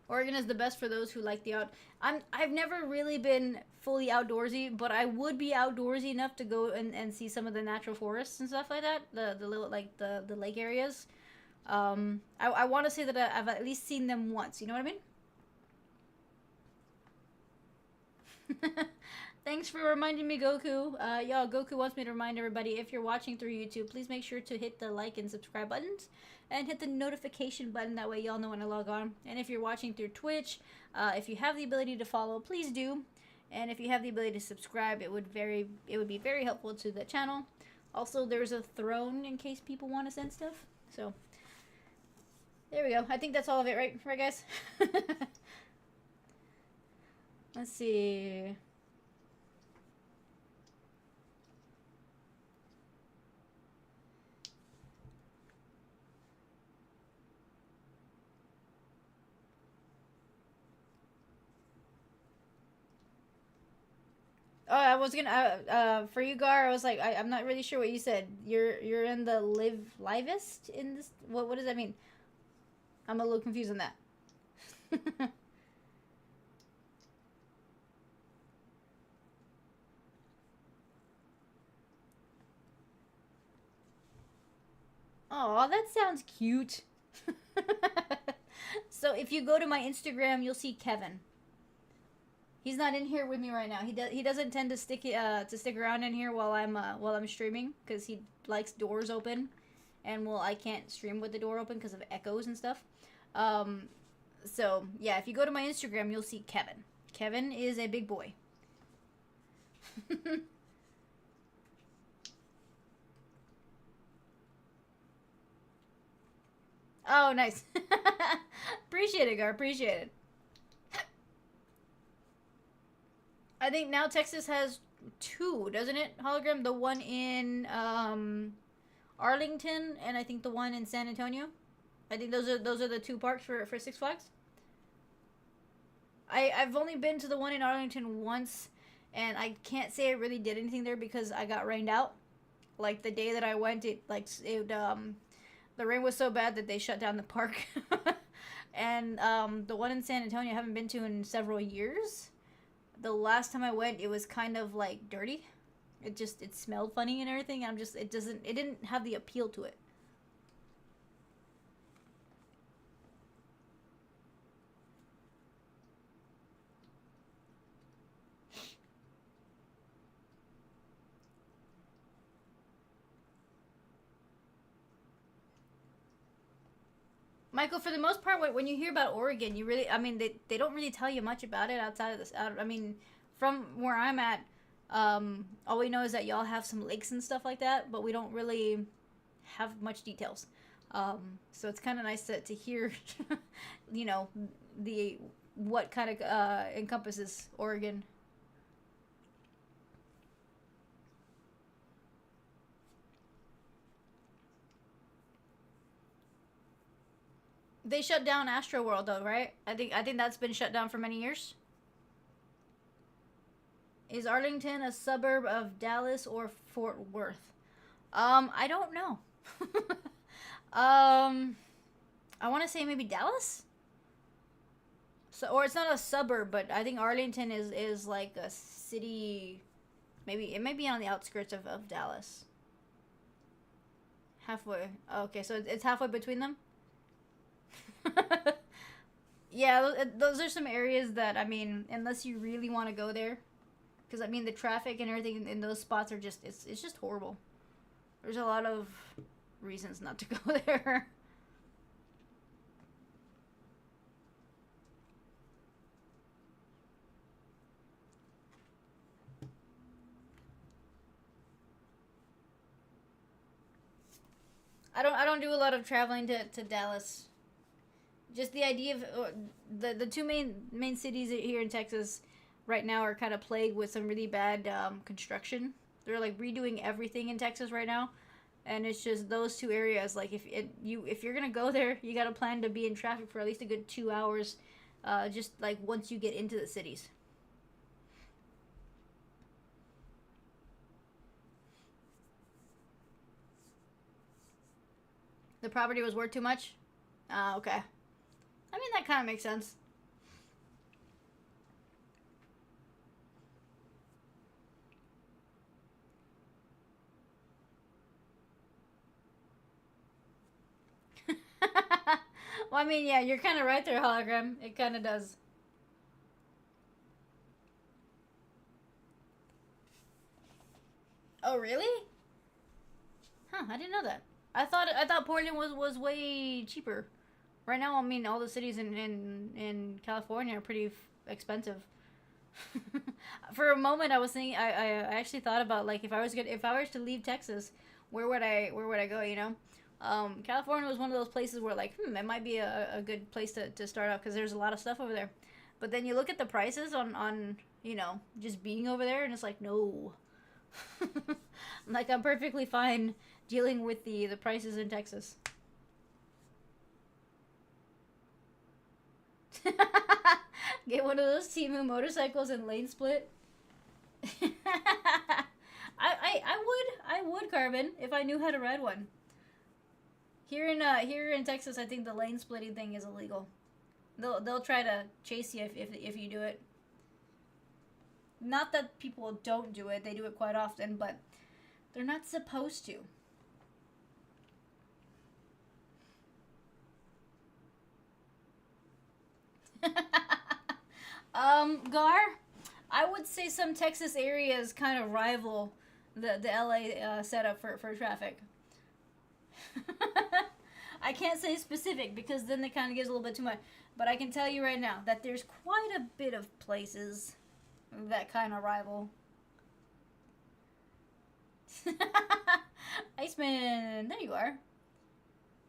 Speaker 1: Oregon is the best for those who like the out. I've never really been fully outdoorsy, but I would be outdoorsy enough to go and see some of the natural forests and stuff like that. The little, like, the lake areas. I want to say that I've at least seen them once. You know what I mean? Thanks for reminding me, Goku. Y'all, Goku wants me to remind everybody, if you're watching through YouTube, please make sure to hit the like and subscribe buttons. And hit the notification button, that way y'all know when I log on. And if you're watching through Twitch, if you have the ability to follow, please do. And if you have the ability to subscribe, it would be very helpful to the channel. Also, there's a throne in case people want to send stuff. So, there we go. I think that's all of it, right? Right, guys? Let's see. Oh, I was gonna for you, Gar. I was like, I'm not really sure what you said. You're in the livest in this. What does that mean? I'm a little confused on that. Oh, that sounds cute. So if you go to my Instagram, you'll see Kevin. He's not in here with me right now. He doesn't tend to stick around in here while I'm streaming, because he likes doors open, and I can't stream with the door open because of echoes and stuff. So yeah, if you go to my Instagram, you'll see Kevin. Kevin is a big boy. Oh, nice. Appreciate it, Gar. Appreciate it. I think now Texas has 2, doesn't it, Hologram? The one in Arlington, and I think the one in San Antonio. I think those are the two parks for Six Flags. I've only been to the one in Arlington once, and I can't say I really did anything there because I got rained out. Like the day that I went, the rain was so bad that they shut down the park. And the one in San Antonio I haven't been to in several years. The last time I went, it was kind of like dirty. It smelled funny and everything. It didn't have the appeal to it. Michael, for the most part, when you hear about Oregon, you really, I mean, they don't really tell you much about it outside of this. I mean, from where I'm at, all we know is that y'all have some lakes and stuff like that, but we don't really have much details. So it's kind of nice to hear, you know, what kind of encompasses Oregon. They shut down Astroworld though, right? I think that's been shut down for many years. Is Arlington a suburb of Dallas or Fort Worth? I don't know. I want to say maybe Dallas. So, or it's not a suburb, but I think Arlington is like a city. Maybe it may be on the outskirts of Dallas. Halfway. Okay, so it's halfway between them. Yeah, those are some areas that, I mean, unless you really want to go there, because I mean the traffic and everything in those spots are just it's just horrible. There's a lot of reasons not to go there. I don't do a lot of traveling to Dallas. Just the idea of the two main cities here in Texas right now are kind of plagued with some really bad construction. They're like redoing everything in Texas right now, and it's just those two areas. Like if you're gonna go there, you gotta plan to be in traffic for at least a good 2 hours, just like once you get into the cities. The property was worth too much? Okay. I mean, that kind of makes sense. Well, I mean, yeah, you're kind of right there, Hologram. It kind of does. Oh, really? Huh, I didn't know that. I thought Portland was way cheaper. Right now, I mean, all the cities in California are pretty expensive. For a moment, I was thinking, I actually thought about like if I was to leave Texas, where would I go? You know, California was one of those places where like, it might be a good place to start off because there's a lot of stuff over there. But then you look at the prices on you know, just being over there, and it's like, no. Like, I'm perfectly fine dealing with the prices in Texas. Get one of those Temu motorcycles and lane split. I would, Carbon, if I knew how to ride one. Here in Texas, I think the lane splitting thing is illegal. They'll try to chase you if you do it. Not that people don't do it; they do it quite often, but they're not supposed to. Gar, I would say some Texas areas kind of rival the LA setup for traffic. I can't say specific because then it kind of gives a little bit too much. But I can tell you right now that there's quite a bit of places that kind of rival. Iceman, there you are.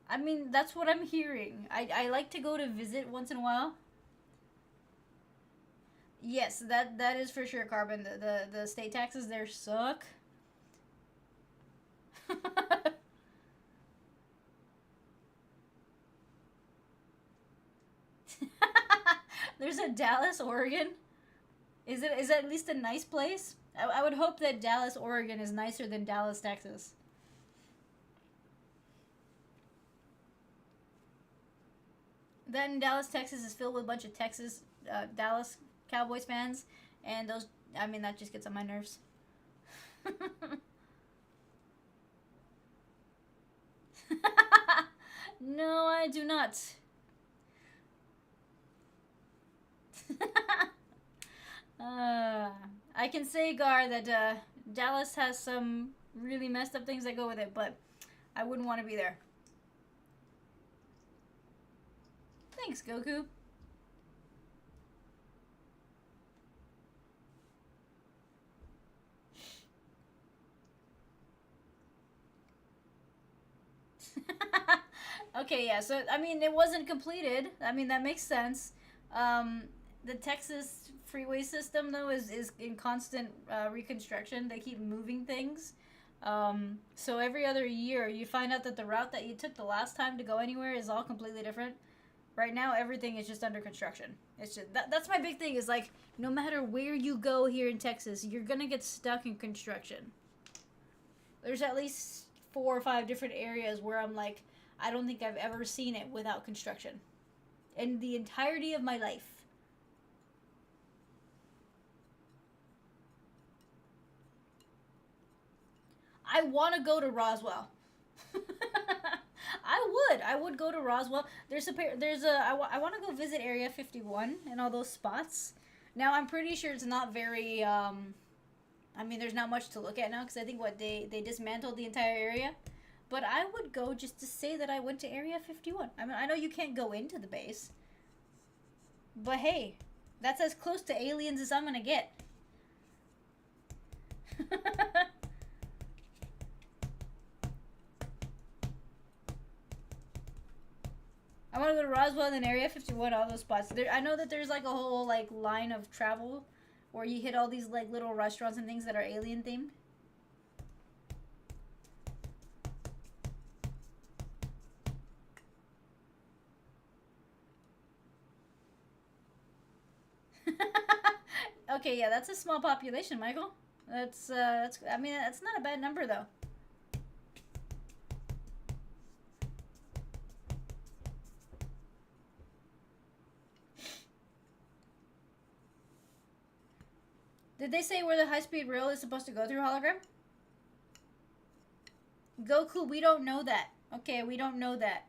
Speaker 1: I mean, that's what I'm hearing. I like to go to visit once in a while. Yes, that is for sure, Carbon. The state taxes there suck. There's a Dallas, Oregon. Is it at least a nice place? I would hope that Dallas, Oregon is nicer than Dallas, Texas. Then Dallas, Texas is filled with a bunch of Dallas Cowboys fans. And those, I mean, that just gets on my nerves. No, I do not. I can say, Gar, that Dallas has some really messed up things that go with it, but I wouldn't want to be there. Thanks, Goku. Okay, yeah, so, I mean, it wasn't completed. I mean, that makes sense. The Texas freeway system, though, is in constant reconstruction. They keep moving things. So every other year, you find out that the route that you took the last time to go anywhere is all completely different. Right now, everything is just under construction. It's just that's my big thing is, like, no matter where you go here in Texas, you're gonna get stuck in construction. There's at least 4 or 5 different areas where I'm like, I don't think I've ever seen it without construction. In the entirety of my life. I want to go to Roswell. I would go to Roswell. I want to go visit Area 51 and all those spots. Now, I'm pretty sure it's not very, I mean, there's not much to look at now, because I think, they dismantled the entire area. But I would go just to say that I went to Area 51. I mean, I know you can't go into the base. But hey, that's as close to aliens as I'm gonna get. I want to go to Roswell and then Area 51, all those spots. I know that there's like a whole like line of travel where you hit all these like little restaurants and things that are alien themed. Okay, yeah, that's a small population, Michael. That's I mean, that's not a bad number though. Did they say where the high-speed rail is supposed to go through, hologram? Goku, we don't know that. Okay, we don't know that.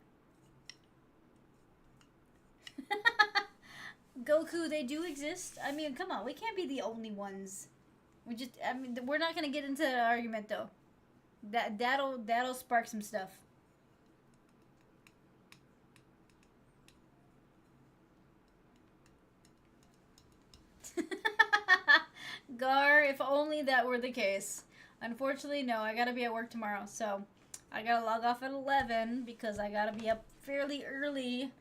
Speaker 1: Goku, they do exist. I mean, come on, we can't be the only ones. I mean, we're not gonna get into that argument though. That'll spark some stuff. Gar, if only that were the case. Unfortunately, no, I gotta be at work tomorrow, so I gotta log off at 11 because I gotta be up fairly early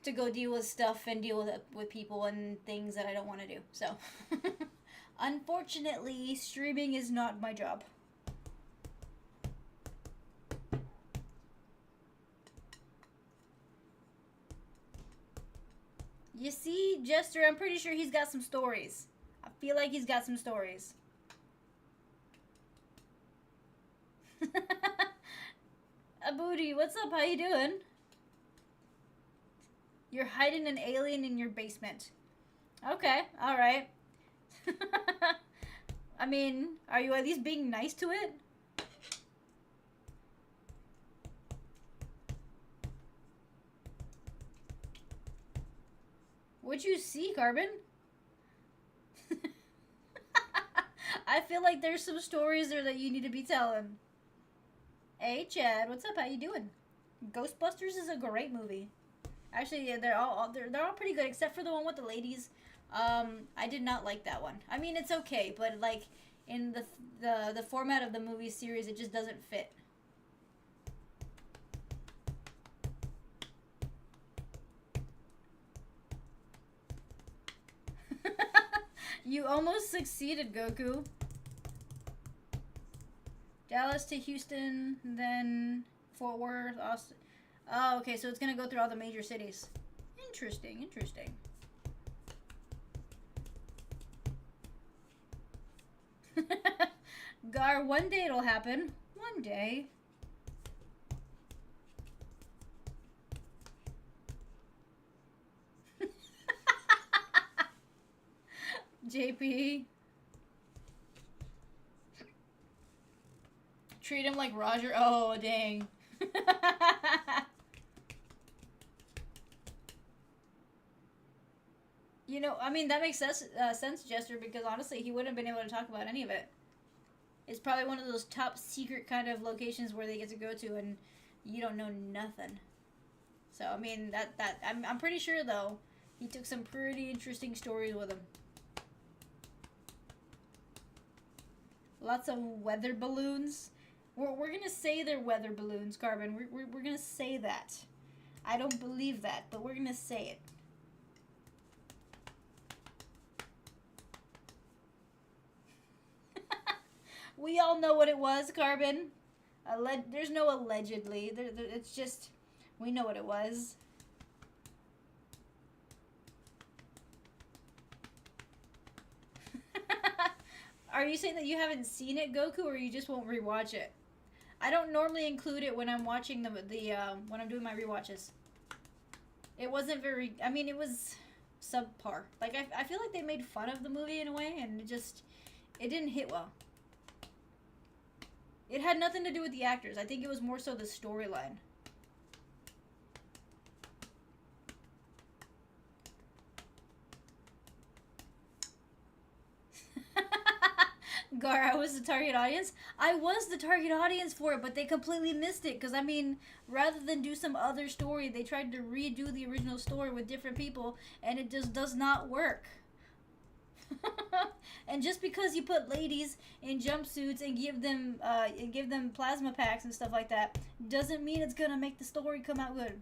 Speaker 1: to go deal with stuff and deal with people and things that I don't want to do. So, unfortunately, streaming is not my job. You see, Jester, I'm pretty sure he's got some stories. I feel like he's got some stories. Aboody, what's up? How you doing? You're hiding an alien in your basement. Okay, alright. I mean, are you at least being nice to it? What'd you see, Carbon? I feel like there's some stories there that you need to be telling. Hey, Chad, what's up? How you doing? Ghostbusters is a great movie. Actually, yeah, they're all pretty good, except for the one with the ladies. I did not like that one. I mean, it's okay, but like in the format of the movie series, it just doesn't fit. You almost succeeded, Goku. Dallas to Houston, then Fort Worth, Austin. Oh, okay, so it's gonna go through all the major cities. Interesting, interesting. Gar, one day it'll happen. One day. JP. Treat him like Roger. Oh, dang. You know, I mean, that makes sense, Jester, because honestly, he wouldn't have been able to talk about any of it. It's probably one of those top secret kind of locations where they get to go to and you don't know nothing. So, I mean, I'm pretty sure, though, he took some pretty interesting stories with him. Lots of weather balloons. We're gonna say they're weather balloons, Carbon. We're gonna say that. I don't believe that, but we're gonna say it. We all know what it was, Carbon. There's no allegedly. It's just, we know what it was. Are you saying that you haven't seen it, Goku, or you just won't rewatch it? I don't normally include it when I'm watching when I'm doing my rewatches. It wasn't very, I mean, it was subpar. Like, I feel like they made fun of the movie in a way, and it didn't hit well. It had nothing to do with the actors. I think it was more so the storyline. Gar, I was the target audience. I was the target audience for it, but they completely missed it. Because, I mean, rather than do some other story, they tried to redo the original story with different people, and it just does not work. And just because you put ladies in jumpsuits and give them plasma packs and stuff like that, doesn't mean it's gonna make the story come out good.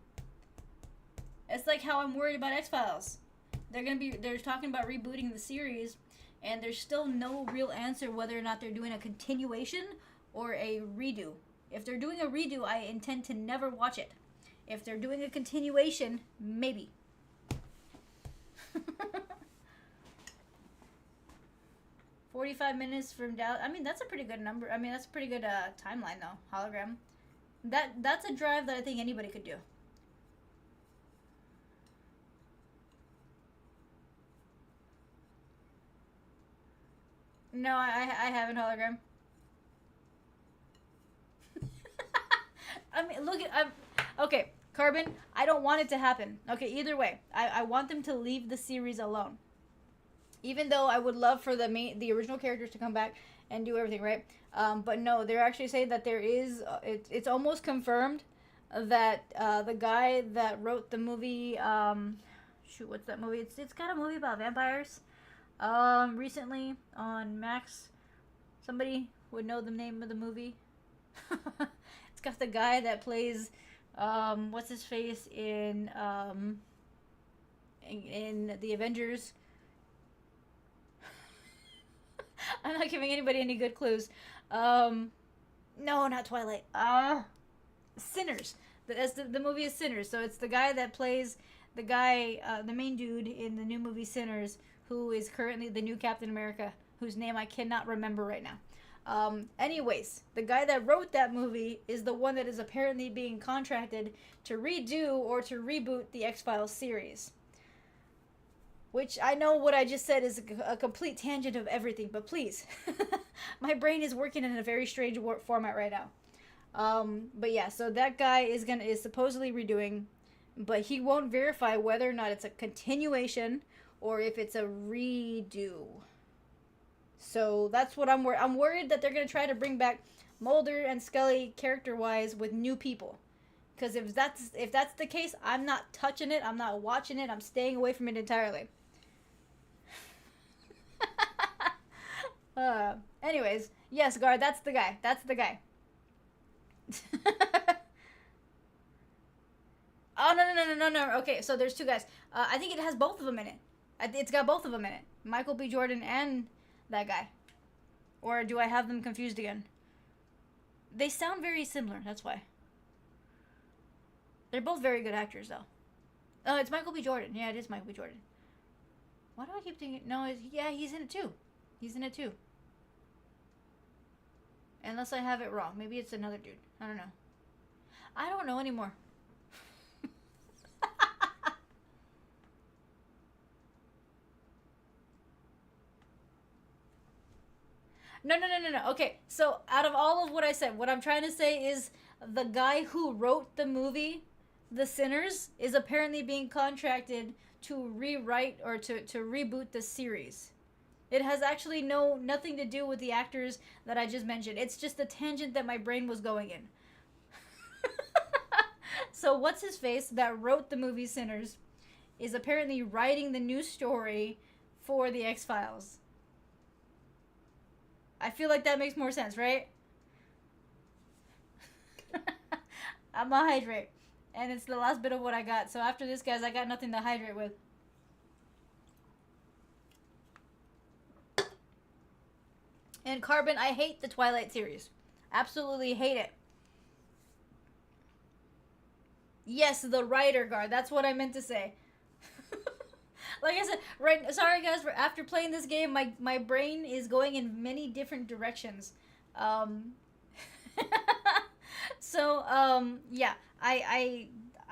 Speaker 1: It's like how I'm worried about X-Files. They're talking about rebooting the series, and there's still no real answer whether or not they're doing a continuation or a redo. If they're doing a redo, I intend to never watch it. If they're doing a continuation, maybe. 45 minutes from Dallas. I mean, that's a pretty good number. I mean, that's a pretty good timeline, though. Hologram. That's a drive that I think anybody could do. No, I haven't hologram. I mean, look at... Okay, Carbon, I don't want it to happen. Okay, either way. I want them to leave the series alone. Even though I would love for the original characters to come back and do everything, right? But no, they're actually saying that there is... it's almost confirmed that the guy that wrote the movie... shoot, what's that movie? It's got a movie about vampires. Recently on Max. Somebody would know the name of the movie. It's got the guy that plays... what's his face in the Avengers... I'm not giving anybody any good clues. No, not Twilight. Sinners. The movie is Sinners. So it's the guy that plays the main dude in the new movie Sinners, who is currently the new Captain America, whose name I cannot remember right now. Anyways, the guy that wrote that movie is the one that is apparently being contracted to redo or to reboot the X-Files series. Which I know what I just said is a complete tangent of everything, but please. My brain is working in a very strange format right now. But yeah, so that guy is supposedly redoing, but he won't verify whether or not it's a continuation or if it's a redo. So that's what I'm worried that they're going to try to bring back Mulder and Scully character-wise with new people. Because if that's the case, I'm not touching it, I'm not watching it, I'm staying away from it entirely. Anyways, yes, Gar, that's the guy. That's the guy. Oh, no. Okay, so there's two guys. I think it has both of them in it. It's got both of them in it. Michael B. Jordan and that guy. Or do I have them confused again? They sound very similar, that's why. They're both very good actors, though. Oh, it's Michael B. Jordan. Yeah, it is Michael B. Jordan. Why do I keep thinking... No, yeah, he's in it, too. He's in it, too. Unless I have it wrong. Maybe it's another dude. I don't know. I don't know anymore. No. Okay, so out of all of what I said, what I'm trying to say is the guy who wrote the movie, The Sinners, is apparently being contracted to rewrite or to reboot the series. It has actually nothing to do with the actors that I just mentioned. It's just a tangent that my brain was going in. So what's his face that wrote the movie Sinners is apparently writing the new story for the X-Files. I feel like that makes more sense, right? I'm gonna hydrate. And it's the last bit of what I got. So after this, guys, I got nothing to hydrate with. And Carbon, I hate the Twilight series. Absolutely hate it. Yes, the writer guard. That's what I meant to say. Like I said, right. Sorry, guys. After playing this game, my brain is going in many different directions. Yeah.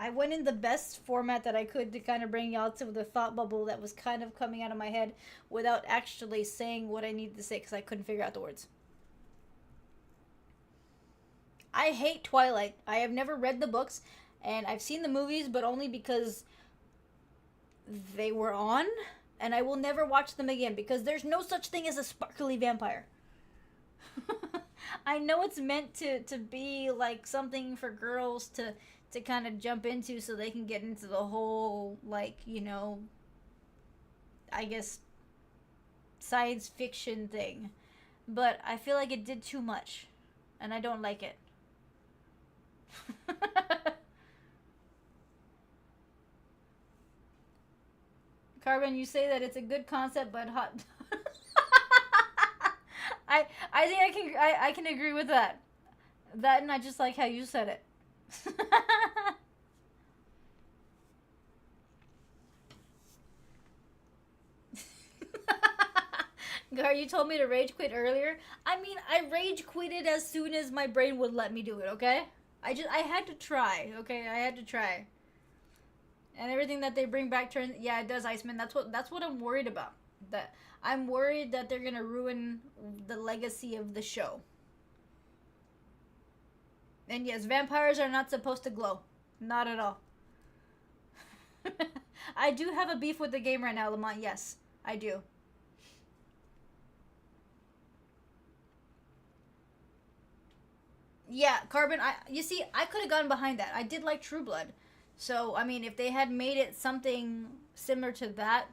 Speaker 1: I went in the best format that I could to kind of bring y'all to the thought bubble that was kind of coming out of my head without actually saying what I needed to say because I couldn't figure out the words. I hate Twilight. I have never read the books, and I've seen the movies, but only because they were on, and I will never watch them again because there's no such thing as a sparkly vampire. I know it's meant to be like something for girls to kind of jump into so they can get into the whole, like, you know, I guess science fiction thing. But I feel like it did too much, and I don't like it. Carbon, you say that it's a good concept, but hot. I think I can agree with that. That, and I just like how you said it. Gar, you told me to rage quit earlier. I mean, I rage quitted as soon as my brain would let me do it. Okay, I had to try. Okay, I had to try. And everything that they bring back turns. Yeah, it does, Iceman. That's what I'm worried about. That I'm worried that they're gonna ruin the legacy of the show. And yes, vampires are not supposed to glow. Not at all. I do have a beef with the game right now, Lamont. Yes, I do. Yeah, Carbon, you see, I could have gotten behind that. I did like True Blood. So, I mean, if they had made it something similar to that,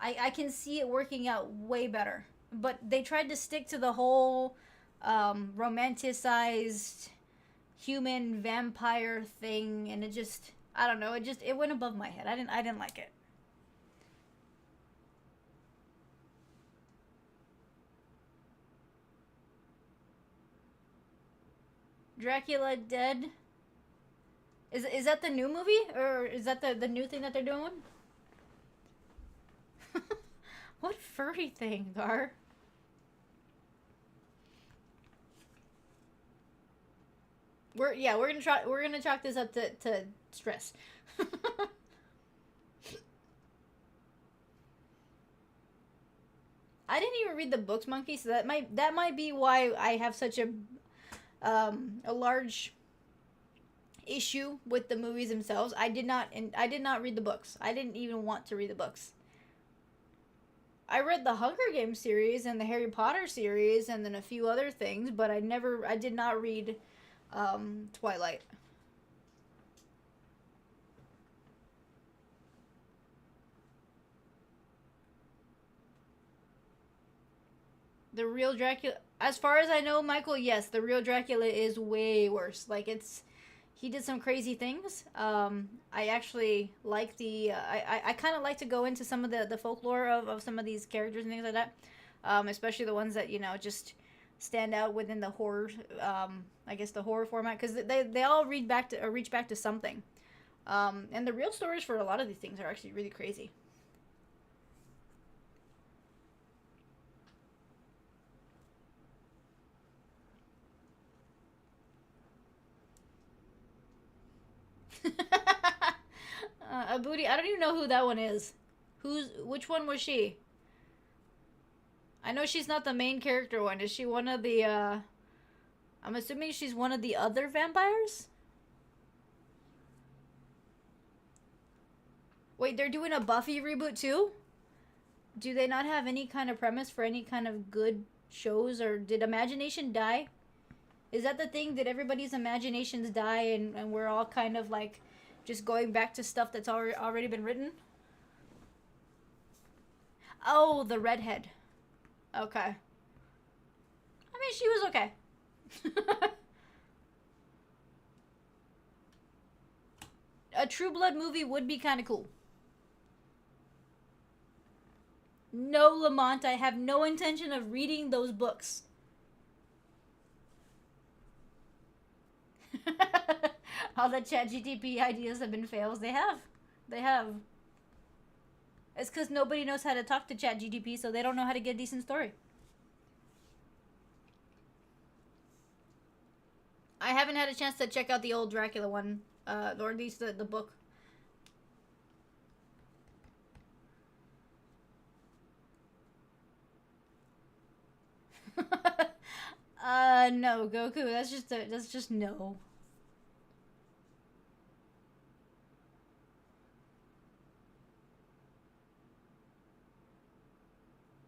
Speaker 1: I can see it working out way better. But they tried to stick to the whole romanticized human vampire thing, and it just, I don't know, it went above my head. I didn't like it. Dracula Dead. Is that the new movie, or is that the new thing that they're doing? What furry thing, Gar? We're gonna chalk this up to stress. I didn't even read the books, Monkey, so that might be why I have such a large issue with the movies themselves. I did not read the books. I didn't even want to read the books. I read the Hunger Games series and the Harry Potter series and then a few other things, but I did not read Twilight. The real Dracula, as far as I know, Michael, yes, the real Dracula is way worse. Like, he did some crazy things. I actually like I kind of like to go into some of the folklore of some of these characters and things like that. Especially the ones that, you know, just stand out within the horror, I guess the horror format, because they all reach back to something. And the real stories for a lot of these things are actually really crazy. A booty. I don't even know who that one is. Which one was she? I know she's not the main character one. Is she one of the, I'm assuming she's one of the other vampires? Wait, they're doing a Buffy reboot too? Do they not have any kind of premise for any kind of good shows, or did imagination die? Is that the thing? Did everybody's imaginations die and we're all kind of like just going back to stuff that's already been written? Oh, the redhead. Okay. I mean, she was okay. A True Blood movie would be kind of cool. No, Lamont, I have no intention of reading those books. All the ChatGPT ideas have been fails. They have. They have. It's because nobody knows how to talk to ChatGPT, so they don't know how to get a decent story. I haven't had a chance to check out the old Dracula one, or at least the book. No, Goku. That's just no.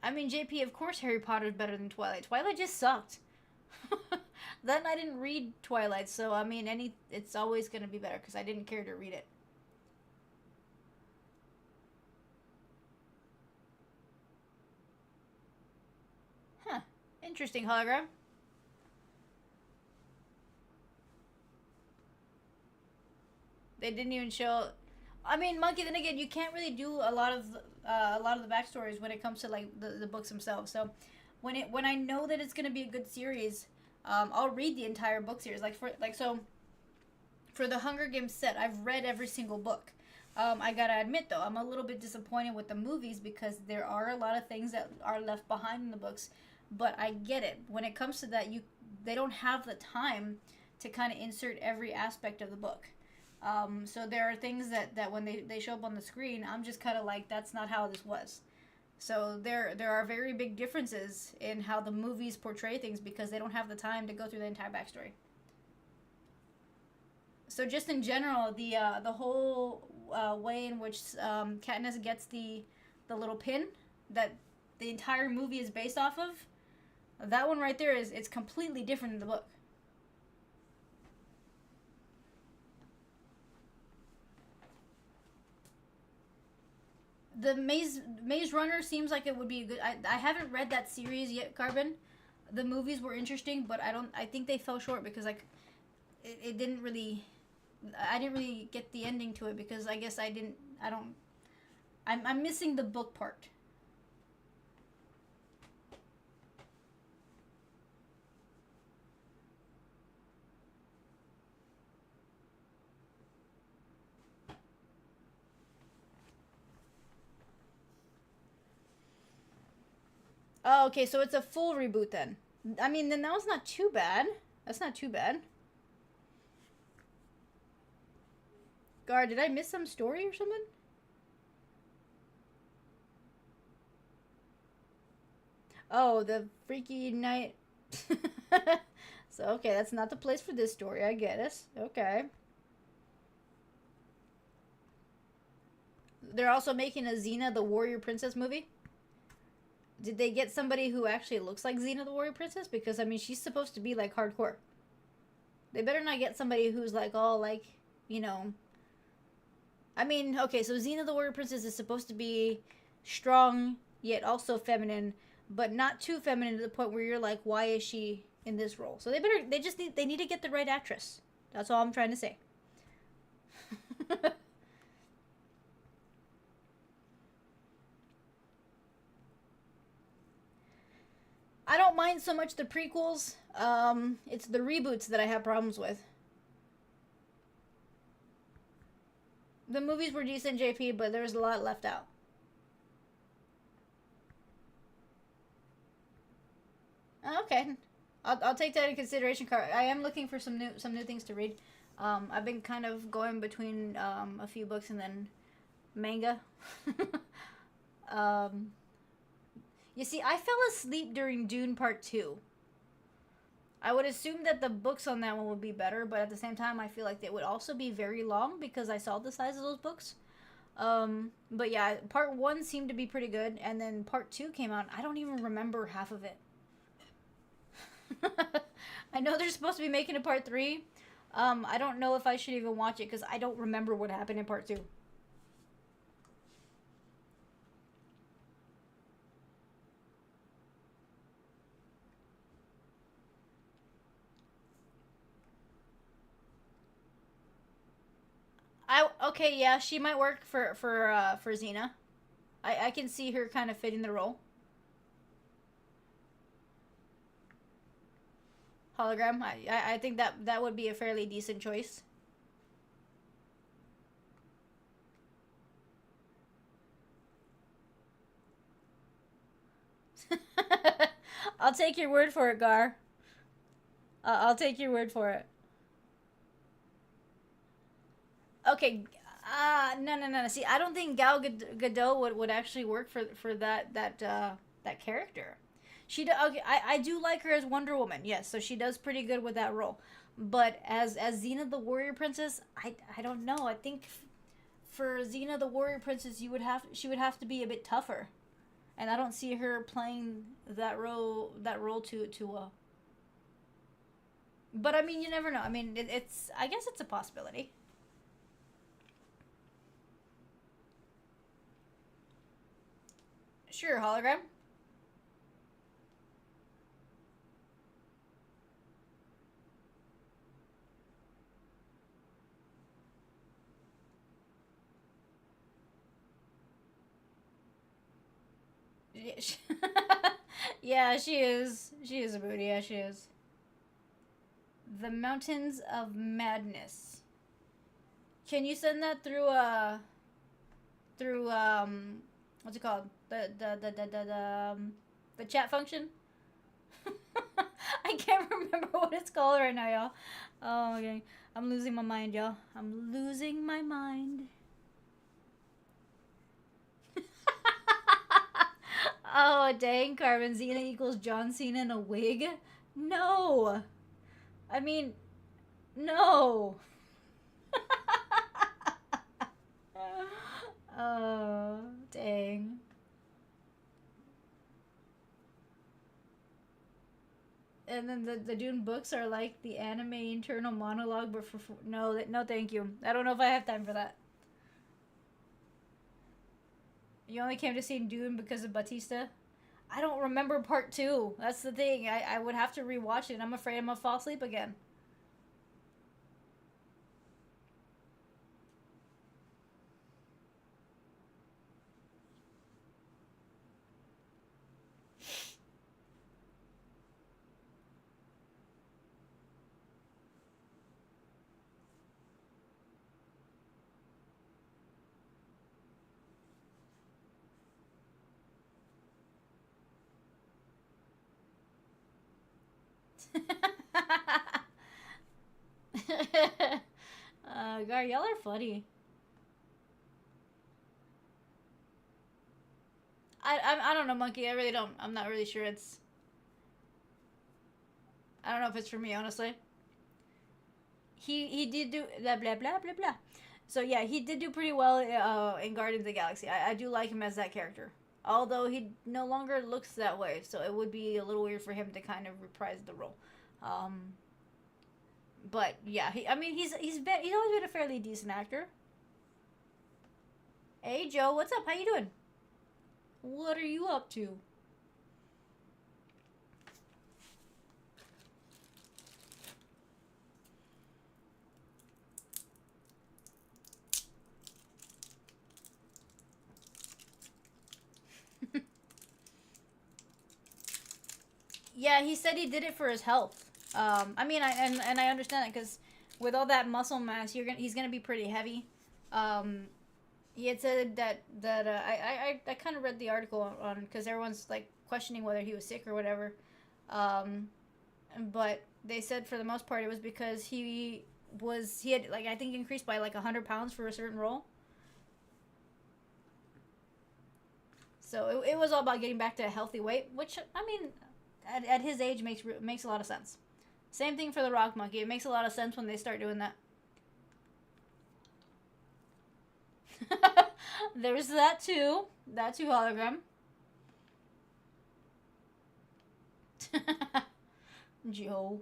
Speaker 1: I mean, JP, of course Harry Potter's better than Twilight. Twilight just sucked. Then I didn't read Twilight, so I mean, it's always gonna be better because I didn't care to read it. Huh. Interesting hologram. They didn't even show. I mean, Monkey. Then again, you can't really do a lot of the backstories when it comes to like the books themselves. So when I know that it's gonna be a good series, I'll read the entire book series. For the Hunger Games set, I've read every single book. I gotta admit though, I'm a little bit disappointed with the movies because there are a lot of things that are left behind in the books. But I get it. When it comes to that, they don't have the time to kind of insert every aspect of the book. So there are things that when they show up on the screen, I'm just kind of like, that's not how this was. So there are very big differences in how the movies portray things because they don't have the time to go through the entire backstory. So just in general, the whole way in which Katniss gets the little pin that the entire movie is based off of, that one right there it's completely different in the book. The Maze Runner seems like it would be a good. I haven't read that series yet, Carbon. The movies were interesting, but I think they fell short because like it didn't really. I didn't really get the ending to it because I guess I'm missing the book part. Oh, okay, so it's a full reboot then. I mean, then that was not too bad. That's not too bad. Gar, did I miss some story or something? Oh, the Freaky Night. So, okay, that's not the place for this story. I get it. Okay. They're also making a Xena the Warrior Princess movie. Did they get somebody who actually looks like Xena the Warrior Princess? Because, I mean, she's supposed to be, like, hardcore. They better not get somebody who's, like, all, like, you know... I mean, okay, so Xena the Warrior Princess is supposed to be strong, yet also feminine, but not too feminine to the point where you're like, why is she in this role? So they need to get the right actress. That's all I'm trying to say. I don't mind so much the prequels. It's the reboots that I have problems with. The movies were decent, JP, but there's a lot left out. Okay, I'll take that into consideration. I am looking for some new things to read. I've been kind of going between a few books and then manga. You see, I fell asleep during Dune Part 2. I would assume that the books on that one would be better, but at the same time, I feel like they would also be very long because I saw the size of those books. But yeah, Part 1 seemed to be pretty good, and then Part 2 came out. I don't even remember half of it. I know they're supposed to be making a Part 3. I don't know if I should even watch it because I don't remember what happened in Part 2. Okay, yeah, she might work for Xena. I can see her kind of fitting the role. Hologram. I think that would be a fairly decent choice. I'll take your word for it, Gar. I'll take your word for it. Okay. No. See, I don't think Gal Gadot would actually work for that character. Okay. I do like her as Wonder Woman. Yes, so she does pretty good with that role. But as Xena the Warrior Princess, I don't know. I think for Xena the Warrior Princess, she would have to be a bit tougher, and I don't see her playing that role too well. But I mean, you never know. I mean, it's I guess it's a possibility. Sure, hologram. Yeah, she is. She is a booty. Yeah, she is. The Mountains of Madness. Can you send that through what's it called? The chat function? I can't remember what it's called right now, y'all. Oh, okay. I'm losing my mind, y'all. I'm losing my mind. Oh, dang, Carbon Xena equals John Cena in a wig? No. I mean, no. Oh, dang. And then the Dune books are like the anime internal monologue, but for no, no, thank you. I don't know if I have time for that. You only came to see Dune because of Batista? I don't remember part 2. That's the thing. I would have to rewatch it. I'm afraid I'm gonna fall asleep again. Gar, y'all are funny. I don't know, Monkey. I really don't. I'm not really sure it's... I don't know if it's for me, honestly. He did do... Blah, blah, blah, blah, blah. So, yeah, he did do pretty well in Guardians of the Galaxy. I do like him as that character. Although he no longer looks that way. So, it would be a little weird for him to kind of reprise the role. But, yeah. He's always been a fairly decent actor. Hey, Joe. What's up? How you doing? What are you up to? Yeah, he said he did it for his health. I mean, I understand that because with all that muscle mass, he's gonna be pretty heavy. He had said that I kind of read the article on because everyone's like questioning whether he was sick or whatever. But they said for the most part it was because he had like I think increased by like 100 pounds for a certain role. So it was all about getting back to a healthy weight, which, I mean, at his age makes a lot of sense. Same thing for the rock monkey. It makes a lot of sense when they start doing that. There's that too. That too, hologram. Joe.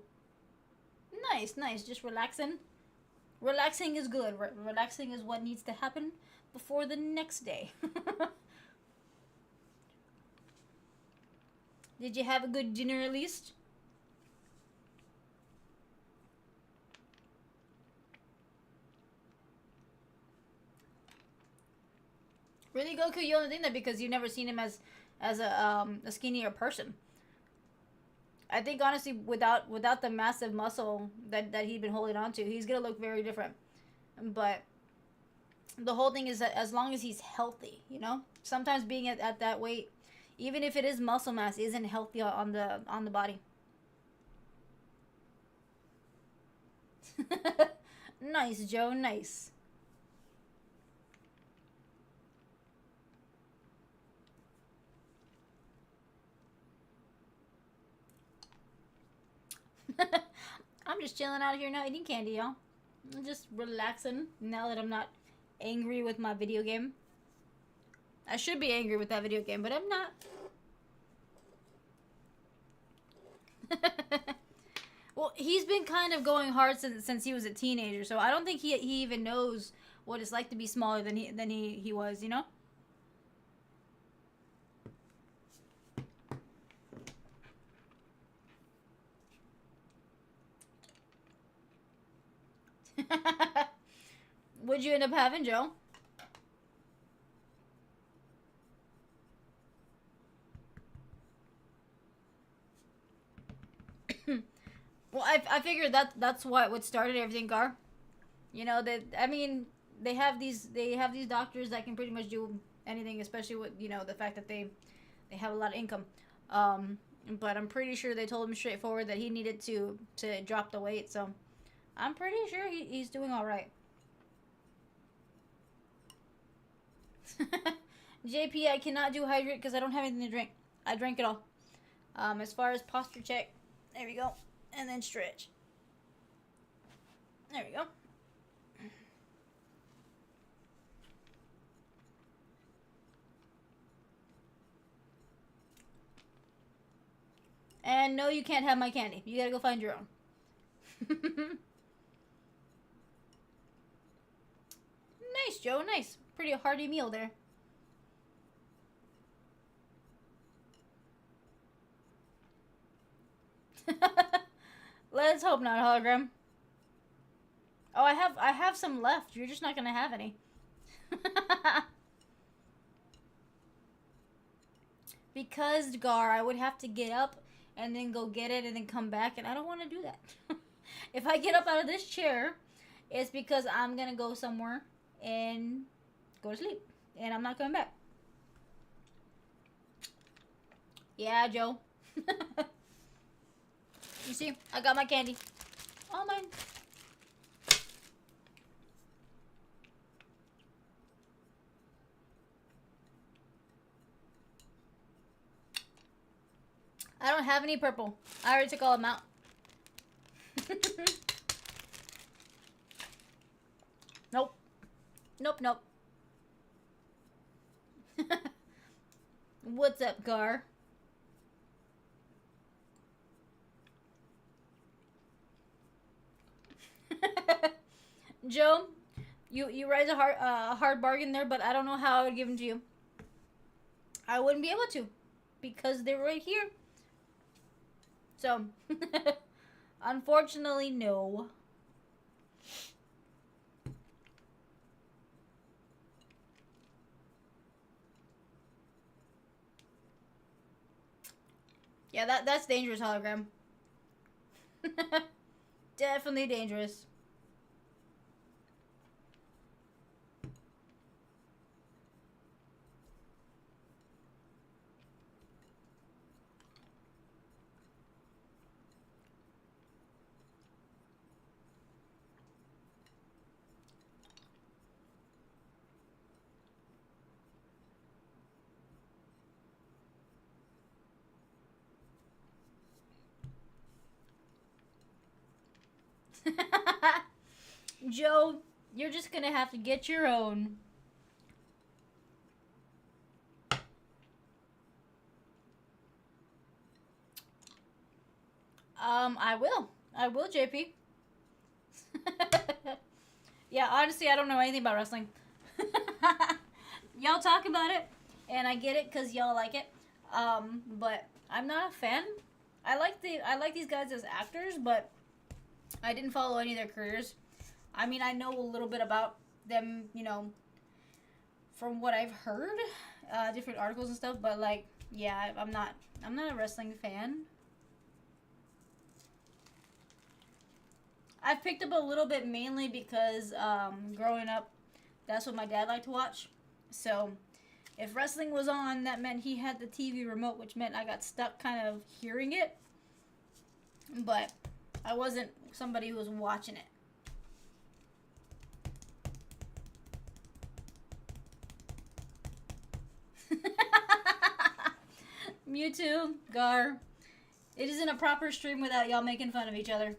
Speaker 1: Nice, nice. Just relaxing. Relaxing is good. Relaxing is what needs to happen before the next day. Did you have a good dinner at least? Really, Goku, you only think that because you've never seen him as a skinnier person. I think honestly, without the massive muscle that he'd been holding on to, he's gonna look very different. But the whole thing is that as long as he's healthy, you know, sometimes being at that weight, even if it is muscle mass, isn't healthy on the body. Nice, Joe. Nice. I'm just chilling out here now, eating candy, y'all. I'm just relaxing now that I'm not angry with my video game. I should be angry with that video game, but I'm not. Well, he's been kind of going hard since he was a teenager, so I don't think he even knows what it's like to be smaller than he was, you know? What'd you end up having, Joe? Well, I figured that's what started everything, Gar. You know that, I mean, they have these doctors that can pretty much do anything, especially with, you know, the fact that they have a lot of income. But I'm pretty sure they told him straightforward that he needed to drop the weight. So I'm pretty sure he's doing all right. JP, I cannot do hydrate because I don't have anything to drink. I drank it all. As far as posture check, there we go. And then stretch. There we go. And no, you can't have my candy. You gotta go find your own. Nice, Joe. Nice. Pretty hearty meal there. Let's hope not, hologram. Oh, I have some left. You're just not gonna have any. Because, Gar, I would have to get up and then go get it and then come back, and I don't want to do that. If I get up out of this chair, it's because I'm gonna go somewhere and go to sleep, and I'm not coming back. Yeah, Joe. You see, I got my candy. All mine. I don't have any purple. I already took all of them out. Nope. Nope, nope. What's up, Gar? Joe, you raise a hard bargain there, but I don't know how I would give them to you. I wouldn't be able to, because they're right here. So, unfortunately, no. Yeah, that's dangerous, hologram. Definitely dangerous. Joe, you're just gonna have to get your own. I will, JP. Yeah, honestly, I don't know anything about wrestling. Y'all talk about it, and I get it because y'all like it. But I'm not a fan. I like these guys as actors, but I didn't follow any of their careers. I mean, I know a little bit about them, you know, from what I've heard, different articles and stuff. But like, yeah, I'm not a wrestling fan. I've picked up a little bit mainly because growing up, that's what my dad liked to watch. So if wrestling was on, that meant he had the TV remote, which meant I got stuck kind of hearing it. But I wasn't somebody who was watching it. Mewtwo, Gar. It isn't a proper stream without y'all making fun of each other.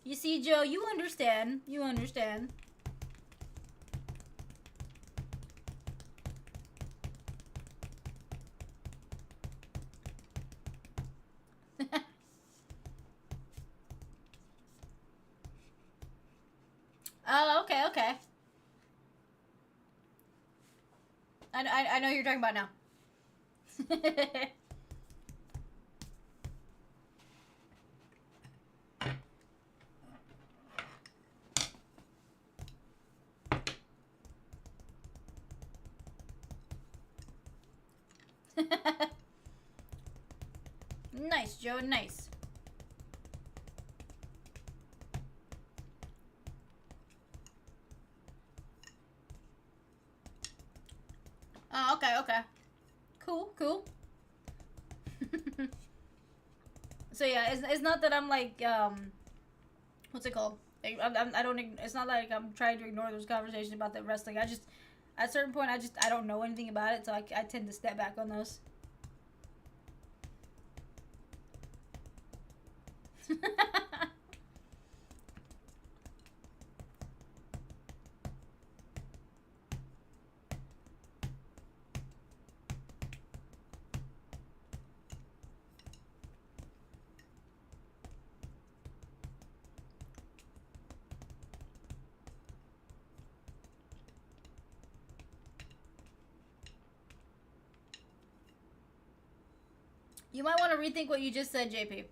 Speaker 1: You see, Joe, you understand. You understand. Oh, okay, okay. I know who you're talking about now. Nice, Joe, nice. Oh, okay, okay. Cool, cool. So yeah, it's not that I'm like, what's it called? I don't, it's not like I'm trying to ignore those conversations about the wrestling. I just, at a certain point, I don't know anything about it, so I tend to step back on those. You might want to rethink what you just said, JP.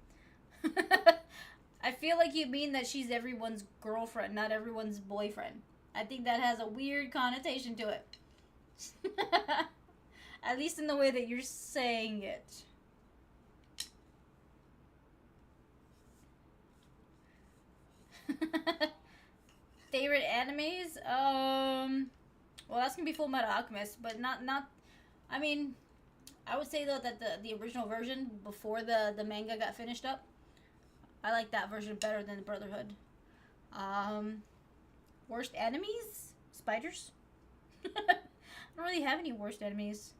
Speaker 1: I feel like you mean that she's everyone's girlfriend, not everyone's boyfriend. I think that has a weird connotation to it. At least in the way that you're saying it. Favorite animes? Well, that's gonna be Full Metal Alchemist, but not. I mean, I would say though that the original version before the manga got finished up, I like that version better than the Brotherhood. Worst enemies? Spiders? I don't really have any worst enemies.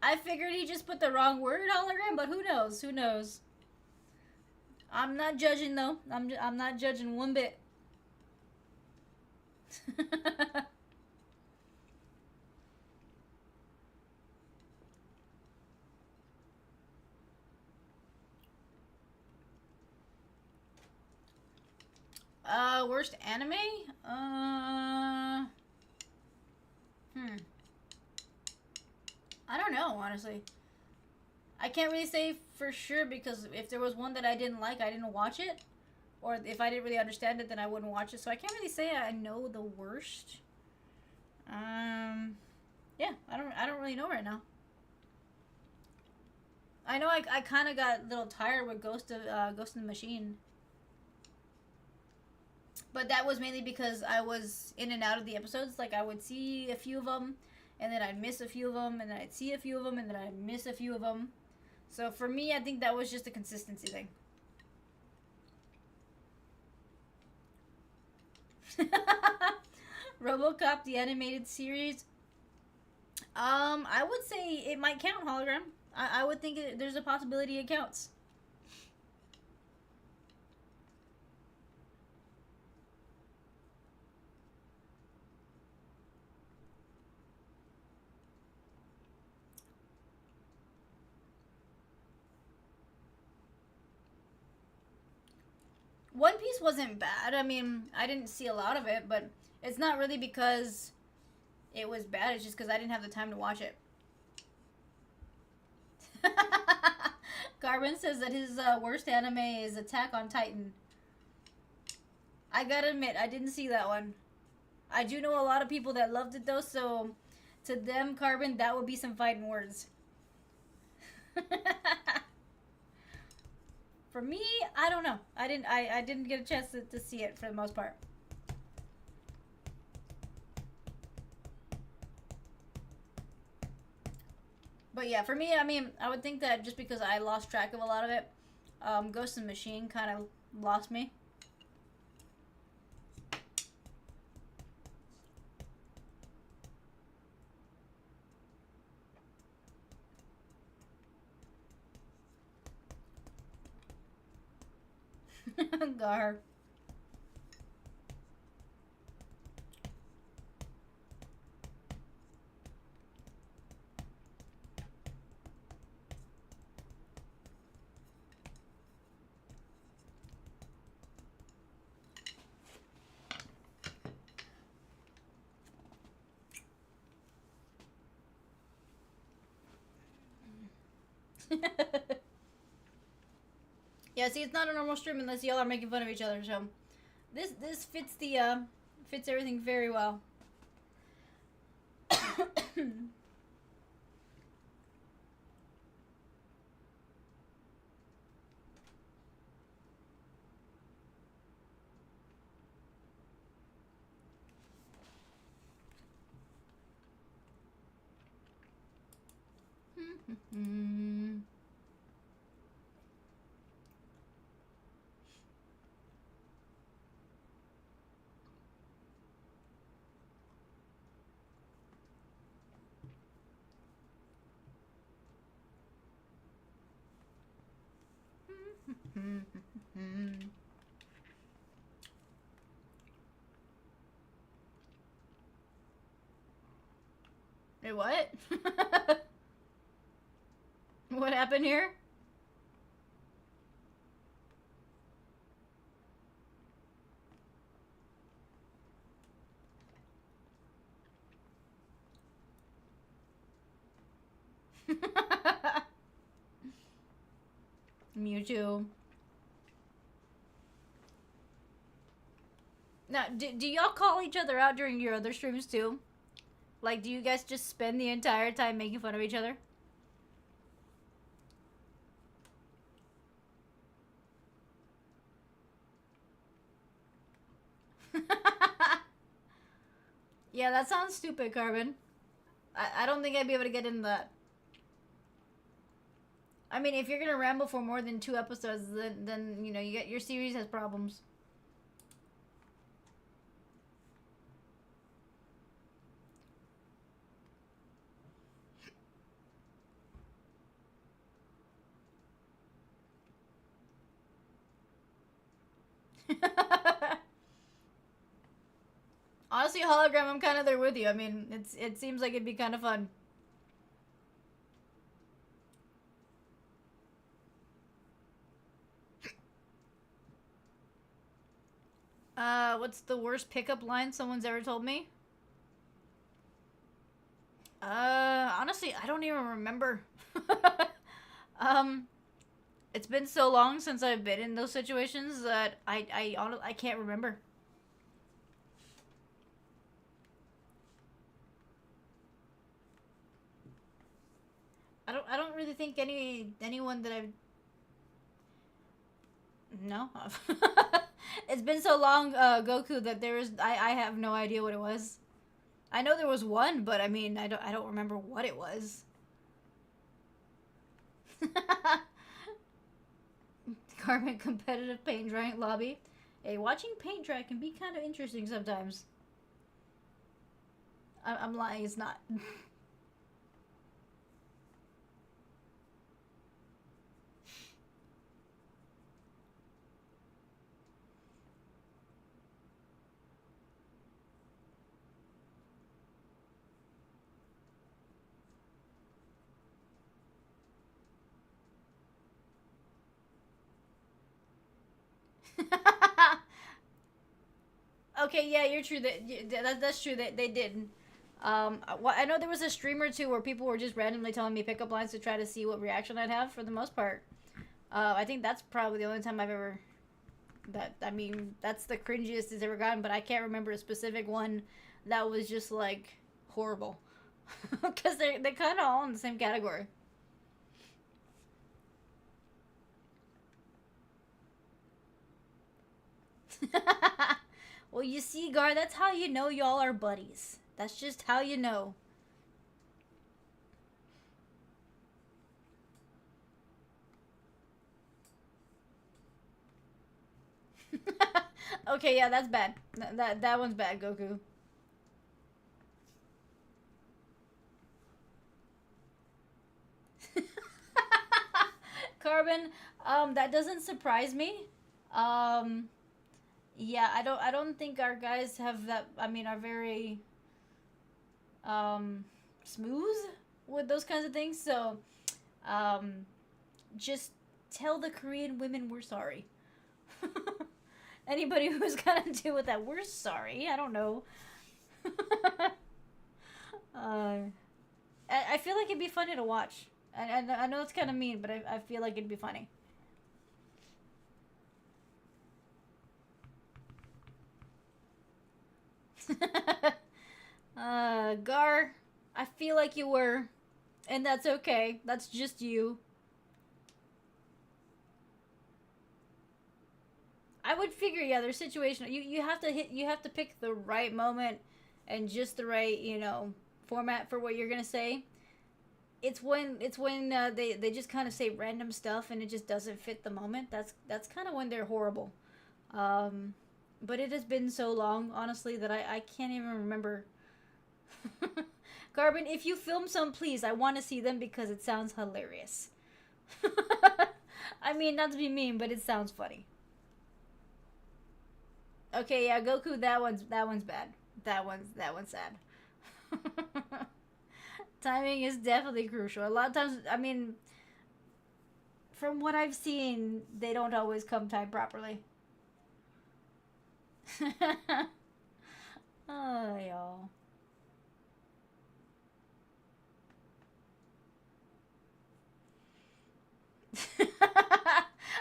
Speaker 1: I figured he just put the wrong word hologram, but who knows? Who knows? I'm not judging though. I'm not judging one bit. Worst anime? I don't know, honestly. I can't really say for sure because if there was one that I didn't like, I didn't watch it. Or if I didn't really understand it, then I wouldn't watch it. So I can't really say I know the worst. Yeah, I don't really know right now. I know I kind of got a little tired with Ghost in the Machine. But that was mainly because I was in and out of the episodes. Like, I would see a few of them, and then I'd miss a few of them, and then I'd see a few of them, and then I'd miss a few of them. So for me, I think that was just a consistency thing. RoboCop the animated series. I would say it might count, hologram. I would think there's a possibility it counts. One Piece wasn't bad. I mean, I didn't see a lot of it, but it's not really because it was bad. It's just because I didn't have the time to watch it. Carbon says that his worst anime is Attack on Titan. I gotta admit, I didn't see that one. I do know a lot of people that loved it though, so to them, Carbon, that would be some fighting words. For me, I don't know. I didn't get a chance to see it for the most part. But yeah, for me, I mean, I would think that just because I lost track of a lot of it, Ghost in the Machine kind of lost me. Gar. Yeah, see, it's not a normal stream unless y'all are making fun of each other. So, this fits the fits everything very well. Hey, what? What happened here? Mewtwo. Now, do y'all call each other out during your other streams too? Like, do you guys just spend the entire time making fun of each other? Yeah, that sounds stupid, Carbon. I don't think I'd be able to get into that. I mean, if you're gonna ramble for more than 2 episodes, then you know, your series has problems. Honestly, hologram, I'm kind of there with you. I mean, it seems like it'd be kind of fun. What's the worst pickup line someone's ever told me? Honestly, I don't even remember. It's been so long since I've been in those situations that I can't remember. I don't really think anyone that I've no. It's been so long, Goku, that I have no idea what it was. I know there was one, but I mean I don't remember what it was. Garment competitive paint drying lobby. Hey, watching paint dry can be kind of interesting sometimes. I'm lying, it's not. Okay, yeah, you're true. That's true. That they did. I know there was a stream or two where people were just randomly telling me pickup lines to try to see what reaction I'd have. For the most part, I think that's probably the only time I've ever. I mean, that's the cringiest it's ever gotten. But I can't remember a specific one that was just like horrible, because they're kind of all in the same category. Well, you see, Gar, that's how you know y'all are buddies. That's just how you know. Okay, yeah, that's bad. That one's bad, Goku. Carbon, that doesn't surprise me. Um, yeah, I don't think our guys have that. I mean, are very smooth with those kinds of things. So, um, just tell the Korean women we're sorry. Anybody who's got to deal with that, we're sorry. I don't know. I feel like it'd be funny to watch. I know it's kind of mean, but I feel like it'd be funny. Gar, I feel like you were, and that's okay. That's just you. I would figure, yeah, there's situational. You have to you have to pick the right moment and just the right, format for what you're gonna say. It's when they just kind of say random stuff and it just doesn't fit the moment. That's kind of when they're horrible. But it has been so long, honestly, that I can't even remember. Carbon, if you film some, please. I want to see them because it sounds hilarious. I mean, not to be mean, but it sounds funny. Okay, yeah, Goku, that one's bad. That one's sad. Timing is definitely crucial. A lot of times, I mean, from what I've seen, they don't always come timed properly. Oh, y'all.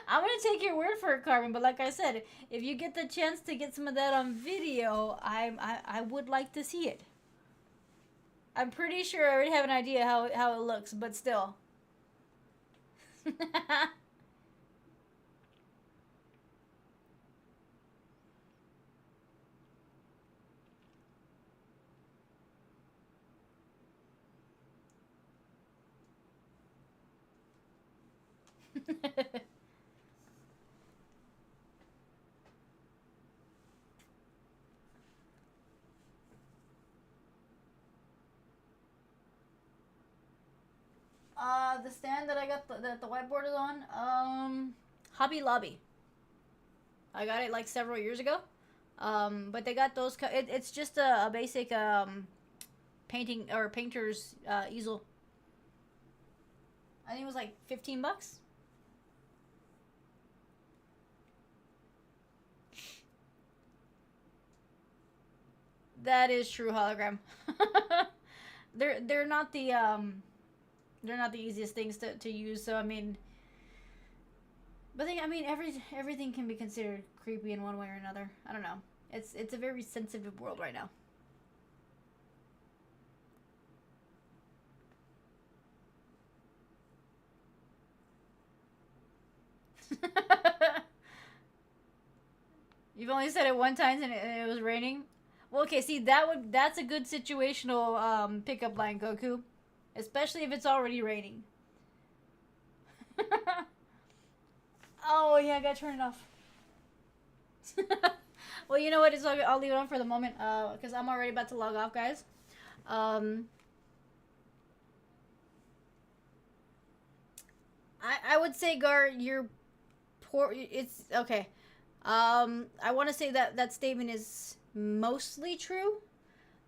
Speaker 1: I'm gonna take your word for it, Carbon. But like I said, if you get the chance to get some of that on video, I would like to see it. I'm pretty sure I already have an idea how it looks, but still. The stand that I got that the whiteboard is on, Hobby Lobby. I got it like several years ago. But they got those. It's just a basic painting or painter's easel. I think it was like $15. That is true, hologram. They're not the easiest things to use. So I mean, but I mean everything can be considered creepy in one way or another. I don't know. It's a very sensitive world right now. You've only said it one time and it was raining. Well, okay, see that's a good situational pickup line, Goku, especially if it's already raining. Oh yeah, I gotta turn it off. Well, you know what? I'll leave it on for the moment, because I'm already about to log off, guys. I would say, Gar, you're poor. It's okay. I want to say that that statement is mostly true.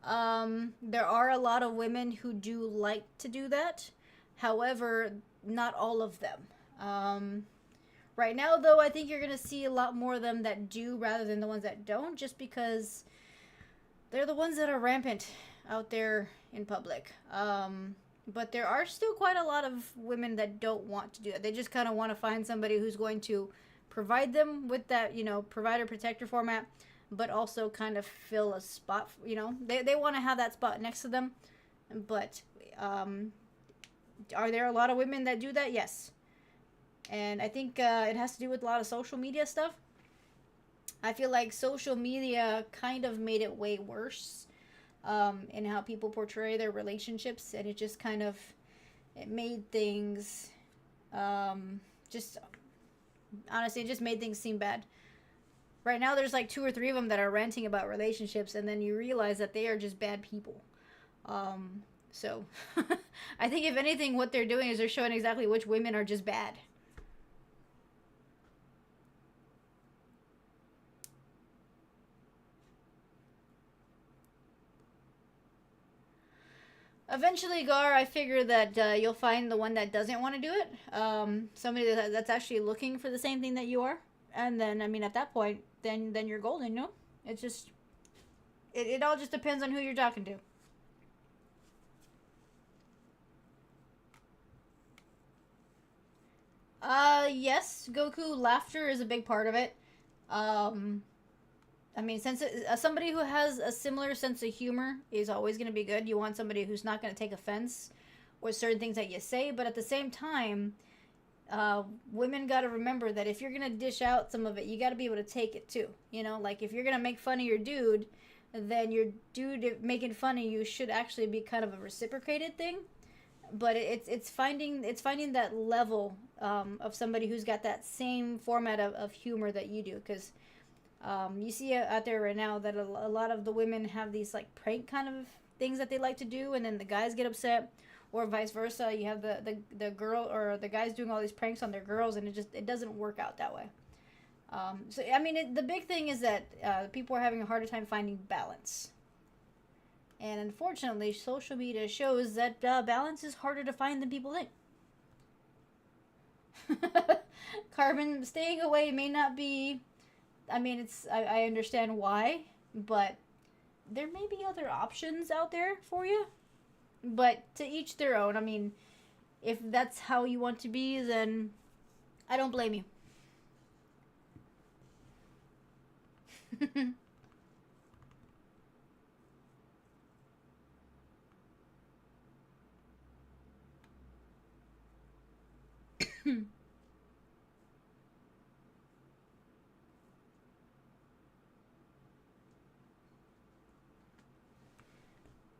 Speaker 1: There are a lot of women who do like to do that. However, not all of them. Right now, though, I think you're going to see a lot more of them that do rather than the ones that don't, just because they're the ones that are rampant out there in public. But there are still quite a lot of women that don't want to do it. They just kind of want to find somebody who's going to provide them with that, provider protector format, but also kind of fill a spot. They want to have that spot next to them. But are there a lot of women that do that? Yes. And I think it has to do with a lot of social media stuff. I feel like social media kind of made it way worse in how people portray their relationships, and it just kind of made things just honestly, it just made things seem bad. Right now, there's like 2 or 3 of them that are ranting about relationships, and then you realize that they are just bad people. So I think if anything, what they're doing is they're showing exactly which women are just bad. Eventually, Gar, I figure that you'll find the one that doesn't want to do it. Somebody that's actually looking for the same thing that you are. And then, I mean, at that point, then you're golden, It's just, it all just depends on who you're talking to. Yes, Goku, laughter is a big part of it. I mean, since somebody who has a similar sense of humor is always going to be good. You want somebody who's not going to take offense with certain things that you say, but at the same time, women got to remember that if you're going to dish out some of it, you got to be able to take it too. Like if you're going to make fun of your dude, then your dude making fun of you should actually be kind of a reciprocated thing. But it's finding that level of somebody who's got that same format of humor that you do, because you see out there right now that a lot of the women have these like prank kind of things that they like to do, and then the guys get upset, or vice versa. You have the girl or the guys doing all these pranks on their girls, and it doesn't work out that way. So I mean, the big thing is that people are having a harder time finding balance, and unfortunately, social media shows that balance is harder to find than people think. Carbon, staying away may not be. I mean, I understand why, but there may be other options out there for you. But to each their own. I mean, if that's how you want to be, then I don't blame you.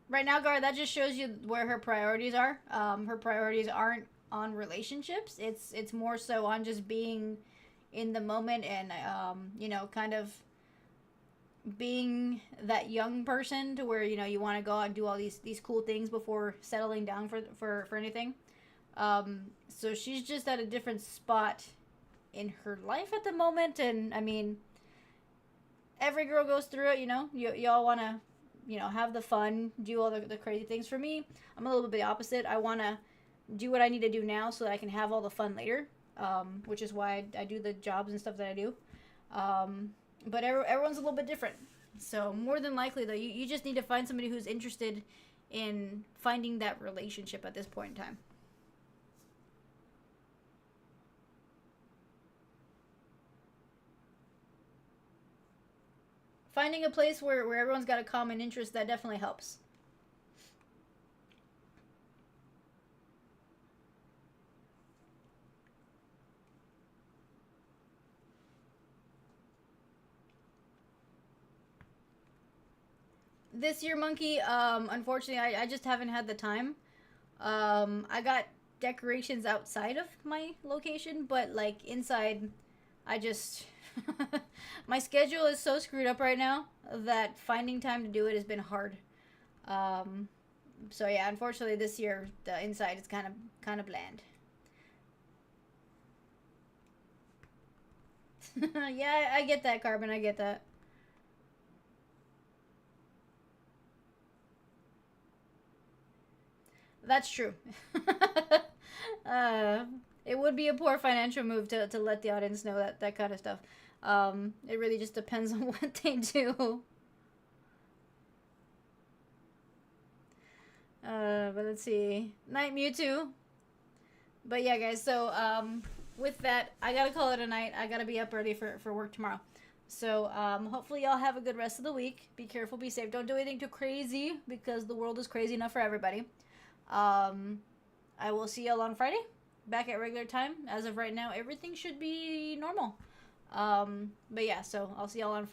Speaker 1: Right now, Gar, that just shows you where her priorities are. Her priorities aren't on relationships. It's more so on just being in the moment and kind of being that young person to where you want to go out and do all these cool things before settling down for anything. So she's just at a different spot in her life at the moment, and I mean, every girl goes through it. Y'all want to have the fun, do all the crazy things. For me, I'm a little bit opposite. I want to do what I need to do now so that I can have all the fun later, which is why I do the jobs and stuff that I do. But everyone's a little bit different. So more than likely, though, you just need to find somebody who's interested in finding that relationship at this point in time. Finding a place where everyone's got a common interest, that definitely helps. This year, Monkey, unfortunately, I just haven't had the time. I got decorations outside of my location, but like inside, I just My schedule is so screwed up right now that finding time to do it has been hard. So yeah, unfortunately this year the inside is kind of bland. Yeah, I get that, Carbon. I get that. That's true. It would be a poor financial move to let the audience know that kind of stuff. It really just depends on what they do. But let's see. Night Mewtwo. But yeah, guys, so with that, I gotta call it a night. I gotta be up early for work tomorrow. So hopefully y'all have a good rest of the week. Be careful, be safe. Don't do anything too crazy because the world is crazy enough for everybody. I will see y'all on Friday, back at regular time. As of right now, everything should be normal. But yeah, so I'll see y'all on Friday.